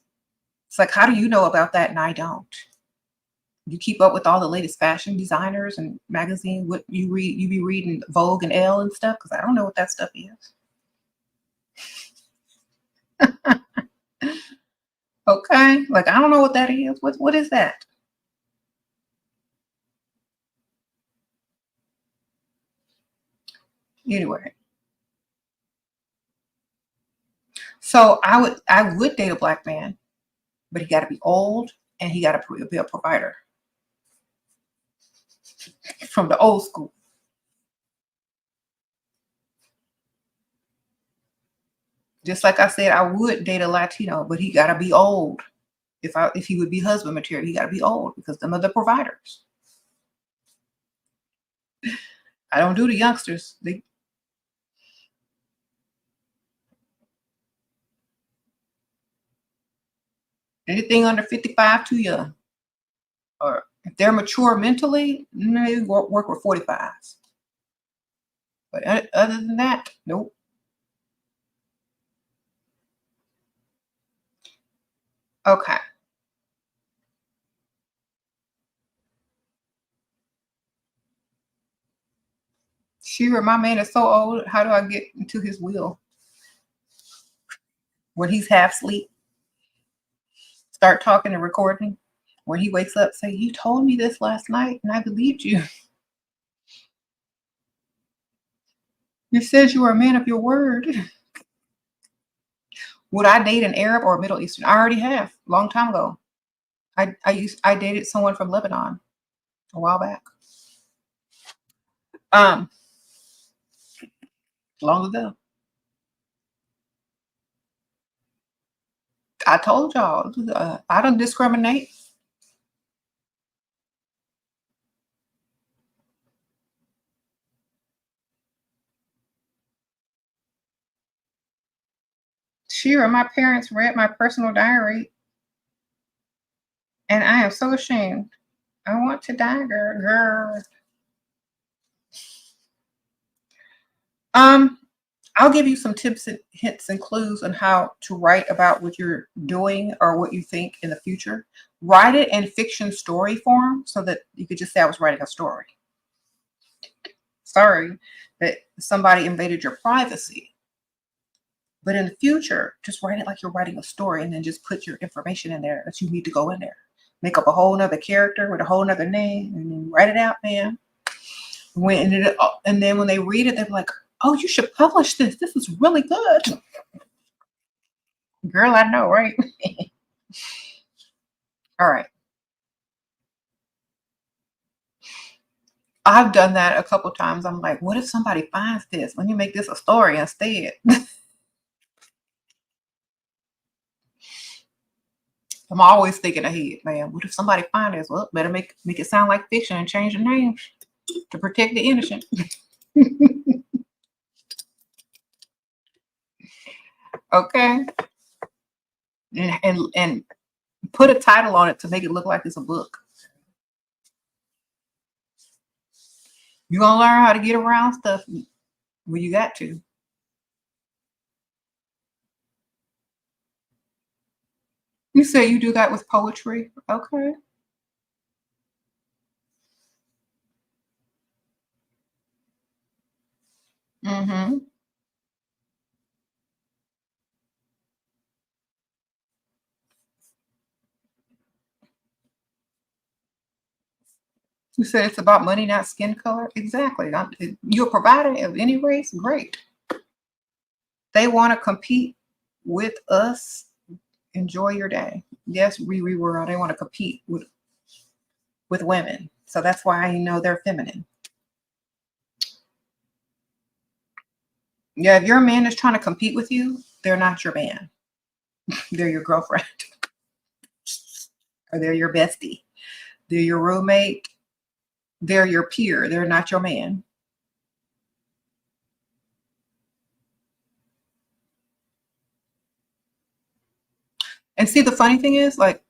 It's like, how do you know about that and I don't? You keep up with all the latest fashion designers and magazine. What you read, you be reading Vogue and Elle and stuff because I don't know what that stuff is. Okay, like I don't know what that is. What is that? Anyway, so I would date a black man, but he got to be old and he got to be a provider from the old school. Just like I said, I would date a Latino, but he got to be old. If he would be husband material, he got to be old because them are the providers. I don't do the youngsters. Anything under 55 too young. Or if they're mature mentally, they work with 45s. But other than that, nope. Okay. Shira, my man is so old. How do I get into his will when he's half asleep? Start talking and recording. When he wakes up, say, "You told me this last night, and I believed you. You said you were a man of your word." Would I date an Arab or a Middle Eastern? I already have, long time ago. I dated someone from Lebanon a while back. Um, long ago. I told y'all, I don't discriminate. Shira, my parents read my personal diary, and I am so ashamed. I want to die, girl. Um, I'll give you some tips and hints and clues on how to write about what you're doing or what you think in the future. Write it in fiction story form so that you could just say I was writing a story. Sorry that somebody invaded your privacy. But in the future, just write it like you're writing a story and then just put your information in there that you need to go in there. Make up a whole nother character with a whole nother name and then write it out, man. And then when they read it, they're like, "Oh, you should publish this. This is really good." Girl, I know, right? All right. I've done that a couple times. I'm like, what if somebody finds this? Let me make this a story instead. I'm always thinking ahead, man. What if somebody finds this? Well, better make it sound like fiction and change the name to protect the innocent. Okay. And put a title on it to make it look like it's a book. You're gonna learn how to get around stuff when you got to. You say you do that with poetry. Okay. Mm-hmm. You said it's about money, not skin color. Exactly. You're a provider of any race. Great. They want to compete with us. Enjoy your day. Yes, we were. They want to compete with women. So that's why you know they're feminine. Yeah, if your man is trying to compete with you, they're not your man. They're your girlfriend. Or they're your bestie. They're your roommate. They're your peer. They're not your man. And see, the funny thing is, like,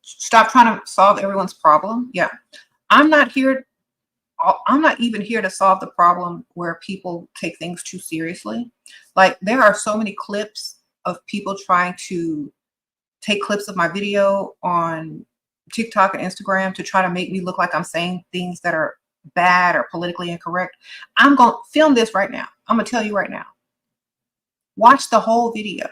stop trying to solve everyone's problem. Yeah. I'm not here. I'm not even here to solve the problem where people take things too seriously. Like, there are so many clips of people trying to take clips of my video on TikTok and Instagram to try to make me look like I'm saying things that are bad or politically incorrect. I'm going to film this right now. I'm going to tell you right now. Watch the whole video.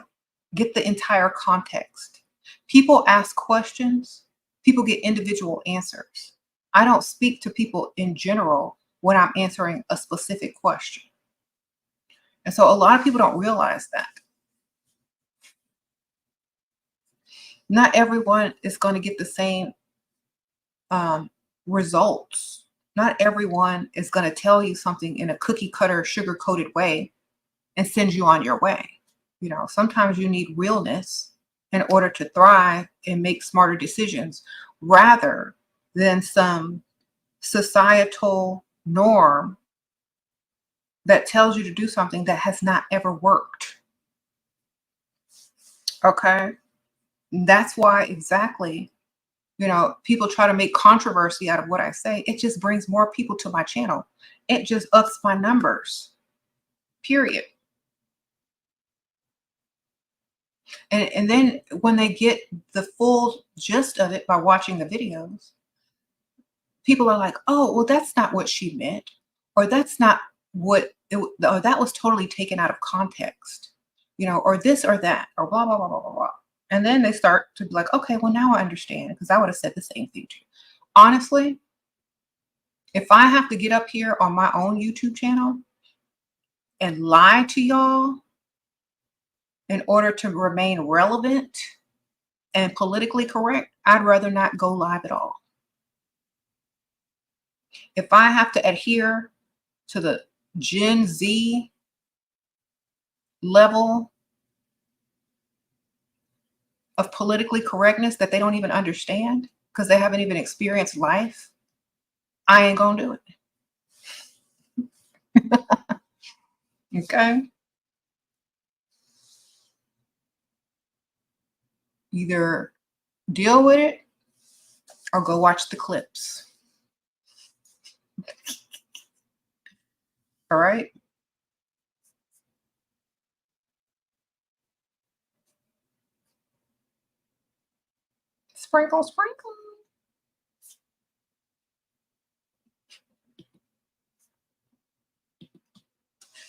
Get the entire context. People ask questions. People get individual answers. I don't speak to people in general when I'm answering a specific question. And so a lot of people don't realize that. Not everyone is going to get the same results. Not everyone is going to tell you something in a cookie cutter, sugar coated way and send you on your way. You know, sometimes you need realness in order to thrive and make smarter decisions rather than some societal norm that tells you to do something that has not ever worked. Okay. That's why exactly, you know, people try to make controversy out of what I say. It just brings more people to my channel. It just ups my numbers, period. And then when they get the full gist of it by watching the videos, people are like, oh, well, that's not what she meant. Or that's not what, or that was totally taken out of context, you know, or this or that, or blah, blah, blah, blah, blah, blah. And then they start to be like, okay, well, now I understand, because I would have said the same thing to you. Honestly, if I have to get up here on my own YouTube channel and lie to y'all in order to remain relevant and politically correct, I'd rather not go live at all. If I have to adhere to the Gen Z level of politically correctness that they don't even understand because they haven't even experienced life, I ain't gonna do it. Okay? Either deal with it or go watch the clips. All right? Sprinkle, sprinkle.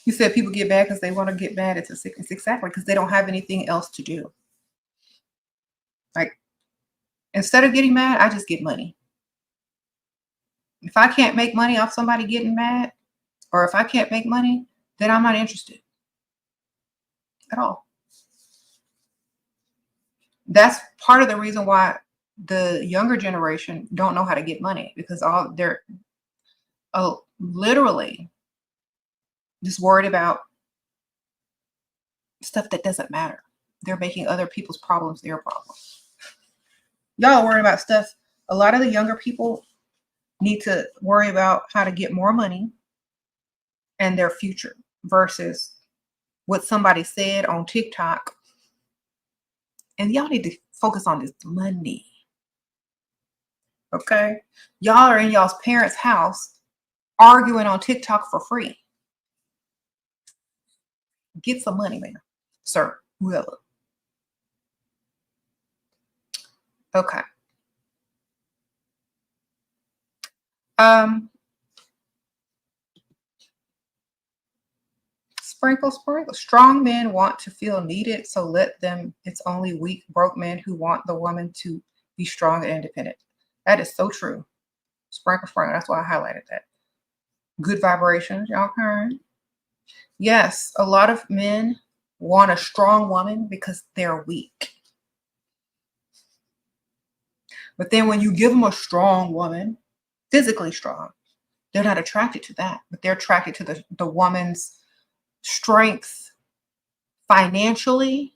You said people get mad because they want to get mad. It's a sickness. Exactly, because they don't have anything else to do. Like, instead of getting mad, I just get money. If I can't make money off somebody getting mad, or if I can't make money, then I'm not interested at all. That's part of the reason why the younger generation don't know how to get money, because all they're literally just worried about stuff that doesn't matter. They're making other people's problems their problems. Y'all worried about stuff. A lot of the younger people need to worry about how to get more money and their future versus what somebody said on TikTok. And y'all need to focus on this money. Okay? Y'all are in y'all's parents' house arguing on TikTok for free. Get some money, man. Sir, whoever. Okay. Sprinkle, sprinkle. Strong men want to feel needed, so let them. It's only weak, broke men who want the woman to be strong and independent. That is so true. Sprinkle, sprinkle. That's why I highlighted that. Good vibrations, y'all heard? Yes, a lot of men want a strong woman because they're weak. But then when you give them a strong woman, physically strong, they're not attracted to that, but they're attracted to the woman's strength financially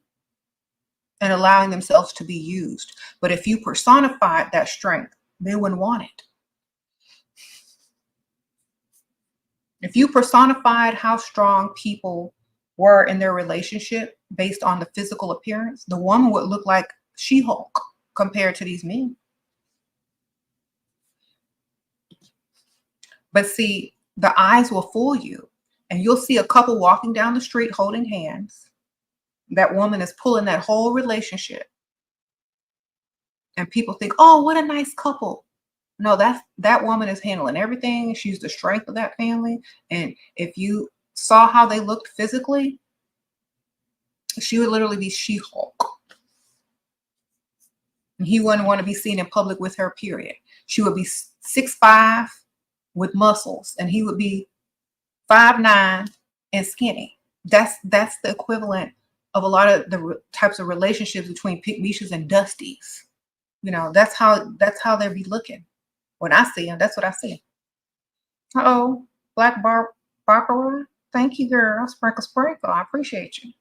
and allowing themselves to be used. But if you personified that strength, they wouldn't want it. If you personified how strong people were in their relationship based on the physical appearance, the woman would look like She-Hulk compared to these men. But see, the eyes will fool you, and you'll see a couple walking down the street holding hands. That woman is pulling that whole relationship, and people think, "Oh, what a nice couple." No, that woman is handling everything. She's the strength of that family, and if you saw how they looked physically, she would literally be She-Hulk. And he wouldn't want to be seen in public with her, period. She would be 6'5" with muscles, and he would be 5'9" and skinny. That's the equivalent of a lot of the types of relationships between Pygmishas and Dusties. That's how they be looking. When I see them, that's what I see. Uh-oh, Black Barbara. Thank you, girl. Sprinkle, sprinkle. I appreciate you.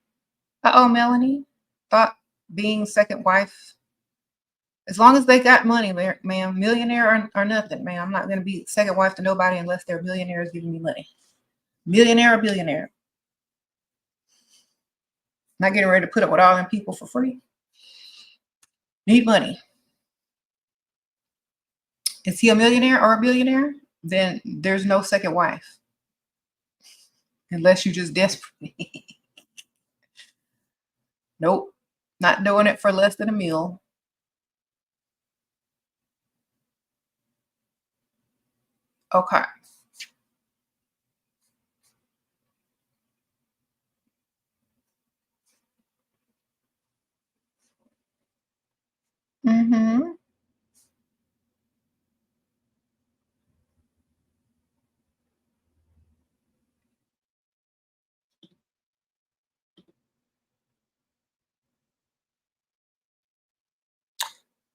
Uh-oh, Melanie. Thought being second wife, as long as they got money, ma'am, millionaire or nothing, ma'am. I'm not going to be second wife to nobody unless they're millionaires giving me money. Millionaire or billionaire. Not getting ready to put up with all them people for free. Need money. Is he a millionaire or a billionaire? Then there's no second wife. Unless you just desperate. Nope. Not doing it for less than a meal. Okay. Mm-hmm.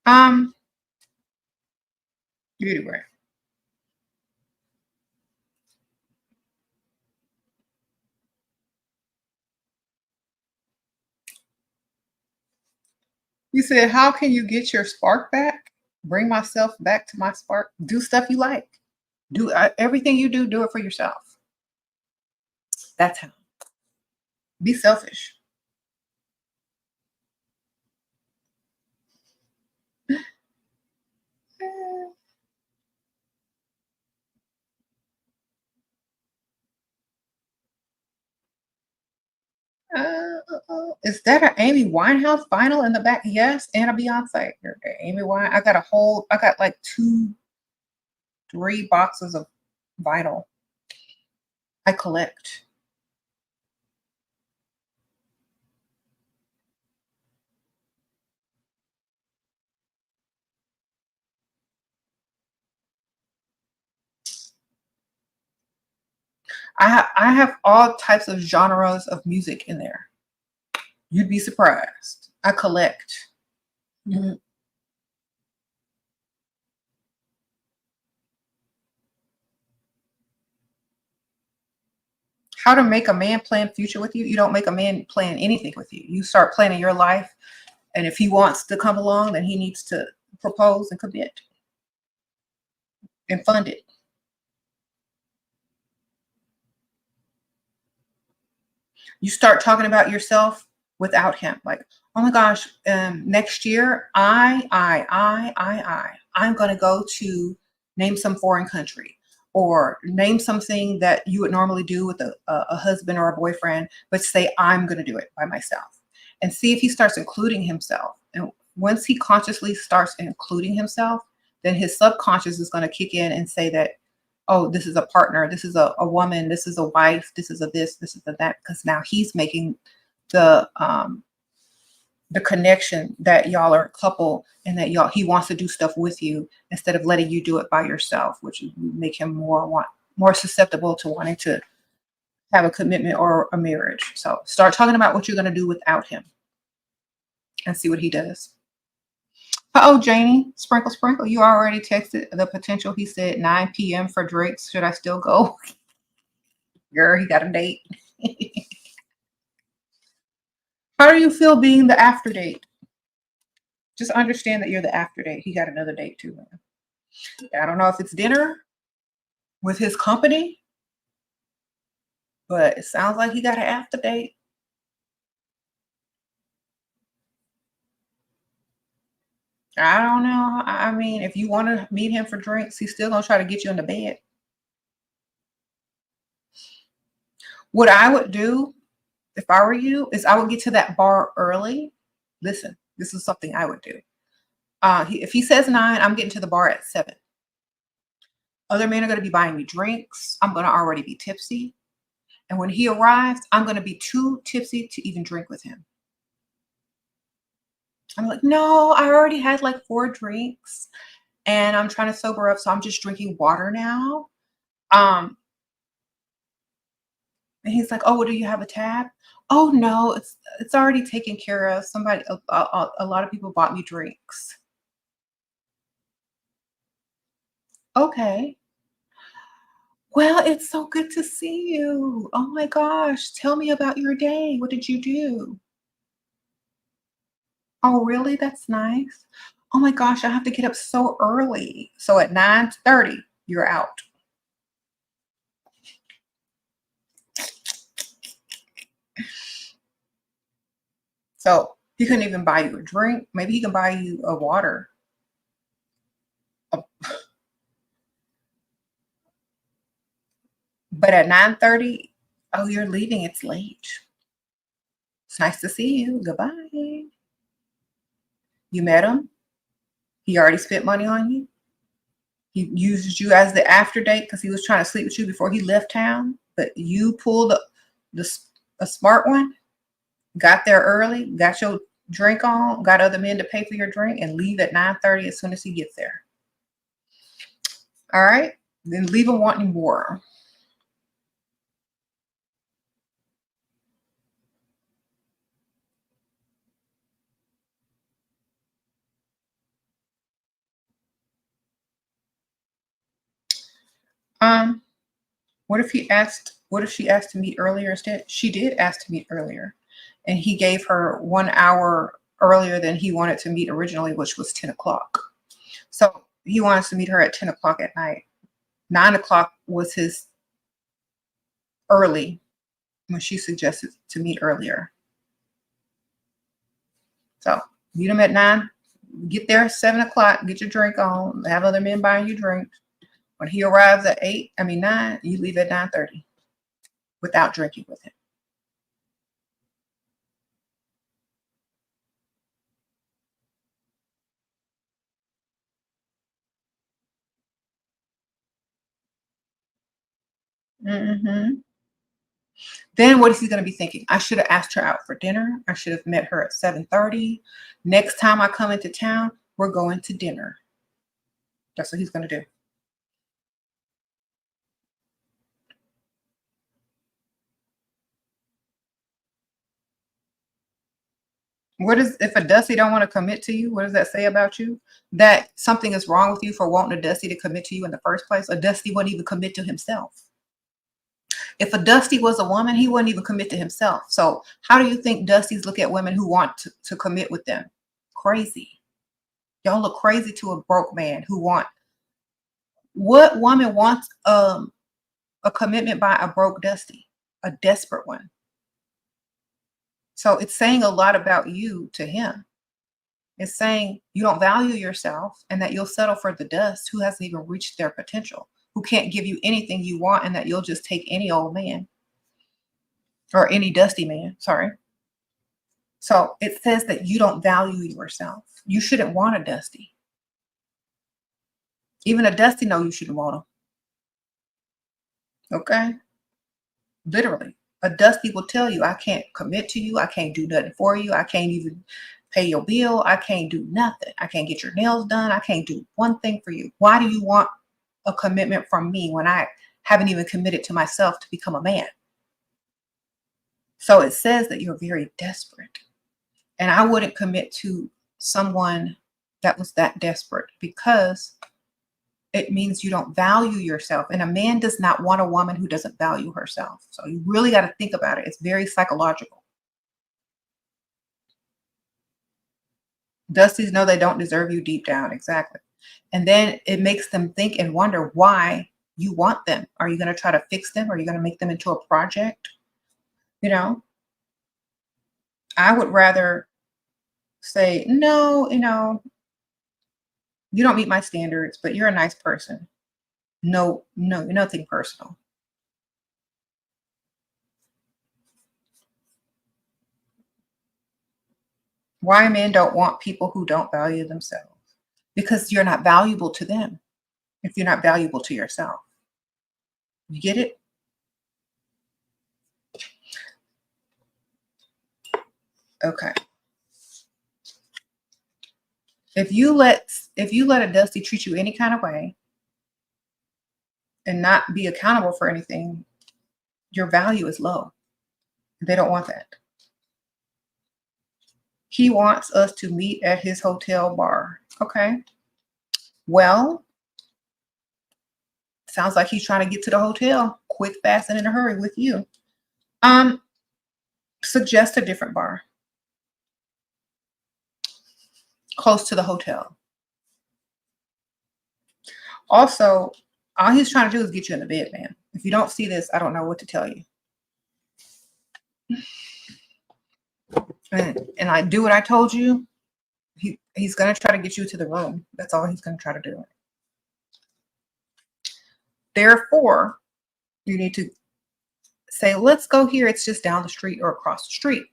Um, anyway. You said, how can you get your spark back? Bring myself back to my spark. Do stuff you like. Do everything you do it for yourself. That's how. Be selfish. Is that an Amy Winehouse vinyl in the back? Yes, and a Beyonce. Amy Wine. I got like 3 boxes of vinyl. I collect. I have all types of genres of music in there. You'd be surprised. I collect. Mhm. How to make a man plan future with you? You don't make a man plan anything with you. You start planning your life, and if he wants to come along, then he needs to propose and commit and fund it. You start talking about yourself without him. Like, oh my gosh, next year, I'm going to go to name some foreign country or name something that you would normally do with a husband or a boyfriend, but say, I'm going to do it by myself and see if he starts including himself. And once he consciously starts including himself, then his subconscious is going to kick in and say that, oh, this is a partner, this is a woman, this is a wife, this is a this is a that, because now he's making the um the connection that y'all are a couple and that he wants to do stuff with you instead of letting you do it by yourself, which would make him more susceptible to wanting to have a commitment or a marriage. So start talking about what you're going to do without him and see what he does. Oh, Janie, sprinkle, sprinkle. You already texted the potential. He said 9 p.m. for Drake's. Should I still go? Girl, he got a date. How do you feel being the after date? Just understand that you're the after date. He got another date too, man. I don't know if it's dinner with his company, but it sounds like he got an after date. I don't know. I mean, if you want to meet him for drinks, he's still gonna try to get you in the bed. What I would do if I were you is I would get to that bar early. Listen, this is something I would do. If he says 9, I'm getting to the bar at 7. Other men are going to be buying me drinks. I'm going to already be tipsy. And when he arrives, I'm going to be too tipsy to even drink with him. I'm like, no, I already had like 4 drinks and I'm trying to sober up. So I'm just drinking water now. Um, and he's like, oh, well, do you have a tab? Oh no, it's already taken care of. Somebody, a lot of people bought me drinks. Okay. Well, it's so good to see you. Oh my gosh, tell me about your day. What did you do? Oh, really? That's nice. Oh my gosh, I have to get up so early. So at 9:30, you're out. So he couldn't even buy you a drink. Maybe he can buy you a water. Uh, But at 9:30, oh, you're leaving. It's late. It's nice to see you. Goodbye. You met him. He already spent money on you. He used you as the after date because he was trying to sleep with you before he left town. But you pulled a smart one, got there early, got your drink on, got other men to pay for your drink, and leave at 9:30 as soon as he gets there. All right? Then leave him wanting more. Um, what if she asked to meet earlier instead? She did ask to meet earlier. And he gave her 1 hour earlier than he wanted to meet originally, which was 10 o'clock. So he wants to meet her at 10 o'clock at night. 9 o'clock was his early when she suggested to meet earlier. So meet him at 9, get there at 7 o'clock, get your drink on, have other men buying you drinks. When he arrives at 9, you leave at 9:30 without drinking with him. Hmm. Then what is he going to be thinking? I should have asked her out for dinner. I should have met her at 7:30. Next time I come into town, we're going to dinner. That's what he's going to do. What is if a Dusty don't want to commit to you? What does that say about you? That something is wrong with you for wanting a Dusty to commit to you in the first place. A Dusty wouldn't even commit to himself. If a Dusty was a woman, he wouldn't even commit to himself. So how do you think Dusties look at women who want to commit with them? Crazy. Y'all look crazy to a broke man who want. What woman wants a commitment by a broke Dusty? A desperate one. So it's saying a lot about you to him. It's saying you don't value yourself and that you'll settle for the dust who hasn't even reached their potential, who can't give you anything you want, and that you'll just take any old man or any dusty man. Sorry. So it says that you don't value yourself. You shouldn't want a dusty. Even a dusty know you shouldn't want them. Okay? Literally. A dusty will tell you, I can't commit to you. I can't do nothing for you. I can't even pay your bill. I can't do nothing. I can't get your nails done. I can't do one thing for you. Why do you want a commitment from me when I haven't even committed to myself to become a man? So it says that you're very desperate. And I wouldn't commit to someone that was that desperate because it means you don't value yourself. And a man does not want a woman who doesn't value herself. So you really got to think about it. It's very psychological. Dusties know they don't deserve you deep down. Exactly. And then it makes them think and wonder why you want them. Are you going to try to fix them? Are you going to make them into a project? You know, I would rather say, no, you don't meet my standards, but you're a nice person. No, nothing personal. Why men don't want people who don't value themselves? Because you're not valuable to them if you're not valuable to yourself. You get it? Okay. If you let a Dusty treat you any kind of way and not be accountable for anything, your value is low. They don't want that. He wants us to meet at his hotel bar. Okay. Well, sounds like he's trying to get to the hotel quick, fast, and in a hurry with you. Suggest a different bar close to the hotel. Also, all he's trying to do is get you in the bed, man. If you don't see this, I don't know what to tell you. And I do what I told you. He's going to try to get you to the room. That's all he's going to try to do. Therefore, you need to say, let's go here. It's just down the street or across the street.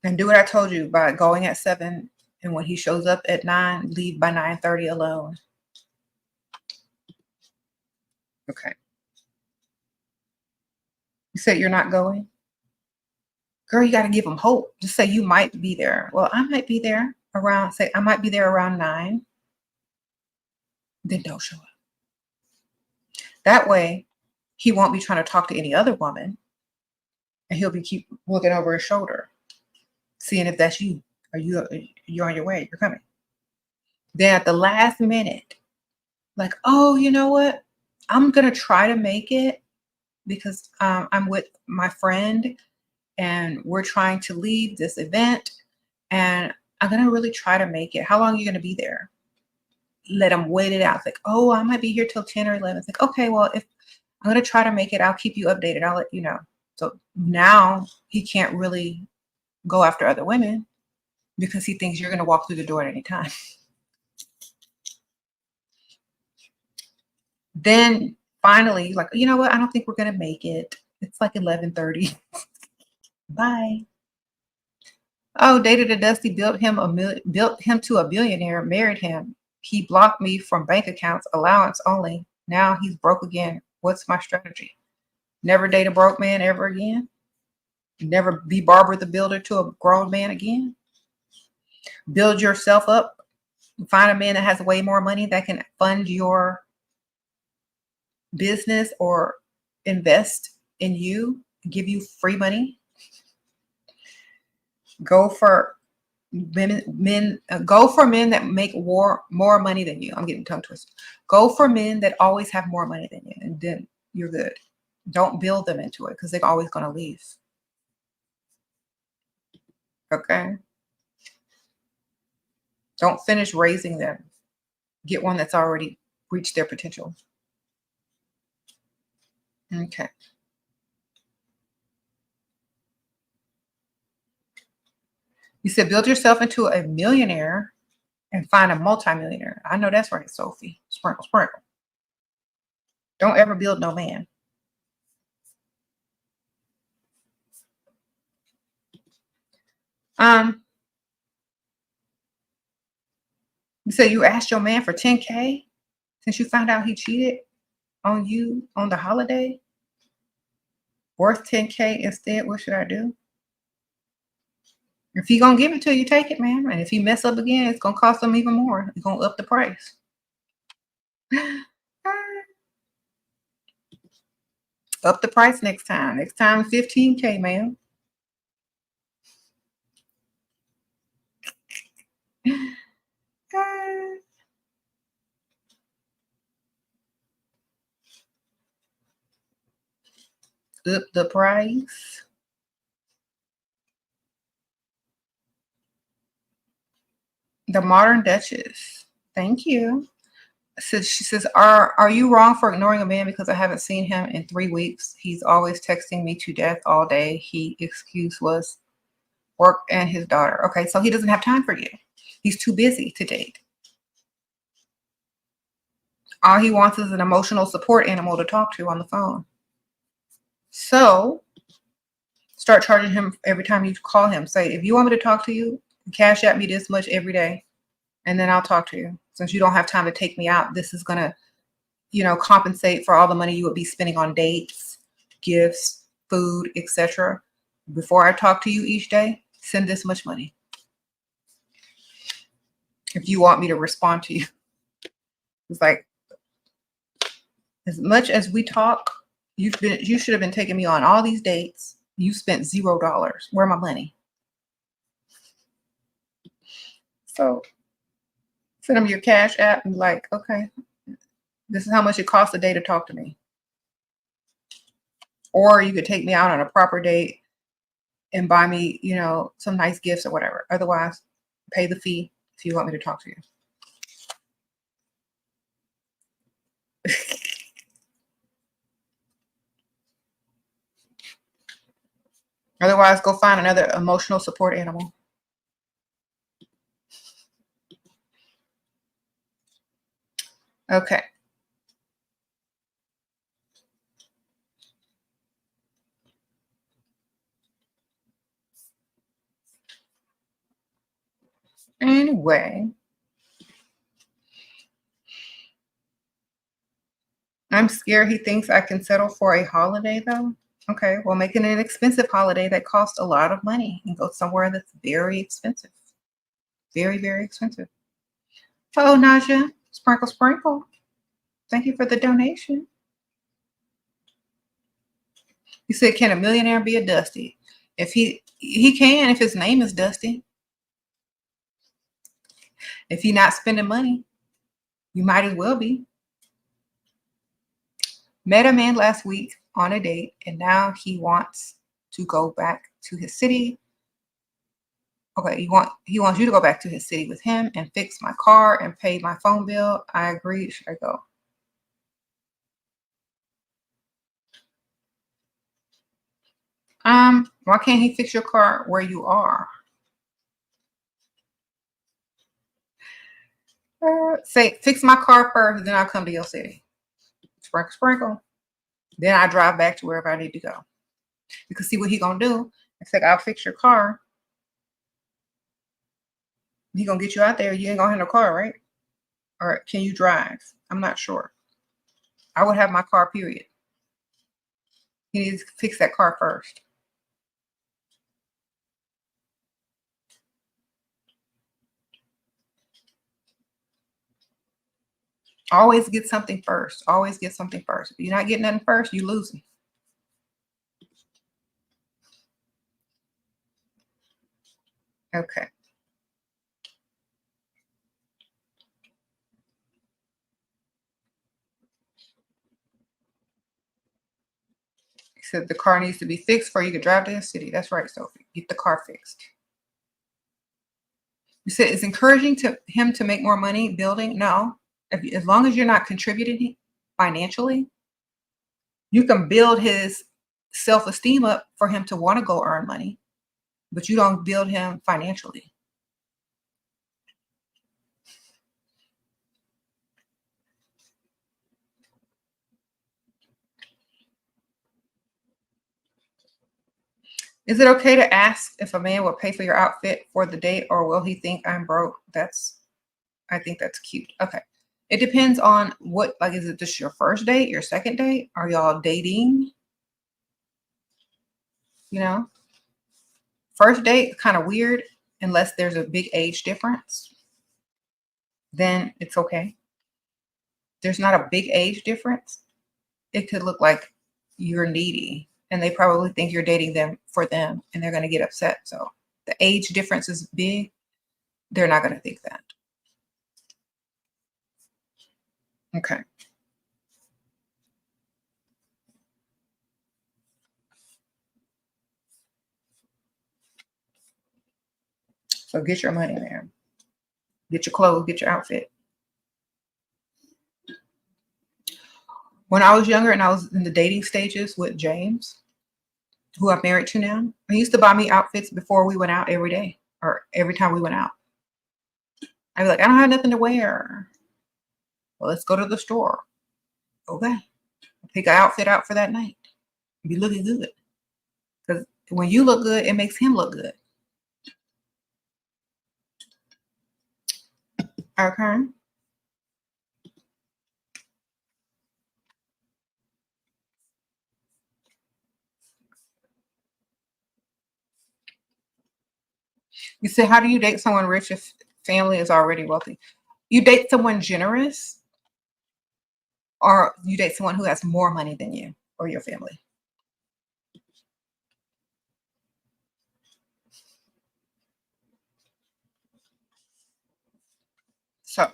And do what I told you by going at 7. And when he shows up at 9, leave by 9:30 alone. Okay. You said you're not going? Girl, you got to give them hope. Just say you might be there. Well, I might be there around, say I might be there around 9. Then don't show up. That way, he won't be trying to talk to any other woman. And he'll be keep looking over his shoulder, seeing if that's you. You're on your way. You're coming. Then at the last minute, like, oh, you know what? I'm going to try to make it because I'm with my friend and we're trying to leave this event and I'm going to really try to make it. How long are you going to be there? Let them wait it out. It's like, oh, I might be here till 10 or 11. It's like, okay, well, if I'm going to try to make it, I'll keep you updated. I'll let you know. So now he can't really go after other women because he thinks you're going to walk through the door at any time. Then finally, like, you know what? I don't think we're going to make it. It's like 11:30. Bye. Oh, dated a Dusty, built him to a billionaire, married him. He blocked me from bank accounts, allowance only. Now he's broke again. What's my strategy? Never date a broke man ever again? Never be Barbara the Builder to a grown man again? Build yourself up. Find a man that has way more money that can fund your business or invest in you, give you free money. Go for men that make more money than you. I'm getting tongue twisted. Go for men that always have more money than you, and then you're good. Don't build them into it because they're always going to leave. Okay. Don't finish raising them. Get one that's already reached their potential. Okay. You said build yourself into a millionaire and find a multimillionaire. I know that's right, Sophie. Sprinkle, sprinkle. Don't ever build no man. You said you asked your man for 10K since you found out he cheated on you on the holiday. Worth 10K instead. What should I do? If he gonna give it to you, take it, man. And if he mess up again, it's gonna cost him even more. It's gonna up the price. Up the price next time. Next time, 15K, man. Up the price. The Modern Duchess. Thank you. So she says, are you wrong for ignoring a man because I haven't seen him in 3 weeks? He's always texting me to death all day. He excuse was work and his daughter. Okay, so he doesn't have time for you. He's too busy to date. All he wants is an emotional support animal to talk to on the phone. So Start charging him every time you call him. Say, if you want me to talk to you, cash at me this much every day, and then I'll talk to you. Since you don't have time to take me out, this is going to, you know, compensate for all the money you would be spending on dates, gifts, food, etc. Before I talk to you each day, send this much money. If you want me to respond to you. It's like, as much as we talk, you should have been taking me on all these dates. You spent $0. Where my money? So send them your Cash App and be like, okay, this is how much it costs a day to talk to me. Or you could take me out on a proper date and buy me, you know, some nice gifts or whatever. Otherwise, pay the fee if you want me to talk to you. Otherwise, go find another emotional support animal. Okay. Anyway, I'm scared he thinks I can settle for a holiday, though. Okay, well, make it an expensive holiday that costs a lot of money and go somewhere that's very expensive. Very, very expensive. Oh, Naja, Sprinkle Sprinkle. Thank you for the donation. You said, can a millionaire be a Dusty? If he can, if his name is Dusty. If he's not spending money, you might as well be. Met a man last week on a date, and now he wants to go back to his city. Okay, he wants you to go back to his city with him and fix my car and pay my phone bill. I agreed. Should I go? Why can't he fix your car where you are? Say, fix my car first, then I'll come to your city. Sprinkle, sprinkle. Then I drive back to wherever I need to go. Because see what he gonna do? It's like, I'll fix your car. He gonna get you out there. You ain't gonna have no car, right? Or can you drive? I'm not sure. I would have my car, period. He needs to fix that car first. Always get something first. Always get something first. If you're not getting nothing first, you're losing. Okay. He said the car needs to be fixed before you can drive to the city. That's right, Sophie. Get the car fixed. You said it's encouraging to him to make more money building. No. As long as you're not contributing financially, you can build his self-esteem up for him to want to go earn money, but you don't build him financially. Is it okay to ask if a man will pay for your outfit for the date, or will he think I'm broke? I think that's cute. Okay. It depends on what, like, is it just your first date, your second date? Are y'all dating? You know, first date, kind of weird unless there's a big age difference. Then it's okay. There's not a big age difference. It could look like you're needy and they probably think you're dating them for them and they're going to get upset. So the age difference is big. They're not going to think that. Okay. So get your money, man. Get your clothes, get your outfit. When I was younger and I was in the dating stages with James, who I'm married to now, he used to buy me outfits before we went out every day or every time we went out. I'd be like, I don't have nothing to wear. Well, let's go to the store. Okay. Pick an outfit out for that night. Be looking good. Because When you look good, it makes him look good. Okay. You say, how do you date someone rich if family is already wealthy? You date someone generous, or you date someone who has more money than you or your family. So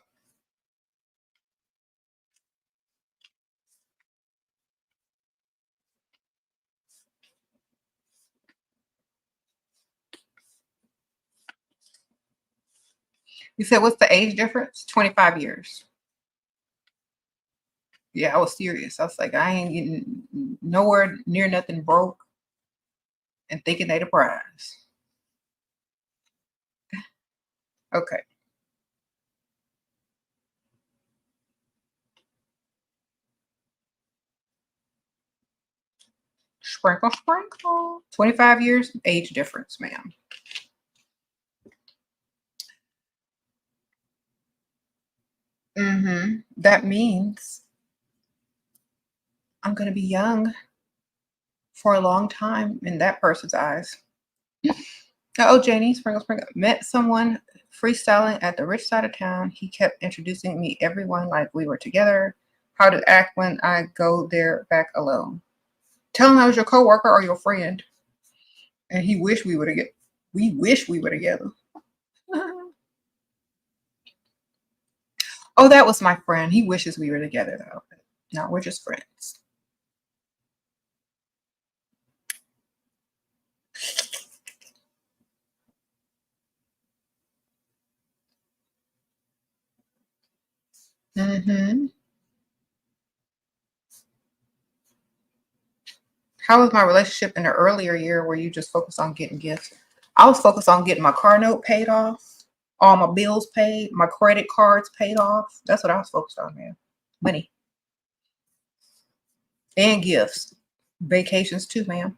you said, what's the age difference? 25 years. Yeah, I was serious. I was like, I ain't getting nowhere near nothing broke and thinking they the prize. Okay. Sprinkle, sprinkle. 25 years age difference, ma'am. That means I'm going to be young for a long time in that person's eyes. Oh, Janie, sprinkle, sprinkle. Met someone freestyling at the rich side of town. He kept introducing me everyone like we were together. How to act when I go there back alone. Tell him I was your coworker or your friend. And he wished we were together. We wish we were together. Oh, that was my friend. He wishes we were together though. No, we're just friends. How was my relationship in the earlier year where you just focused on getting gifts? I was focused on getting my car note paid off, all my bills paid, my credit cards paid off. That's what I was focused on, man. Money and gifts. Vacations too, ma'am.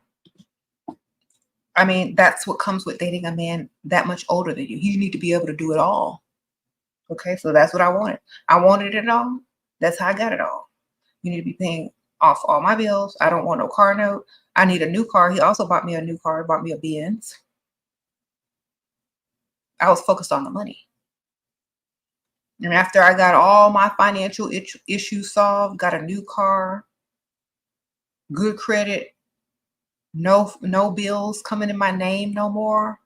I mean, that's what comes with dating a man that much older than you. You need to be able to do it all. Okay, so that's what I wanted. I wanted it all. That's how I got it all. You need to be paying off all my bills. I don't want no car note. I need a new car. He also bought me a new car, bought me a Benz. I was focused on the money. And after I got all my financial issues solved, got a new car, good credit, no bills coming in my name no more.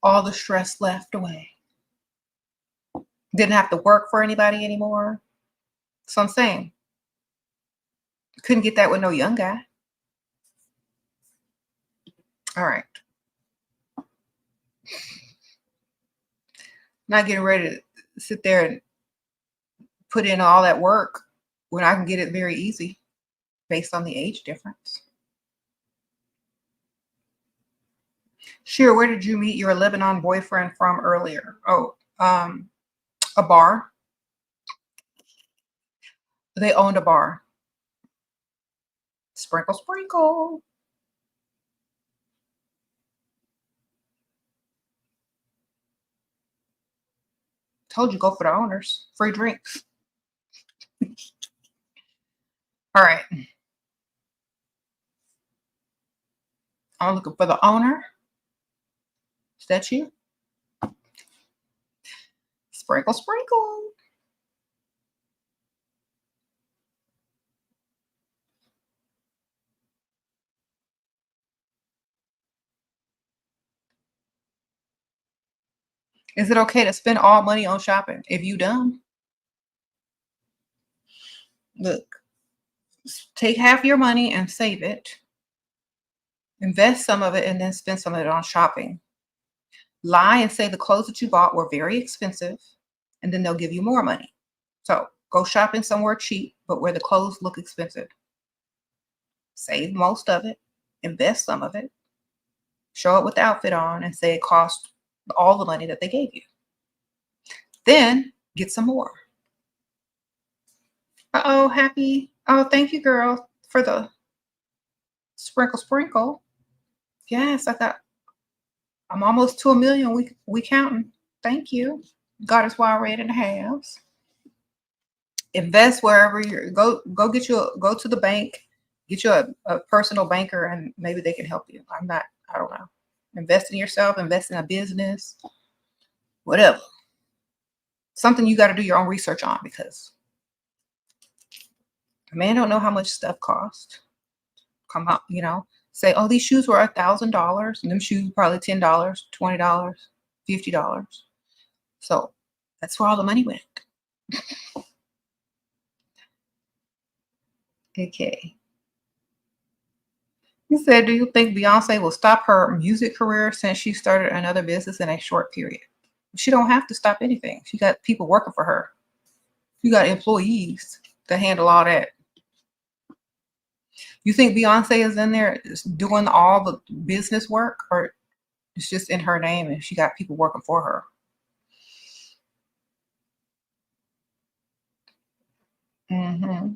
All the stress left away. Didn't have to work for anybody anymore. So I'm saying, couldn't get that with no young guy. All right. Not getting ready to sit there and put in all that work when I can get it very easy based on the age difference. Shira, where did you meet your Lebanon boyfriend from earlier? Oh, a bar. They owned a bar. Sprinkle, sprinkle. Told you, go for the owners. Free drinks. All right. I'm looking for the owner. Is that you? Sprinkle, sprinkle. Is it okay to spend all money on shopping? If you dumb, look, take half your money and save it. Invest some of it and then spend some of it on shopping. Lie and say the clothes that you bought were very expensive, and then they'll give you more money. So go shopping somewhere cheap, but where the clothes look expensive. Save most of it, invest some of it, show it with the outfit on, and say it cost all the money that they gave you. Then get some more. Uh-oh, happy. Oh, thank you, girl, for the sprinkle sprinkle. Yes, I'm almost to 1 million. We counting. Thank you. Got us while red in the halves. Invest wherever you go get you go to the bank, get you a personal banker, and maybe they can help you. I don't know. Invest in yourself, invest in a business, whatever. Something you got to do your own research on because a man don't know how much stuff costs. Come out, say, oh, these shoes were $1,000, and them shoes probably $10, $20, $50. So that's where all the money went. Okay. He said, do you think Beyonce will stop her music career since she started another business in a short period? She don't have to stop anything. She got people working for her. You got employees to handle all that. You think Beyonce is in there doing all the business work, or it's just in her name and she got people working for her? Mm-hmm.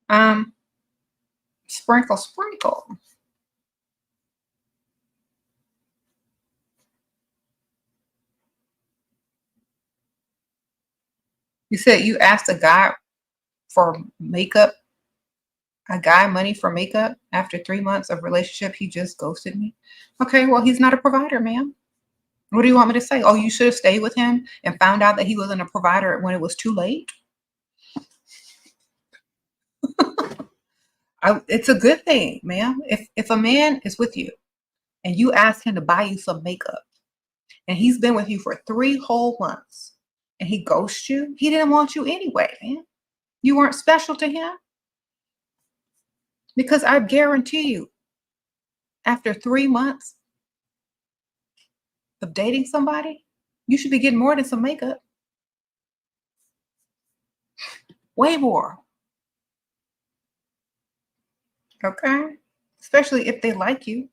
Um, sprinkle, sprinkle. You said you asked a guy for makeup, a guy money for makeup after 3 months of relationship. He just ghosted me. Okay, well, he's not a provider, ma'am. What do you want me to say? Oh, you should have stayed with him and found out that he wasn't a provider when it was too late. It's a good thing, ma'am. If a man is with you and you ask him to buy you some makeup and he's been with you for 3 whole months and he ghosts you, he didn't want you anyway, man. You weren't special to him because I guarantee you, after 3 months of dating somebody, you should be getting more than some makeup, way more. Okay, especially if they like you.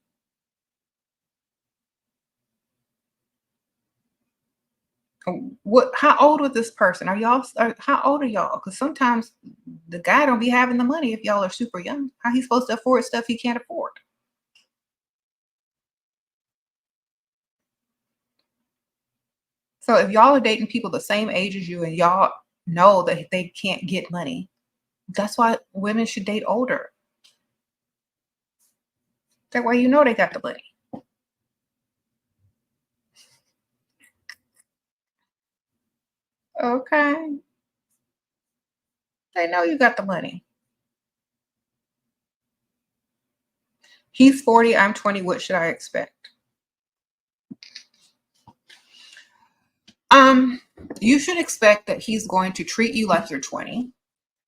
What? How old was this person? Are y'all? How old are y'all? Because sometimes the guy don't be having the money if y'all are super young. How he supposed to afford stuff he can't afford? So if y'all are dating people the same age as you and y'all know that they can't get money, that's why women should date older. That way you know they got the money. Okay, they know you got the money. He's 40, I'm 20. What should I expect? Um, you should expect that he's going to treat you like you're 20,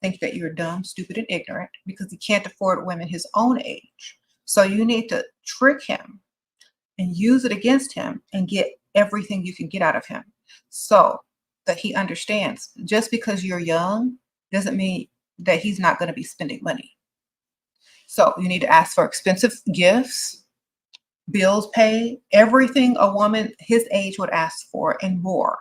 think that you're dumb, stupid, and ignorant because he can't afford women his own age. So you need to trick him and use it against him and get everything you can get out of him so that he understands just because you're young doesn't mean that he's not going to be spending money. So you need to ask for expensive gifts, bills paid, everything a woman his age would ask for and more.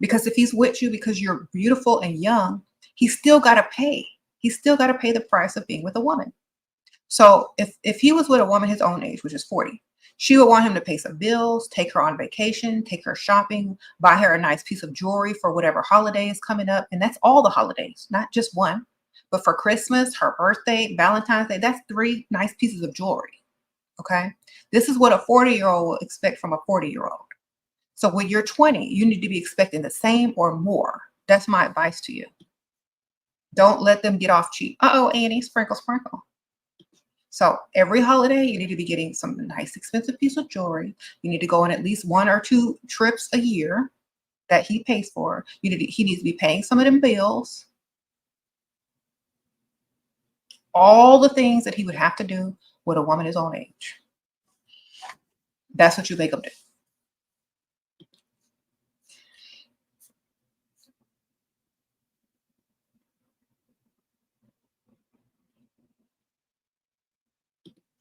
Because if he's with you because you're beautiful and young, he's still got to pay. He's still got to pay the price of being with a woman. So if he was with a woman his own age, which is 40, she would want him to pay some bills, take her on vacation, take her shopping, buy her a nice piece of jewelry for whatever holiday is coming up. And that's all the holidays, not just one. But for Christmas, her birthday, Valentine's Day, that's 3 nice pieces of jewelry. Okay. This is what a 40-year-old will expect from a 40-year-old. So when you're 20, you need to be expecting the same or more. That's my advice to you. Don't let them get off cheap. Uh-oh, Annie, sprinkle, sprinkle. So every holiday, you need to be getting some nice, expensive piece of jewelry. You need to go on at least 1 or 2 trips a year that he pays for. He needs to be paying some of them bills. All the things that he would have to do with a woman his own age. That's what you make him do.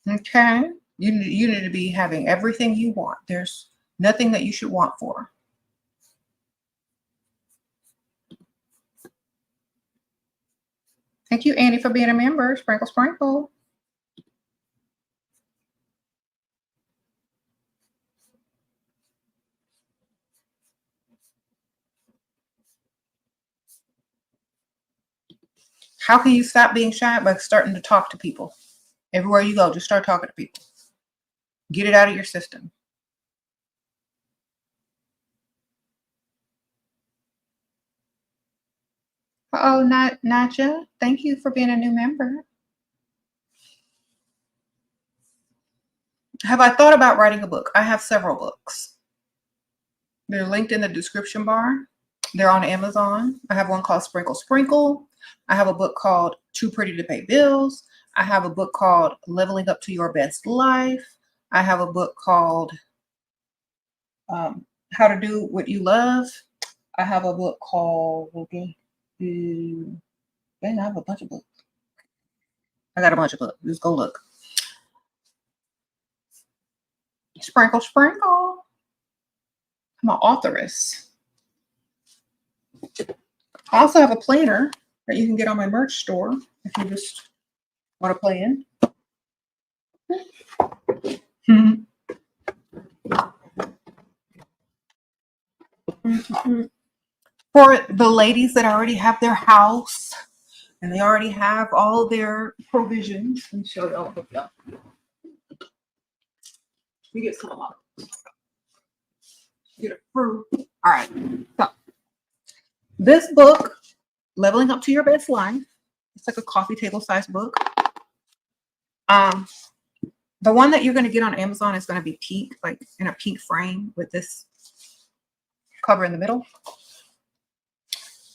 Okay. You need to be having everything you want. There's nothing that you should want for. Thank you, Annie, for being a member. Sprinkle, sprinkle. How can you stop being shy? By starting to talk to people. Everywhere you go, just start talking to people. Get it out of your system. Oh, Naja, thank you for being a new member. Have I thought about writing a book? I have several books. They're linked in the description bar. They're on Amazon. I have one called Sprinkle Sprinkle. I have a book called Too Pretty to Pay Bills. I have a book called Leveling Up to Your Best Life. I have a book called How to Do What You Love. I have a book called, man, I have a bunch of books. I got a bunch of books. Just go look. Sprinkle, sprinkle. I'm an authoress. I also have a planner that you can get on my merch store if you just want to plan. For the ladies that already have their house and they already have all their provisions, let me show y'all. You get some of them. Get a fruit. All right. So this book, Leveling Up to Your Best Life, it's like a coffee table size book. The one that you're going to get on Amazon is going to be pink, like in a pink frame with this cover in the middle.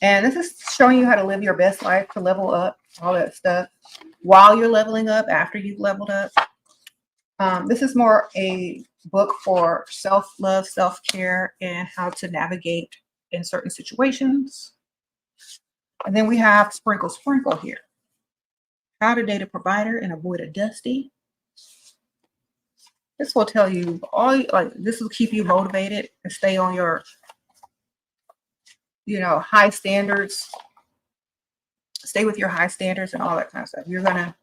And this is showing you how to live your best life, to level up, all that stuff, while you're leveling up, after you've leveled up. This is more a book for self-love, self-care, and how to navigate in certain situations. And then we have Sprinkle Sprinkle here. How to date a provider and avoid a dusty. This will tell you all, like, this will keep you motivated and stay on your, high standards. Stay with your high standards and all that kind of stuff. You're gonna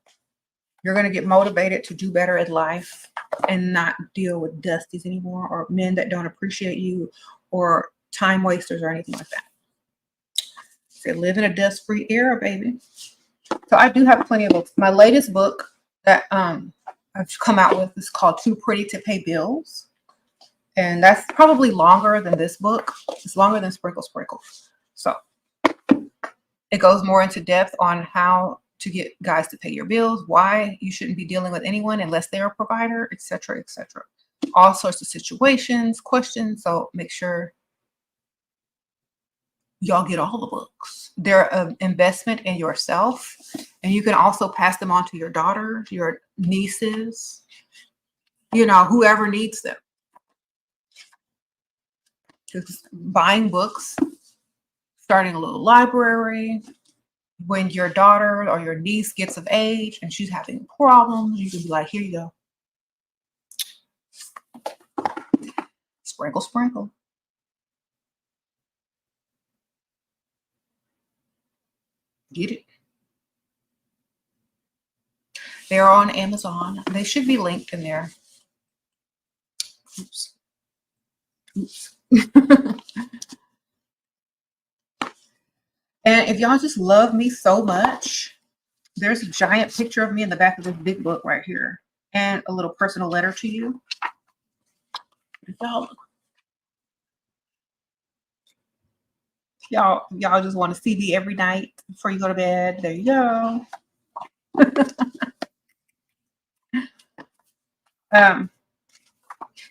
get motivated to do better in life and not deal with dusties anymore, or men that don't appreciate you, or time wasters, or anything like that. So live in a dust-free era, baby. So I do have plenty of books. My latest book that I've come out with is called Too Pretty to Pay Bills. And that's probably longer than this book. It's longer than Sprinkle Sprinkle. So it goes more into depth on how to get guys to pay your bills, why you shouldn't be dealing with anyone unless they're a provider, etc., etc. All sorts of situations, questions. So make sure y'all get all the books. They're an investment in yourself. And you can also pass them on to your daughter, your nieces, whoever needs them. Just buying books, starting a little library. When your daughter or your niece gets of age and she's having problems, you can be like, here you go. Sprinkle, sprinkle. Get it. They're on Amazon. They should be linked in there. Oops. Oops. And if y'all just love me so much, there's a giant picture of me in the back of this big book right here, and a little personal letter to you. Y'all just want to see me every night before you go to bed. There you go.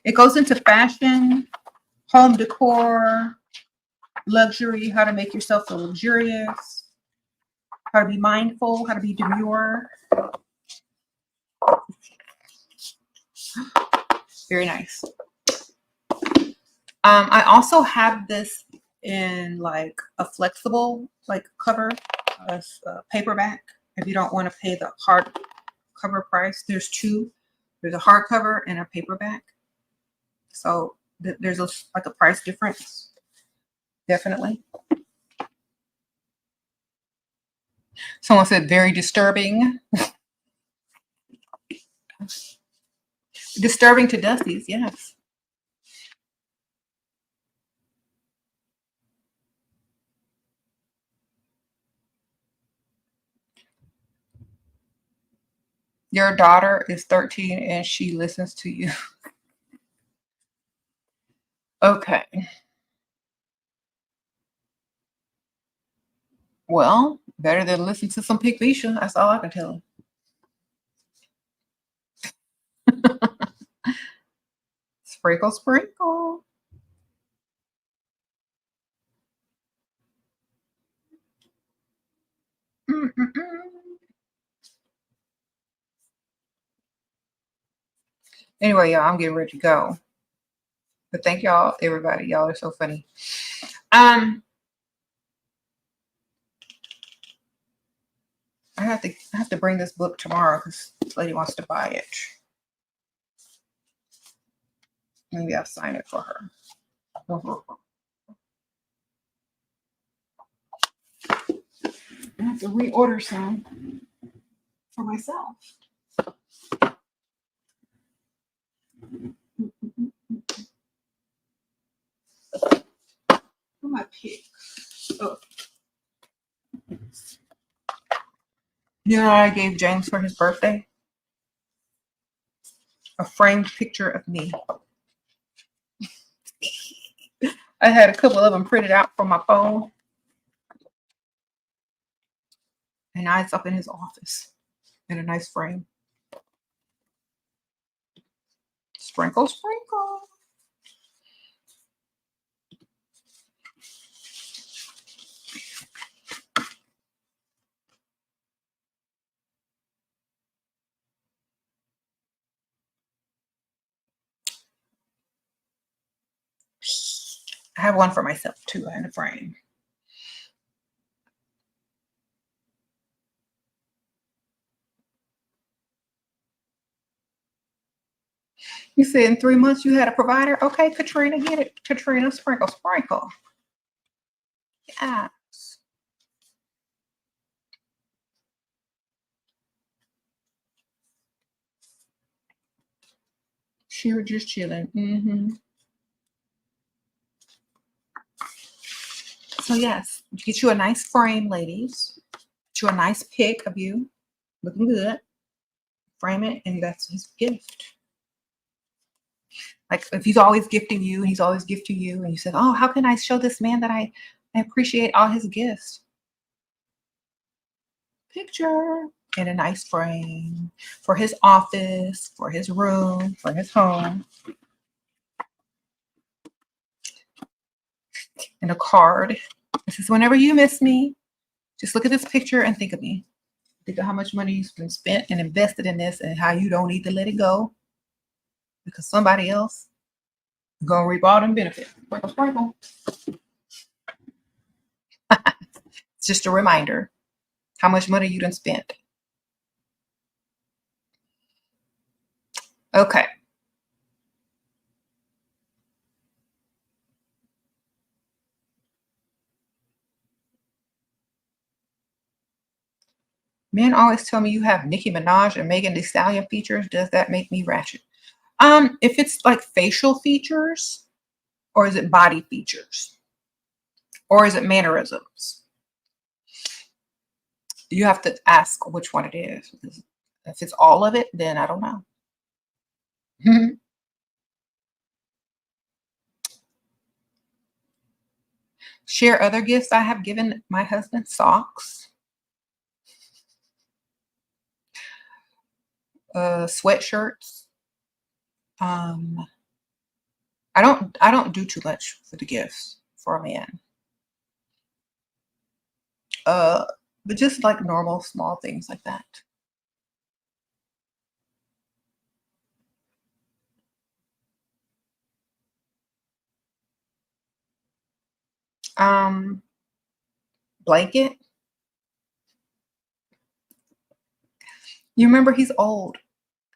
It goes into fashion, home decor, luxury, how to make yourself feel luxurious, how to be mindful, how to be demure. Very nice. I also have this in like a flexible cover, paperback. If you don't want to pay the hard cover price, there's two. There's a hardcover and a paperback. So there's like a price difference. Definitely. Someone said very disturbing. Disturbing to Dusty's, yes. Your daughter is 13 and she listens to you. Okay. Well, better than listen to some Pig Bisha. That's all I can tell him. Sprinkle, sprinkle. Anyway, y'all, I'm getting ready to go. But thank y'all, everybody. Y'all are so funny. I have to bring this book tomorrow because this lady wants to buy it. Maybe I'll sign it for her. I have to reorder some for myself. Where my pick? Oh. You know what I gave James for his birthday? A framed picture of me. I had a couple of them printed out from my phone. And now it's up in his office in a nice frame. Sprinkle, sprinkle. I have one for myself too in a frame. You said in 3 months you had a provider? Okay, Katrina, get it. Katrina, sprinkle, sprinkle. Yes. She was just chilling. So yes, get you a nice frame, ladies. Get you a nice pic of you looking good. Frame it, and that's his gift. Like if he's always gifting you, and he's always gifting you, and you said, "Oh, how can I show this man that I appreciate all his gifts?" Picture in a nice frame for his office, for his room, for his home, and a card. This is whenever you miss me, just look at this picture and think of me. Think of how much money you've been spent and invested in this, and how you don't need to let it go because somebody else is gonna reap all them benefits. Sprinkle, sprinkle. It's just a reminder how much money you done spent. Okay. Men always tell me you have Nicki Minaj and Megan Thee Stallion features. Does that make me ratchet? If it's like facial features, or is it body features, or is it mannerisms? You have to ask which one it is. If it's all of it, then I don't know. Share other gifts I have given my husband: socks, sweatshirts. I don't do too much for the gifts for a man. But just like normal small things like that. Blanket. You remember he's old.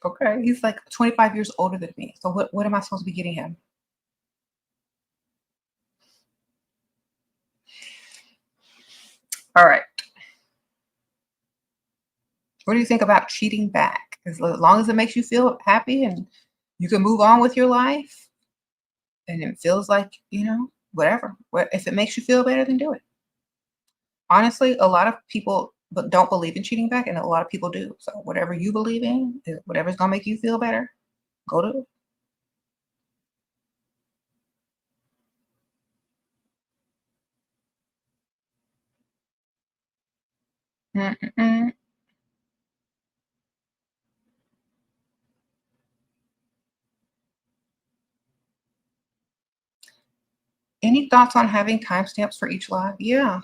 Okay. He's like 25 years older than me. So what am I supposed to be getting him? All right. What do you think about cheating back? As long as it makes you feel happy and you can move on with your life and it feels like, whatever. If it makes you feel better, then do it. Honestly, a lot of people but don't believe in cheating back, and a lot of people do. So whatever you believe in, whatever's gonna make you feel better, go to it. Mm-mm-mm. Any thoughts on having timestamps for each live? Yeah,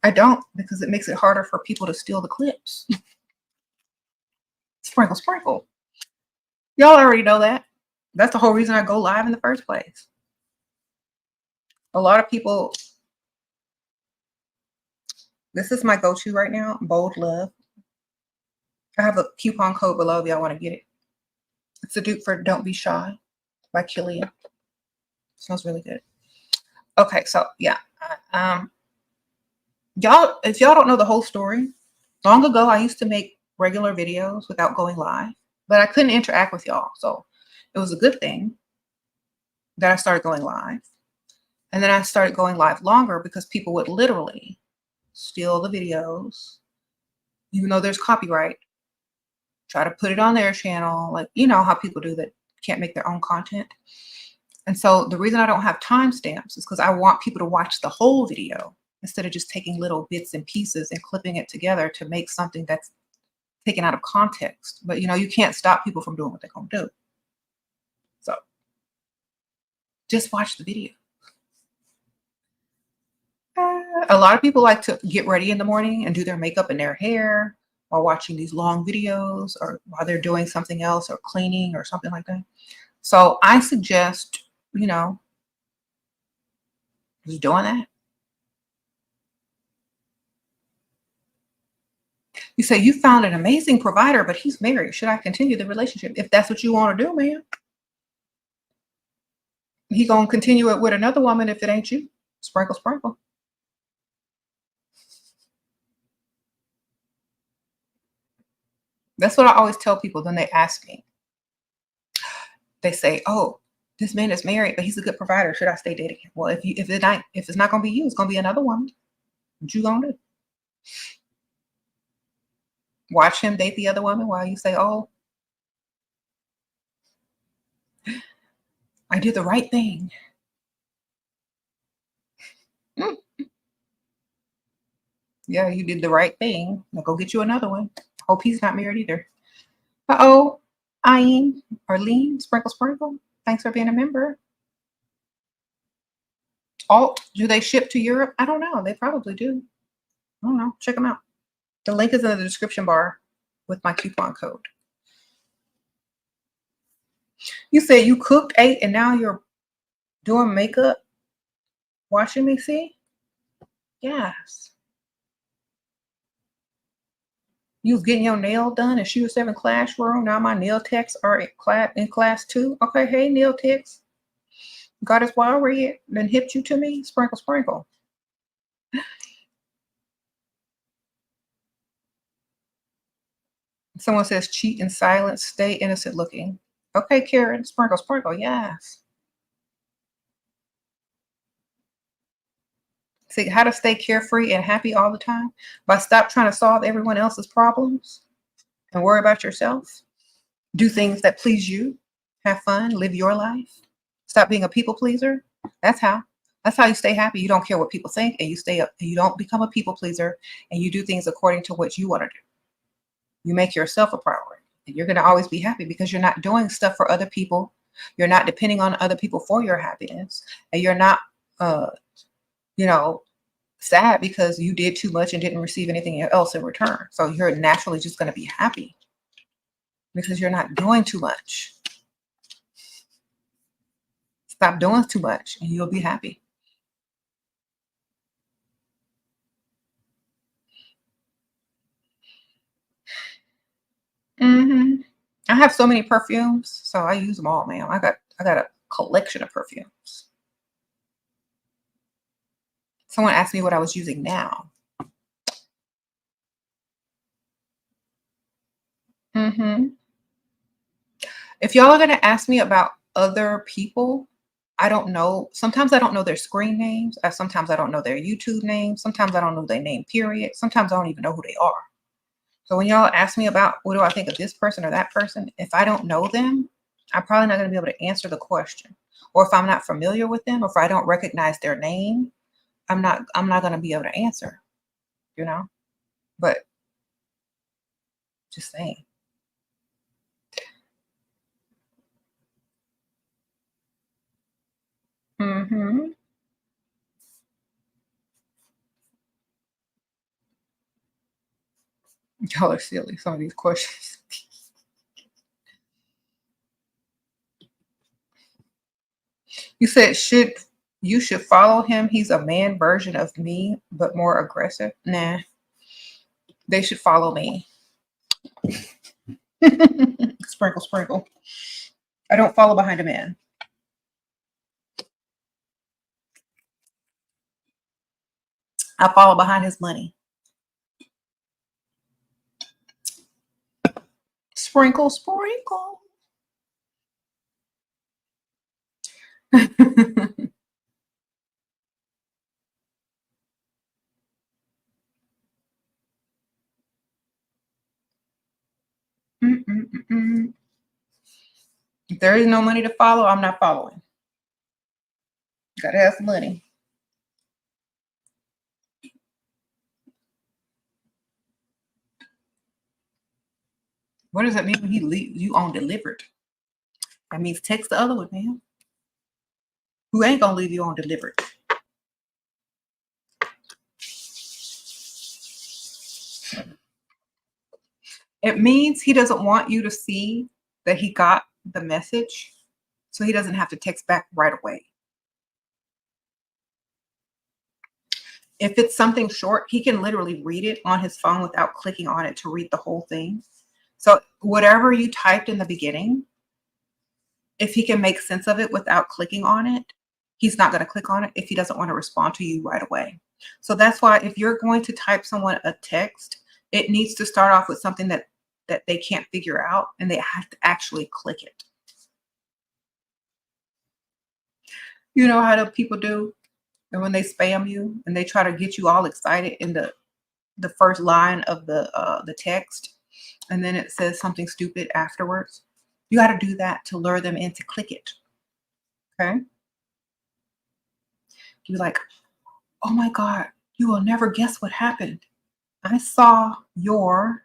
I don't because it makes it harder for people to steal the clips. Sprinkle, sprinkle. Y'all already know that. That's the whole reason I go live in the first place. A lot of people, this is my go-to right now, Bold Love. I have a coupon code below if y'all want to get it. It's a dupe for Don't Be Shy by Kilian. Smells really good. Okay, so yeah. Y'all, if y'all don't know the whole story, long ago I used to make regular videos without going live, but I couldn't interact with y'all. So it was a good thing that I started going live. And then I started going live longer because people would literally steal the videos, even though there's copyright, try to put it on their channel. Like, you know how people do that can't make their own content. And so the reason I don't have timestamps is because I want people to watch the whole video instead of just taking little bits and pieces and clipping it together to make something that's taken out of context. But you can't stop people from doing what they're gonna do. So just watch the video. A lot of people like to get ready in the morning and do their makeup and their hair while watching these long videos or while they're doing something else or cleaning or something like that. So I suggest, just doing that. You say you found an amazing provider, but he's married. Should I continue the relationship? If that's what you want to do, man, he gonna continue it with another woman if it ain't you. Sprinkle, sprinkle. That's what I always tell people when they ask me. They say, "Oh, this man is married, but he's a good provider. Should I stay dating him?" Well, if it's not gonna be you, it's gonna be another woman. What you gonna do? Watch him date the other woman while you say, "Oh, I did the right thing." Mm, yeah, you did the right thing. Now go get you another one. Hope he's not married either. Uh-oh, Ayin, Arlene, Sprinkle Sprinkle. Thanks for being a member. Alt, do they ship to Europe? I don't know. They probably do. I don't know. Check them out. The link is in the description bar with my coupon code. You said you cooked, ate, and now you're doing makeup, watching me, see? Yes. You was getting your nail done in SHERA*Seven classroom. Now my nail techs are in class too. Okay, hey, nail techs. Got us while red, then hipped you to me. Sprinkle, sprinkle. Someone says cheat in silence, stay innocent looking. Okay, Karen, sprinkle, sprinkle, yes. See how to stay carefree and happy all the time by stop trying to solve everyone else's problems and worry about yourself. Do things that please you. Have fun, live your life. Stop being a people pleaser. That's how. That's how you stay happy. You don't care what people think, and you stay up. And you don't become a people pleaser, and you do things according to what you want to do. You make yourself a priority, and you're going to always be happy because you're not doing stuff for other people. You're not depending on other people for your happiness, and you're not, uh, you know, sad because you did too much and didn't receive anything else in return. So you're naturally just going to be happy because you're not doing too much. Stop doing too much and you'll be happy. Mm-hmm. I have so many perfumes, so I use them all, man. I got a collection of perfumes. Someone asked me what I was using now. If y'all are gonna ask me about other people, I don't know. Sometimes I don't know their screen names. Sometimes I don't know their YouTube names. Sometimes I don't know their name, period. Sometimes I don't even know who they are. So when y'all ask me about what do I think of this person or that person, if I don't know them, I'm probably not going to be able to answer the question. Or if I'm not familiar with them, or if I don't recognize their name, I'm not going to be able to answer, you know? But just saying. Mm-hmm. Y'all are silly, some of these questions. You said you should follow him. He's a man version of me, but more aggressive. Nah, they should follow me. Sprinkle, sprinkle. I don't follow behind a man. I follow behind his money. Sprinkle, sprinkle. If there is no money to follow, I'm not following. Gotta have some money. What does that mean when he leaves you on delivered? That means text the other one, man. Who ain't gonna leave you on delivered? It means he doesn't want you to see that he got the message, so he doesn't have to text back right away. If it's something short, he can literally read it on his phone without clicking on it to read the whole thing. So whatever you typed in the beginning, if he can make sense of it without clicking on it, he's not going to click on it if he doesn't want to respond to you right away. So that's why if you're going to type someone a text, it needs to start off with something that they can't figure out, and they have to actually click it. You know how the people do, and when they spam you and they try to get you all excited in the first line of the text, and then it says something stupid afterwards. You got to do that to lure them in to click it. Okay. You're like, oh my God, you will never guess what happened. I saw your ...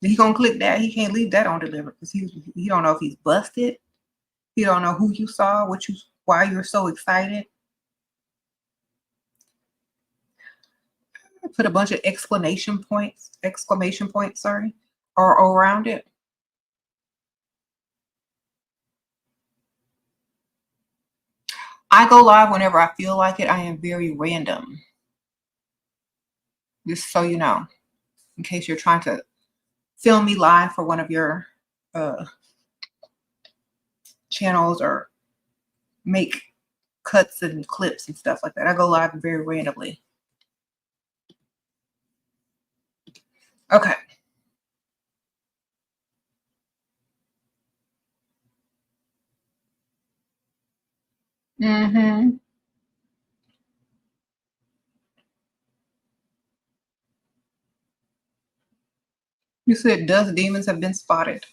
He gonna click that. He can't leave that on delivered because he don't know if he's busted. He don't know who you saw, why you're so excited. Put a bunch of exclamation points, sorry, or around it. I go live whenever I feel like it. I am very random. Just so you know, in case you're trying to film me live for one of your channels or make cuts and clips and stuff like that. I go live very randomly. Okay. Mm-hmm. You said dust demons have been spotted.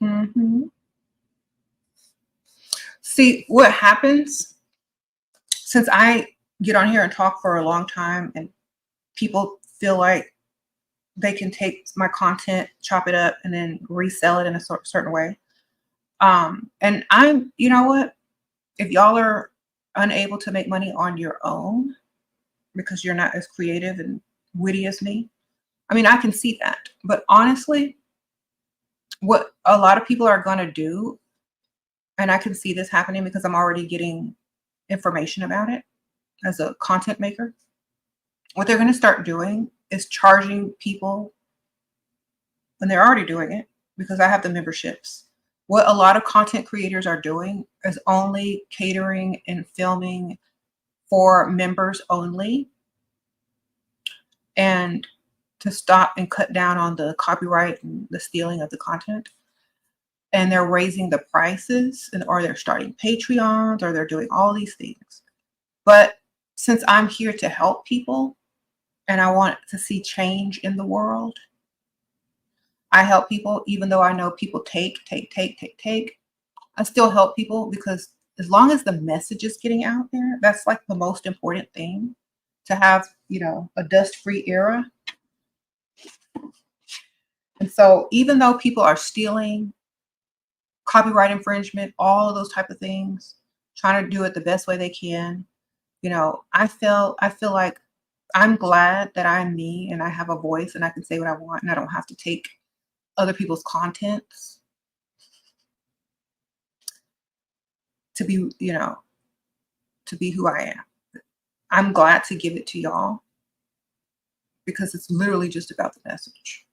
Mm-hmm. See, what happens, since I get on here and talk for a long time and people feel like they can take my content, chop it up, and then resell it in a certain way. And you know what? If y'all are unable to make money on your own because you're not as creative and witty as me, I mean, I can see that. But honestly, What a lot of people are going to do, and I can see this happening because I'm already getting information about it as a content maker. What they're going to start doing is charging people, and they're already doing it because I have the memberships. What a lot of content creators are doing is only catering and filming for members only, and to stop and cut down on the copyright and the stealing of the content. And they're raising the prices, or they're starting Patreons, or they're doing all these things. But since I'm here to help people and I want to see change in the world, I help people even though I know people take. I still help people because as long as the message is getting out there, that's like the most important thing, to have, a dust-free era. And so even though people are stealing, copyright infringement, all of those type of things, trying to do it the best way they can, I feel like I'm glad that I'm me and I have a voice and I can say what I want and I don't have to take other people's contents to be, to be who I am. I'm glad to give it to y'all because it's literally just about the message.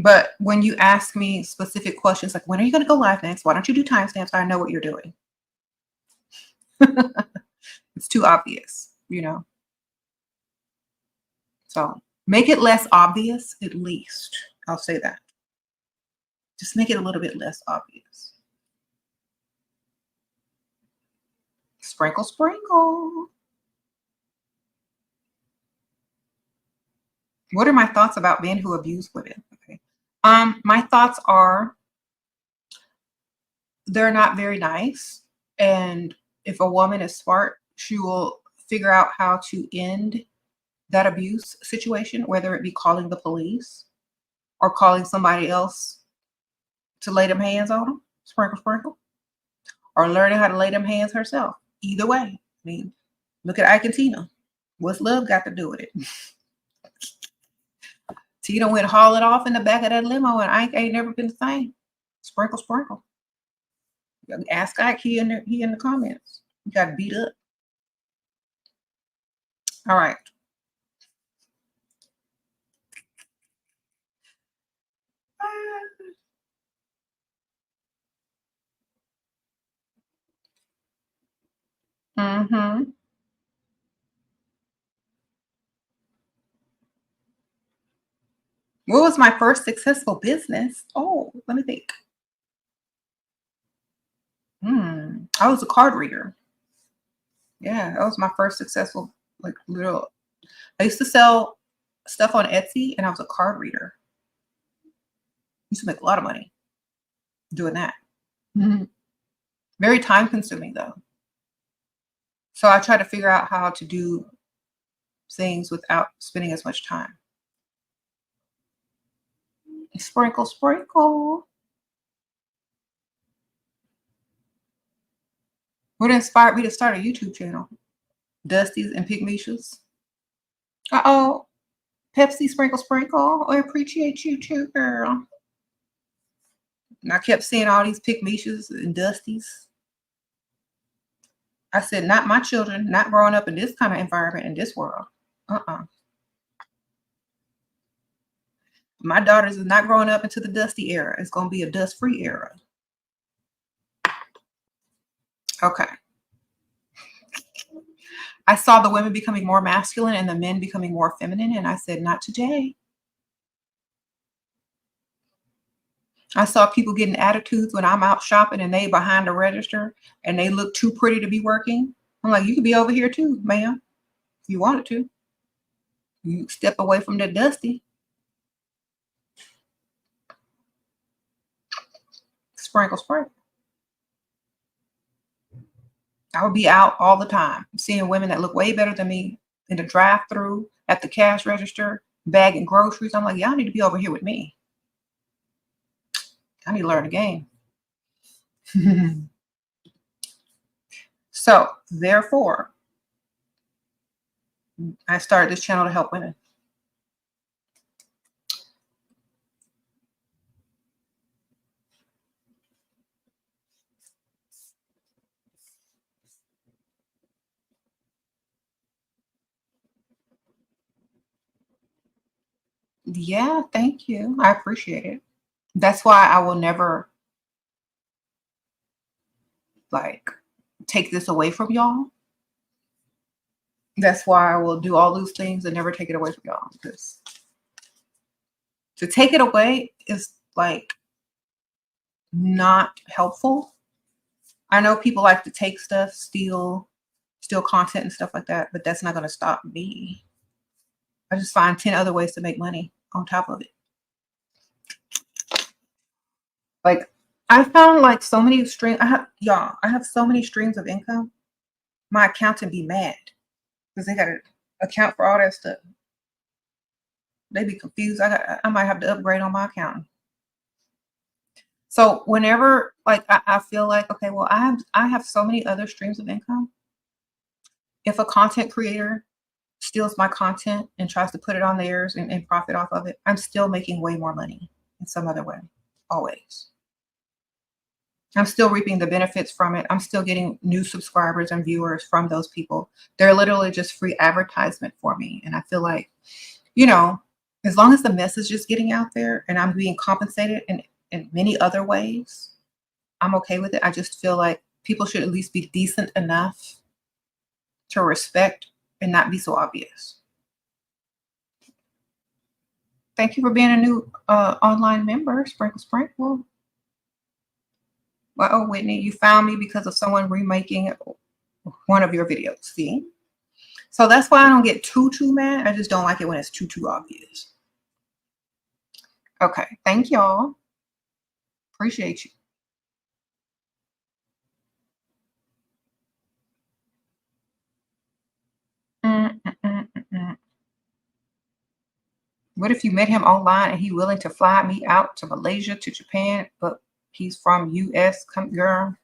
But when you ask me specific questions like, when are you going to go live next? Why don't you do timestamps? I know what you're doing. It's too obvious, So make it less obvious, at least. I'll say that. Just make it a little bit less obvious. Sprinkle, sprinkle. What are my thoughts about men who abuse women? Okay. My thoughts are they're not very nice. And if a woman is smart, she will figure out how to end that abuse situation, whether it be calling the police or calling somebody else to lay them hands on them, sprinkle, sprinkle, or learning how to lay them hands herself. Either way. I mean, look at Ike and Tina. What's love got to do with it? Tina went haul it off in the back of that limo, and Ike ain't never been the same. Sprinkle, sprinkle. Ask Ike, he in the comments. He got beat up. All right. Mm-hmm. What was my first successful business? Oh, let me think. I was a card reader. Yeah, that was my first successful, like, little. I used to sell stuff on Etsy, and I was a card reader. Used to make a lot of money doing that. Very time consuming though. So I try to figure out how to do things without spending as much time. Sprinkle, sprinkle. What inspired me to start a YouTube channel? Dusties and Pygmishas. Uh-oh. Pepsi, sprinkle, sprinkle. I appreciate you too, girl. And I kept seeing all these Pygmishas and Dusties. I said, not my children, not growing up in this kind of environment in this world. My daughters is not growing up into the dusty era. It's going to be a dust-free era. Okay. I saw the women becoming more masculine and the men becoming more feminine, and I said, not today. I saw people getting attitudes when I'm out shopping and they behind the register and they look too pretty to be working. I'm like, you could be over here too, ma'am, if you wanted to. You step away from the dusty. Sprinkle, sprinkle. I would be out all the time, seeing women that look way better than me in the drive-through, at the cash register, bagging groceries. I'm like, y'all need to be over here with me. I need to learn the game. So, therefore, I started this channel to help women. Yeah, thank you. I appreciate it. That's why I will never like take this away from y'all. That's why I will do all those things and never take it away from y'all. Because to take it away is like not helpful. I know people like to take stuff, steal content and stuff like that, but that's not going to stop me. I just find 10 other ways to make money on top of it. Like I found like so many streams. I have so many streams of income. My accountant be mad because they got to account for all that stuff. They be confused. I might have to upgrade on my accountant. So whenever like I feel like, okay, well, I have so many other streams of income. If a content creator steals my content and tries to put it on theirs and profit off of it, I'm still making way more money in some other way. Always. I'm still reaping the benefits from it. I'm still getting new subscribers and viewers from those people. They're literally just free advertisement for me. And I feel like, you know, as long as the message is getting out there and I'm being compensated in many other ways, I'm okay with it. I just feel like people should at least be decent enough to respect and not be so obvious. Thank you for being a new online member, Sprinkle Sprinkle. Well, oh, Whitney, you found me because of someone remaking one of your videos. See? So that's why I don't get too mad. I just don't like it when it's too obvious. Okay. Thank y'all. Appreciate you. What if you met him online and he willing to fly me out to Malaysia, to Japan, but he's from US? Come, girl.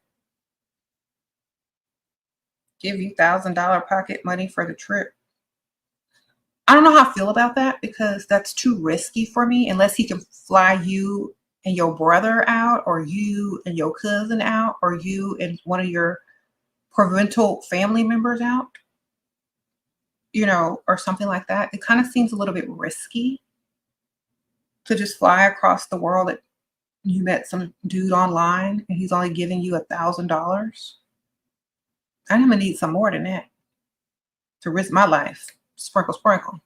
Give you $1,000 pocket money for the trip. I don't know how I feel about that because that's too risky for me unless he can fly you and your brother out, or you and your cousin out, or you and one of your parental family members out, you know, or something like that. It kind of seems a little bit risky to just fly across the world. That you met some dude online and he's only giving you $1,000. I'm gonna need some more than that to risk my life. Sprinkle, sprinkle.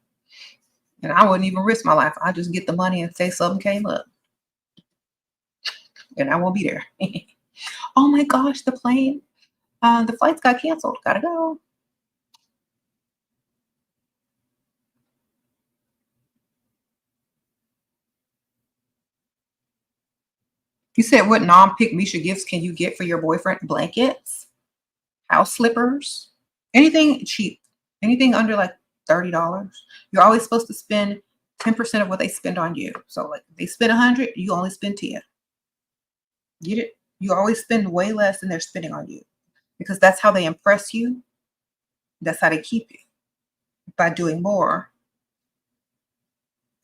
And I wouldn't even risk my life. I just get the money and say something came up. And I won't be there. Oh my gosh, the plane, the flights got canceled. Gotta go. You said what non-pick Misha gifts can you get for your boyfriend? Blankets, house slippers, anything cheap, anything under like $30. You're always supposed to spend 10% of what they spend on you. So like if they spend 100, you only spend 10. Get it? You always spend way less than they're spending on you because that's how they impress you. That's how they keep you, by doing more.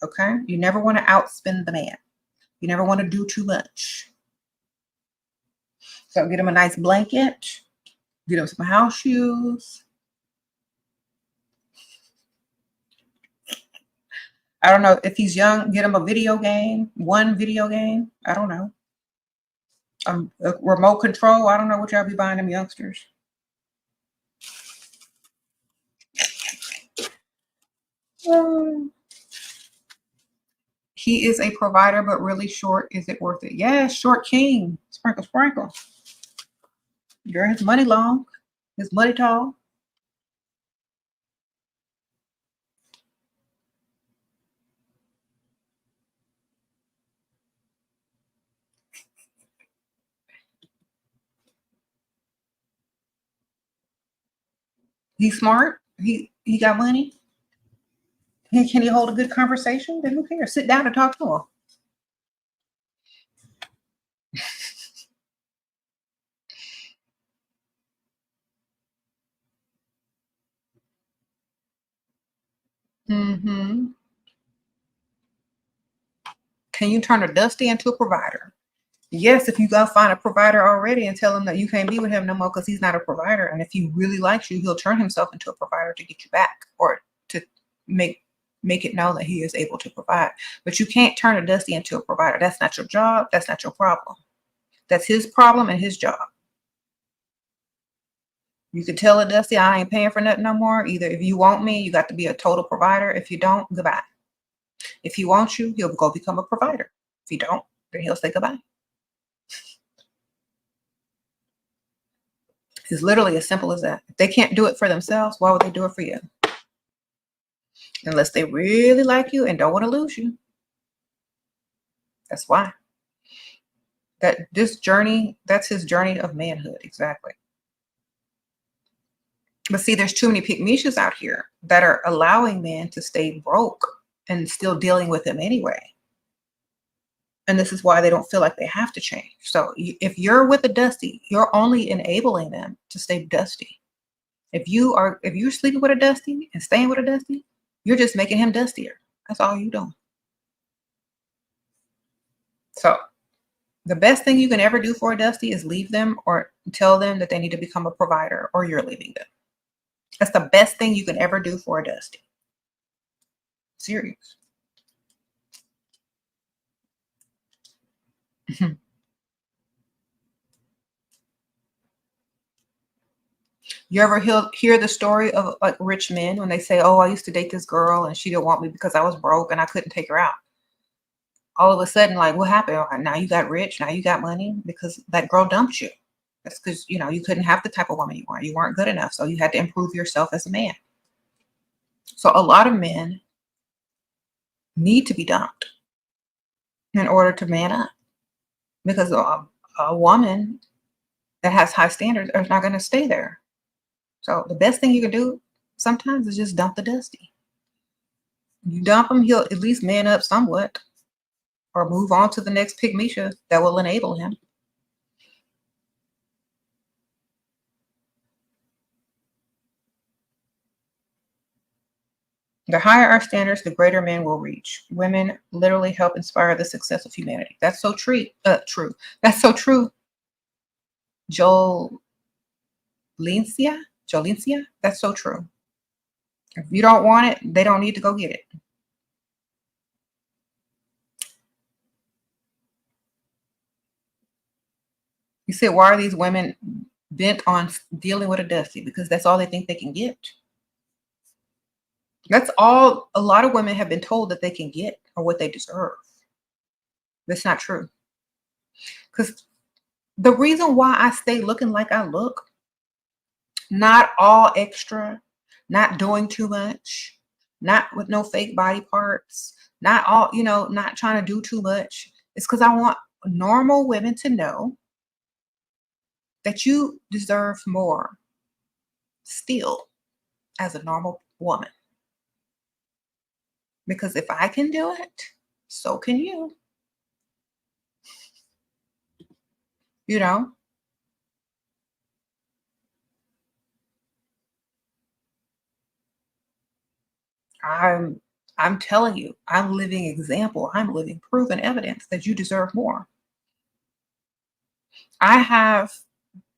Okay? You never want to outspend the man. You never want to do too much. So get him a nice blanket, get him some house shoes. I don't know if he's young, get him a video game, one video game. I don't know. A remote control. I don't know what y'all be buying them youngsters. He is a provider, but really short. Is it worth it? Yes, short king. Sprinkle, sprinkle. Girl, his money long. His money tall. He's smart. He got money. Can he hold a good conversation? Then who cares? Sit down and talk to him. Mm-hmm. Can you turn a Dusty into a provider? Yes, if you go find a provider already and tell him that you can't be with him no more because he's not a provider. And if he really likes you, he'll turn himself into a provider to get you back or to make make it known that he is able to provide. But you can't turn a Dusty into a provider. That's not your job. That's not your problem. That's his problem and his job. You could tell a Dusty, I ain't paying for nothing no more. Either if you want me, you got to be a total provider. If you don't, goodbye. If he wants you, he'll go become a provider. If you don't, then he'll say goodbye. It's literally as simple as that. If they can't do it for themselves, why would they do it for you? Unless they really like you and don't want to lose you. That's why. This journey, that's his journey of manhood, exactly. But see, there's too many pygmies out here that are allowing men to stay broke and still dealing with them anyway. And this is why they don't feel like they have to change. So if you're with a Dusty, you're only enabling them to stay dusty. If you're sleeping with a Dusty and staying with a Dusty, you're just making him dustier. That's all you're doing. So the best thing you can ever do for a Dusty is leave them or tell them that they need to become a provider, or you're leaving them. That's the best thing you can ever do for a Dusty. Serious. You ever hear the story of like rich men when they say, oh, I used to date this girl and she didn't want me because I was broke and I couldn't take her out. All of a sudden, like, what happened? Now you got rich, now you got money because that girl dumped you. That's because, you couldn't have the type of woman you want. You weren't good enough. So you had to improve yourself as a man. So a lot of men need to be dumped in order to man up, because a woman that has high standards is not going to stay there. So the best thing you can do sometimes is just dump the Dusty. You dump him, he'll at least man up somewhat, or move on to the next pygmy that will enable him. The higher our standards, the greater men will reach. Women literally help inspire the success of humanity. That's so true. That's so true. Jolencia, that's so true. If you don't want it, they don't need to go get it. You said, why are these women bent on dealing with a Dusty? Because that's all they think they can get. That's all a lot of women have been told that they can get, or what they deserve. That's not true. Because the reason why I stay looking like I look, not all extra, not doing too much, not with no fake body parts, not all, not trying to do too much, it's because I want normal women to know that you deserve more still as a normal woman. Because if I can do it, so can you. I'm telling you, I'm living example. I'm living proven evidence that you deserve more. I have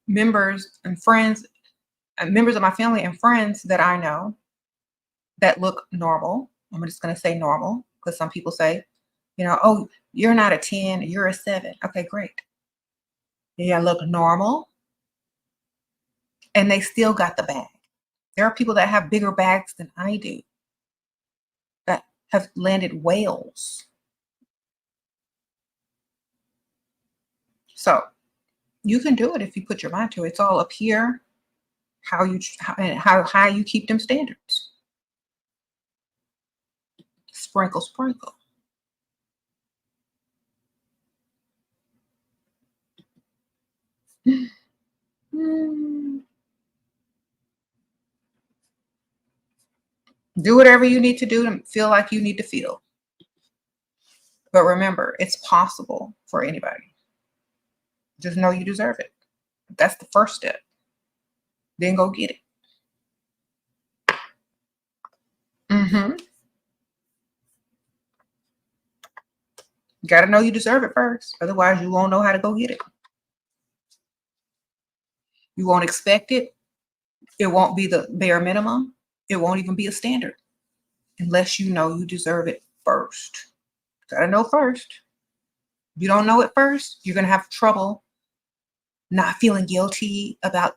members and friends, members of my family and friends that I know that look normal. I'm just going to say normal, because some people say, oh, you're not a 10, you're a 7. Okay, great. Yeah, look normal. And they still got the bag. There are people that have bigger bags than I do that have landed whales. So you can do it if you put your mind to it. It's all up here, how high you keep them standards. Sprinkle, sprinkle. Do whatever you need to do to feel like you need to feel. But remember, it's possible for anybody. Just know you deserve it. That's the first step. Then go get it. You got to know you deserve it first. Otherwise, you won't know how to go get it. You won't expect it. It won't be the bare minimum. It won't even be a standard. unless you know you deserve it first. Gotta know first. If you don't know it first, you're gonna have trouble not feeling guilty about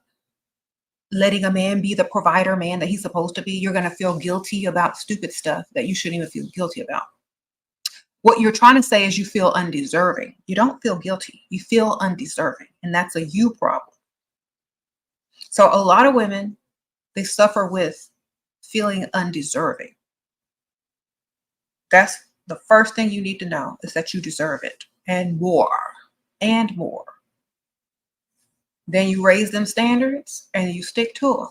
letting a man be the provider man that he's supposed to be. You're gonna feel guilty about stupid stuff that you shouldn't even feel guilty about. What you're trying to say is you feel undeserving. You don't feel guilty. You feel undeserving, and that's a you problem. So a lot of women, they suffer with feeling undeserving. That's the first thing you need to know, is that you deserve it and more and more. Then you raise them standards and you stick to them.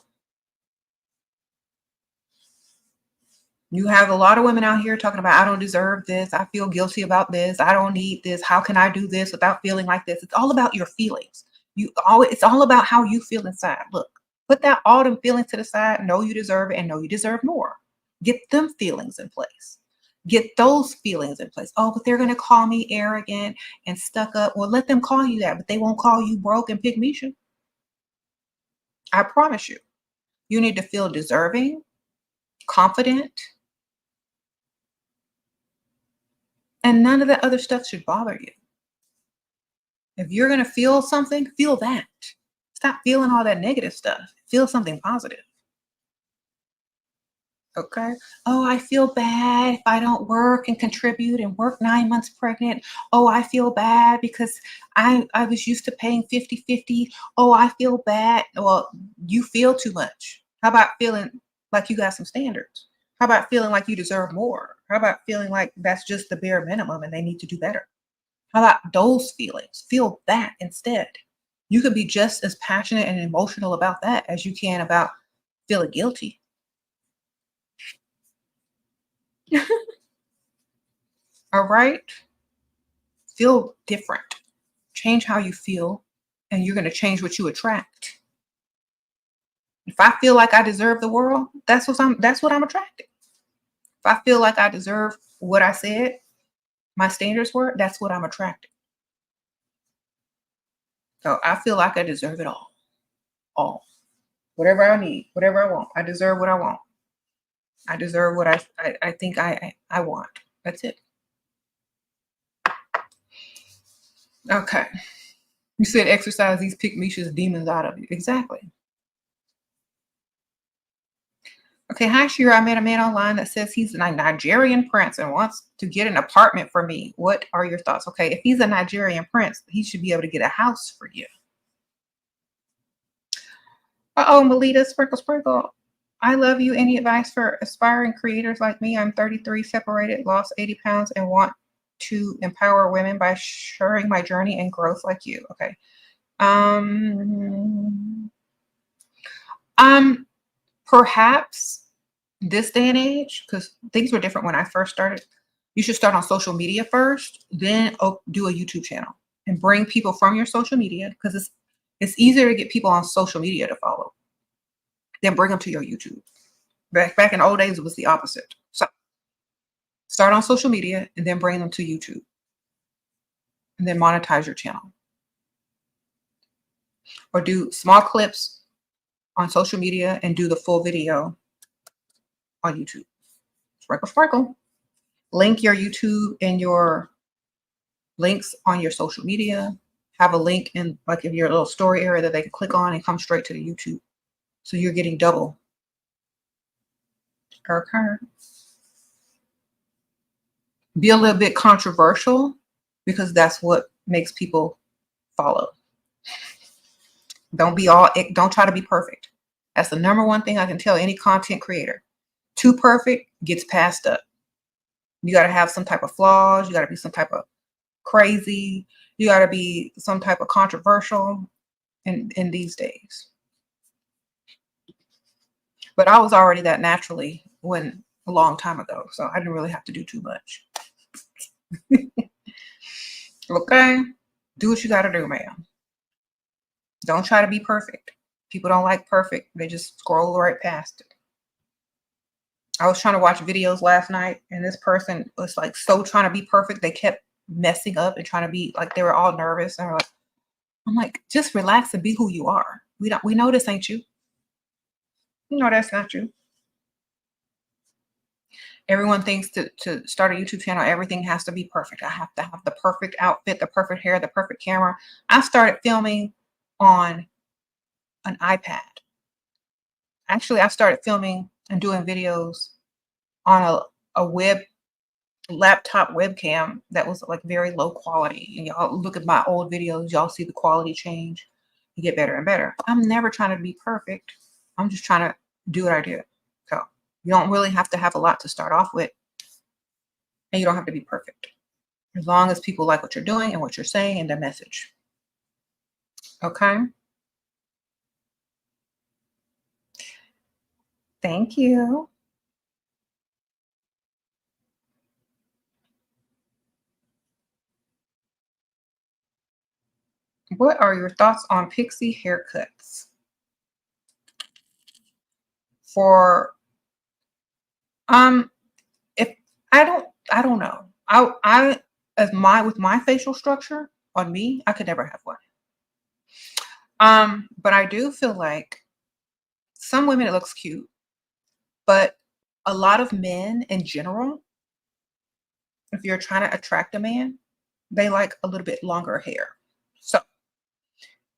You have a lot of women out here talking about, I don't deserve this. I feel guilty about this. I don't need this. How can I do this without feeling like this? It's all about your feelings. It's all about how you feel inside. Look, put that all them feelings to the side. Know you deserve it and know you deserve more. Get them feelings in place. Get those feelings in place. Oh, but they're going to call me arrogant and stuck up. Well, let them call you that, but they won't call you broke and pygmalion. I promise you. You need to feel deserving, confident, and none of that other stuff should bother you. If you're going to feel something, feel that. Stop feeling all that negative stuff. Feel something positive. Okay. Oh, I feel bad if I don't work and contribute and work 9 months pregnant. Oh, I feel bad because I was used to paying 50-50. Oh, I feel bad. Well, you feel too much. How about feeling like you got some standards? How about feeling like you deserve more? How about feeling like that's just the bare minimum and they need to do better? How about those feelings? Feel that instead. You could be just as passionate and emotional about that as you can about feeling guilty. All right? Feel different. Change how you feel, and you're going to change what you attract. If I feel like I deserve the world, that's what I'm attracting. If I feel like I deserve what I said my standards were, that's what I'm attracting. So I feel like I deserve it all. All. Whatever I need, whatever I want. I deserve what I want. I deserve what I think I want. That's it. Okay. You said exercise these pygmalion demons out of you. Exactly. Okay, hi Shira. I met a man online that says he's a Nigerian prince and wants to get an apartment for me. What are your thoughts? Okay, if he's a Nigerian prince, he should be able to get a house for you. Uh-oh, Melita, sprinkle, sprinkle. I love you. Any advice for aspiring creators like me? I'm 33, separated, lost 80 pounds, and want to empower women by sharing my journey and growth like you. Okay. Perhaps this day and age, because things were different when I first started, you should start on social media first, then do a YouTube channel and bring people from your social media, because it's easier to get people on social media to follow than bring them to your YouTube. Back in the old days, it was the opposite. So start on social media and then bring them to YouTube and then monetize your channel. Or do small clips on social media and do the full video on YouTube. Sprinkle, sprinkle. Link your YouTube and your links on your social media. Have a link in like in your little story area that they can click on and come straight to the YouTube. So you're getting double. Okay. Be a little bit controversial, because that's what makes people follow. Don't try to be perfect. That's the number one thing I can tell any content creator. Too perfect gets passed up. You got to have some type of flaws. You got to be some type of crazy. You got to be some type of controversial in these days. But I was already that naturally a long time ago, so I didn't really have to do too much. Okay? Do what you got to do, man. Don't try to be perfect. People don't like perfect. They just scroll right past it. I was trying to watch videos last night, and this person was like so trying to be perfect. They kept messing up and trying to be like, they were all nervous. And I'm like, just relax and be who you are. We know this ain't you. You know that's not you. Everyone thinks to start a YouTube channel, everything has to be perfect. I have to have the perfect outfit, the perfect hair, the perfect camera. I started filming on an iPad. Actually, I started filming and doing videos on a laptop webcam that was like very low quality. And y'all look at my old videos, y'all see the quality change. You get better and better. I'm never trying to be perfect. I'm just trying to do what I do. So you don't really have to have a lot to start off with. And you don't have to be perfect. As long as people like what you're doing and what you're saying and the message. Okay? Thank you. What are your thoughts on pixie haircuts? For if I don't know. I as my with my facial structure on me, I could never have one. But I do feel like some women it looks cute, but a lot of men in general, if you're trying to attract a man, they like a little bit longer hair. So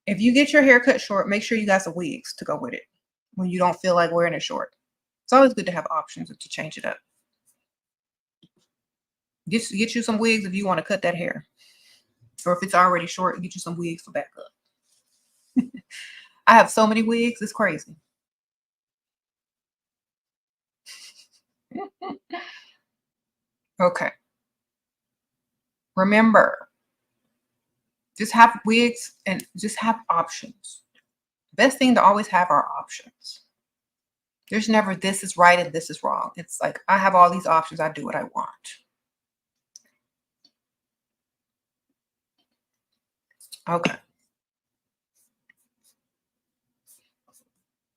if you get your hair cut short, make sure you got some wigs to go with it when you don't feel like wearing it short. It's always good to have options to change it up. Get you some wigs if you want to cut that hair. Or if it's already short, get you some wigs for backup. I have so many wigs, it's crazy. Okay. Remember, just have wigs and just have options. The best thing to always have are options. There's never this is right and this is wrong. It's like I have all these options. I do what I want. Okay.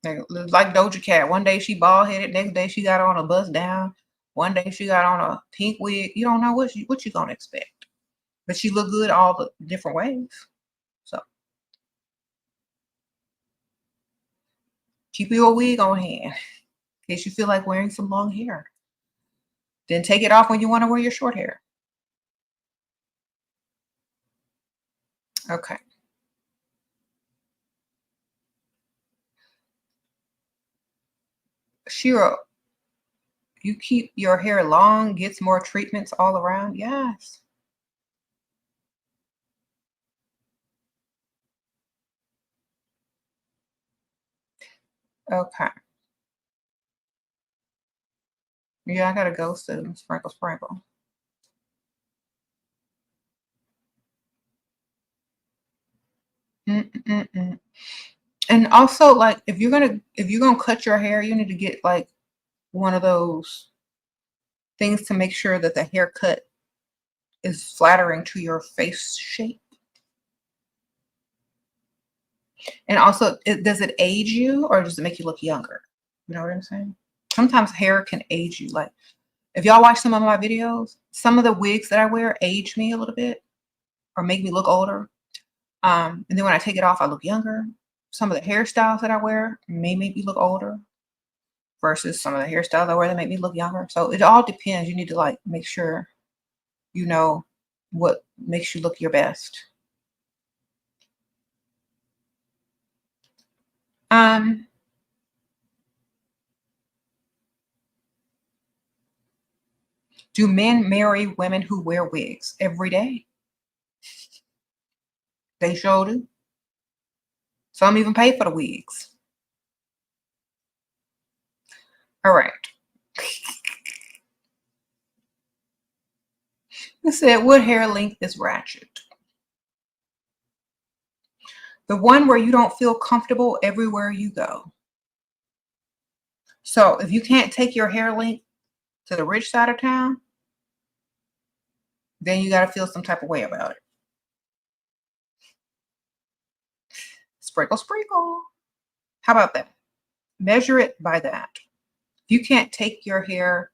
Like Doja Cat. One day she bald headed. Next day she got on a bust down. One day she got on a pink wig. You don't know what you gonna expect. But she look good all the different ways. So keep your wig on hand in case you feel like wearing some long hair. Then take it off when you want to wear your short hair. Okay. SHERA, you keep your hair long, gets more treatments all around. Yes. Okay. Yeah, I gotta go soon. Sprinkle, sprinkle. Mm-mm-mm. And also, like, if you're gonna cut your hair, you need to get like one of those things to make sure that the haircut is flattering to your face shape. And also, does it age you or does it make you look younger? You know what I'm saying? Sometimes hair can age you. Like, if y'all watch some of my videos, some of the wigs that I wear age me a little bit or make me look older. And then when I take it off, I look younger. Some of the hairstyles that I wear may make me look older versus some of the hairstyles I wear that make me look younger. So it all depends. You need to like make sure you know what makes you look your best. Um, do men marry women who wear wigs every day? They sure do. Some even pay for the wigs. All right. It said, what hair length is ratchet? The one where you don't feel comfortable everywhere you go. So if you can't take your hair length to the rich side of town, then you got to feel some type of way about it. Sprinkle, sprinkle. How about that? Measure it by that. If you can't take your hair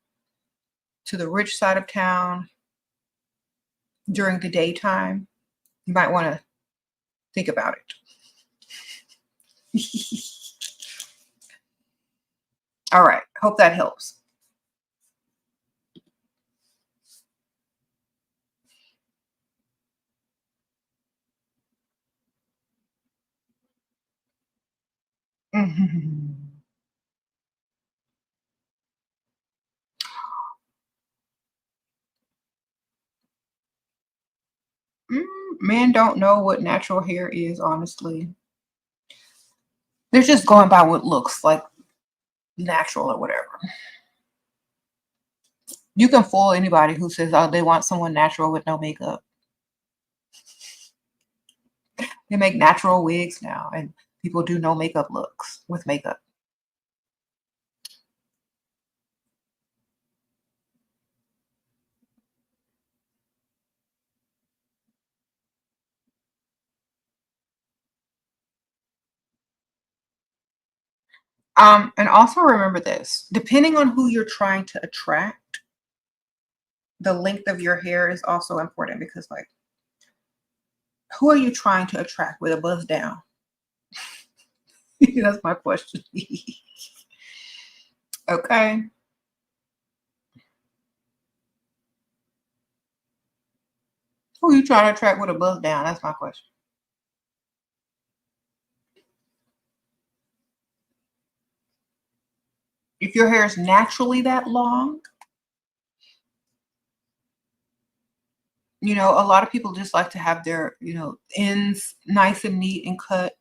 to the rich side of town during the daytime, you might want to think about it. All right. Hope that helps. Mhm. Mm, men don't know what natural hair is, honestly. They're just going by what looks like natural or whatever. You can fool anybody who says, oh, they want someone natural with no makeup. They make natural wigs now, and people do no makeup looks with makeup. And also remember this, depending on who you're trying to attract, the length of your hair is also important because, like, who are you trying to attract with a buzz down? That's my question. Okay. Who are you trying to attract with a buzz down? That's my question. If your hair is naturally that long, a lot of people just like to have their, ends nice and neat and cut.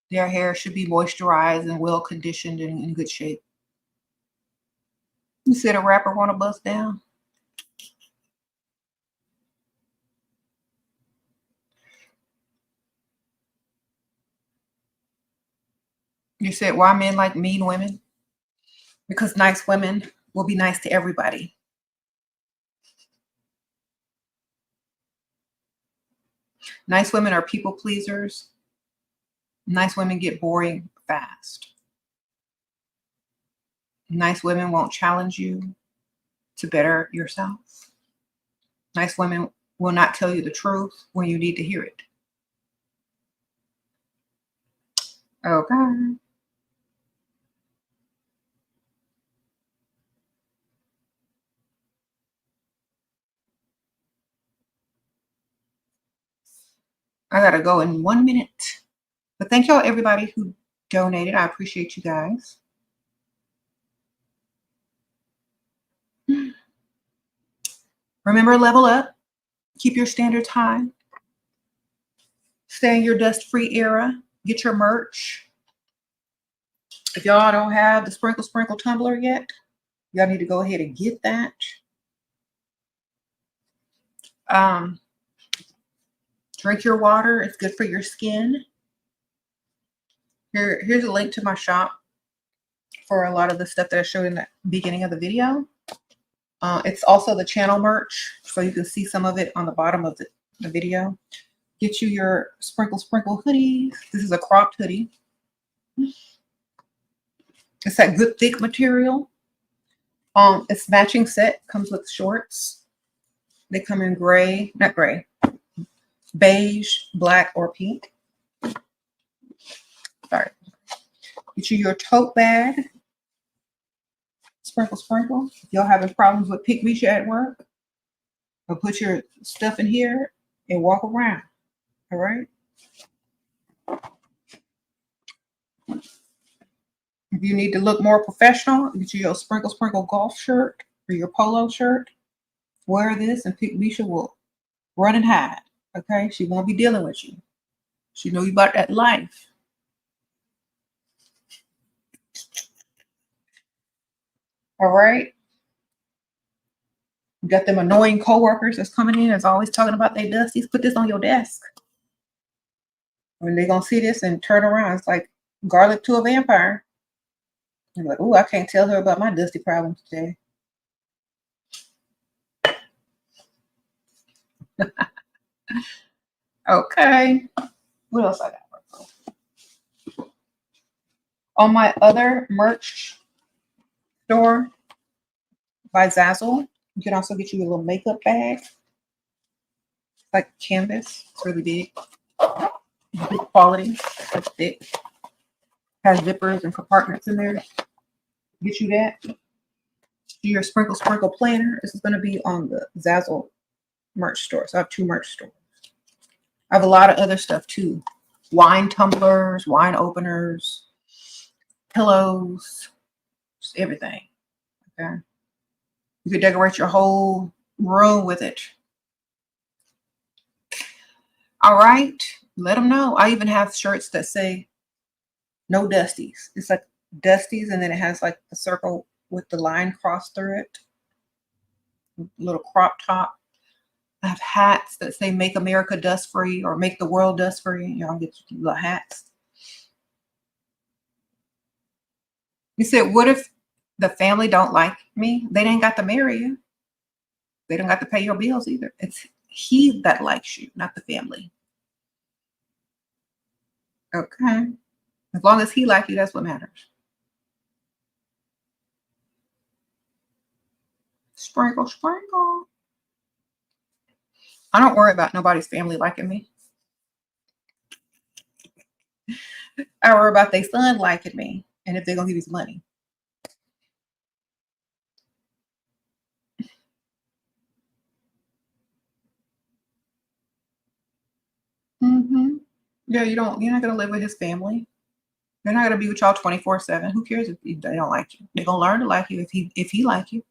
Their hair should be moisturized and well conditioned and in good shape. You said a rapper want to bust down? You said why men like mean women? Because nice women will be nice to everybody. Nice women are people pleasers. Nice women get boring fast. Nice women won't challenge you to better yourself. Nice women will not tell you the truth when you need to hear it. Okay. I gotta go in 1 minute. But thank y'all, everybody who donated. I appreciate you guys. Remember, level up. Keep your standards high. Stay in your dust-free era. Get your merch. If y'all don't have the Sprinkle Sprinkle tumbler yet, y'all need to go ahead and get that. Um, drink your water. It's good for your skin. Here's a link to my shop for a lot of the stuff that I showed in the beginning of the video. It's also the channel merch, so you can see some of it on the bottom of the video. Get you your Sprinkle Sprinkle hoodies. This is a cropped hoodie. It's that good thick material. It's matching set, comes with shorts. They come in gray, not gray, beige, black, or pink. Sorry. Get you your tote bag. Sprinkle Sprinkle. If y'all having problems with Pick Misha at work, or put your stuff in here and walk around. All right. If you need to look more professional, get you your Sprinkle Sprinkle golf shirt or your polo shirt. Wear this and Pick Misha will run and hide. Okay. She won't be dealing with you. She know you about that life. All right. You got them annoying coworkers that's coming in that's always talking about they dusties. Put this on your desk. When they're gonna see this and turn around, it's like garlic to a vampire. You're like, oh, I can't tell her about my dusty problems today. Okay. What else I got? On my other merch store by Zazzle, you can also get you a little makeup bag. It's like canvas. It's really big. Good quality. It's thick. Has zippers and compartments in there. Get you that. Your Sprinkle Sprinkle planner. This is going to be on the Zazzle merch store. So I have 2 merch stores. I have a lot of other stuff too. Wine tumblers, wine openers, pillows, just everything. Okay. You could decorate your whole room with it. All right. Let them know. I even have shirts that say no dusties. It's like dusties, and then it has like the circle with the line crossed through it. Little crop top. I have hats that say make America dust free or make the world dust free. Y'all get little hats. You said, what if the family don't like me? They ain't got to marry you. They don't got to pay your bills either. It's he that likes you, not the family. Okay. As long as he like you, that's what matters. Sprinkle, sprinkle. I don't worry about nobody's family liking me. I worry about their son liking me and if they're going to give me some money. Yeah, you're not going to live with his family. They're not going to be with y'all 24/7. Who cares if they don't like you? They're going to learn to like you if he like you.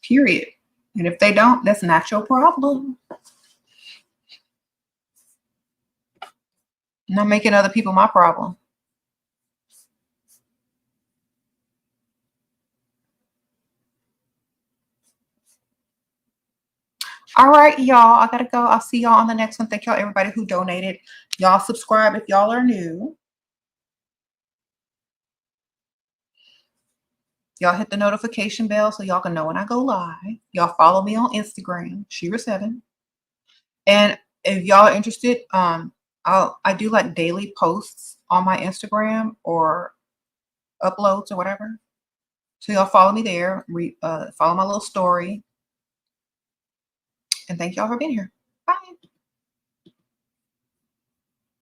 Period. And if they don't, that's not your problem. I'm not making other people my problem. All right, y'all. I gotta go. I'll see y'all on the next one. Thank y'all, everybody who donated. Y'all subscribe if y'all are new. Y'all hit the notification bell so y'all can know when I go live. Y'all follow me on Instagram, SheRaSeven. And if y'all are interested, I do like daily posts on my Instagram or uploads or whatever. So y'all follow me there. Follow my little story. And thank y'all for being here. Bye.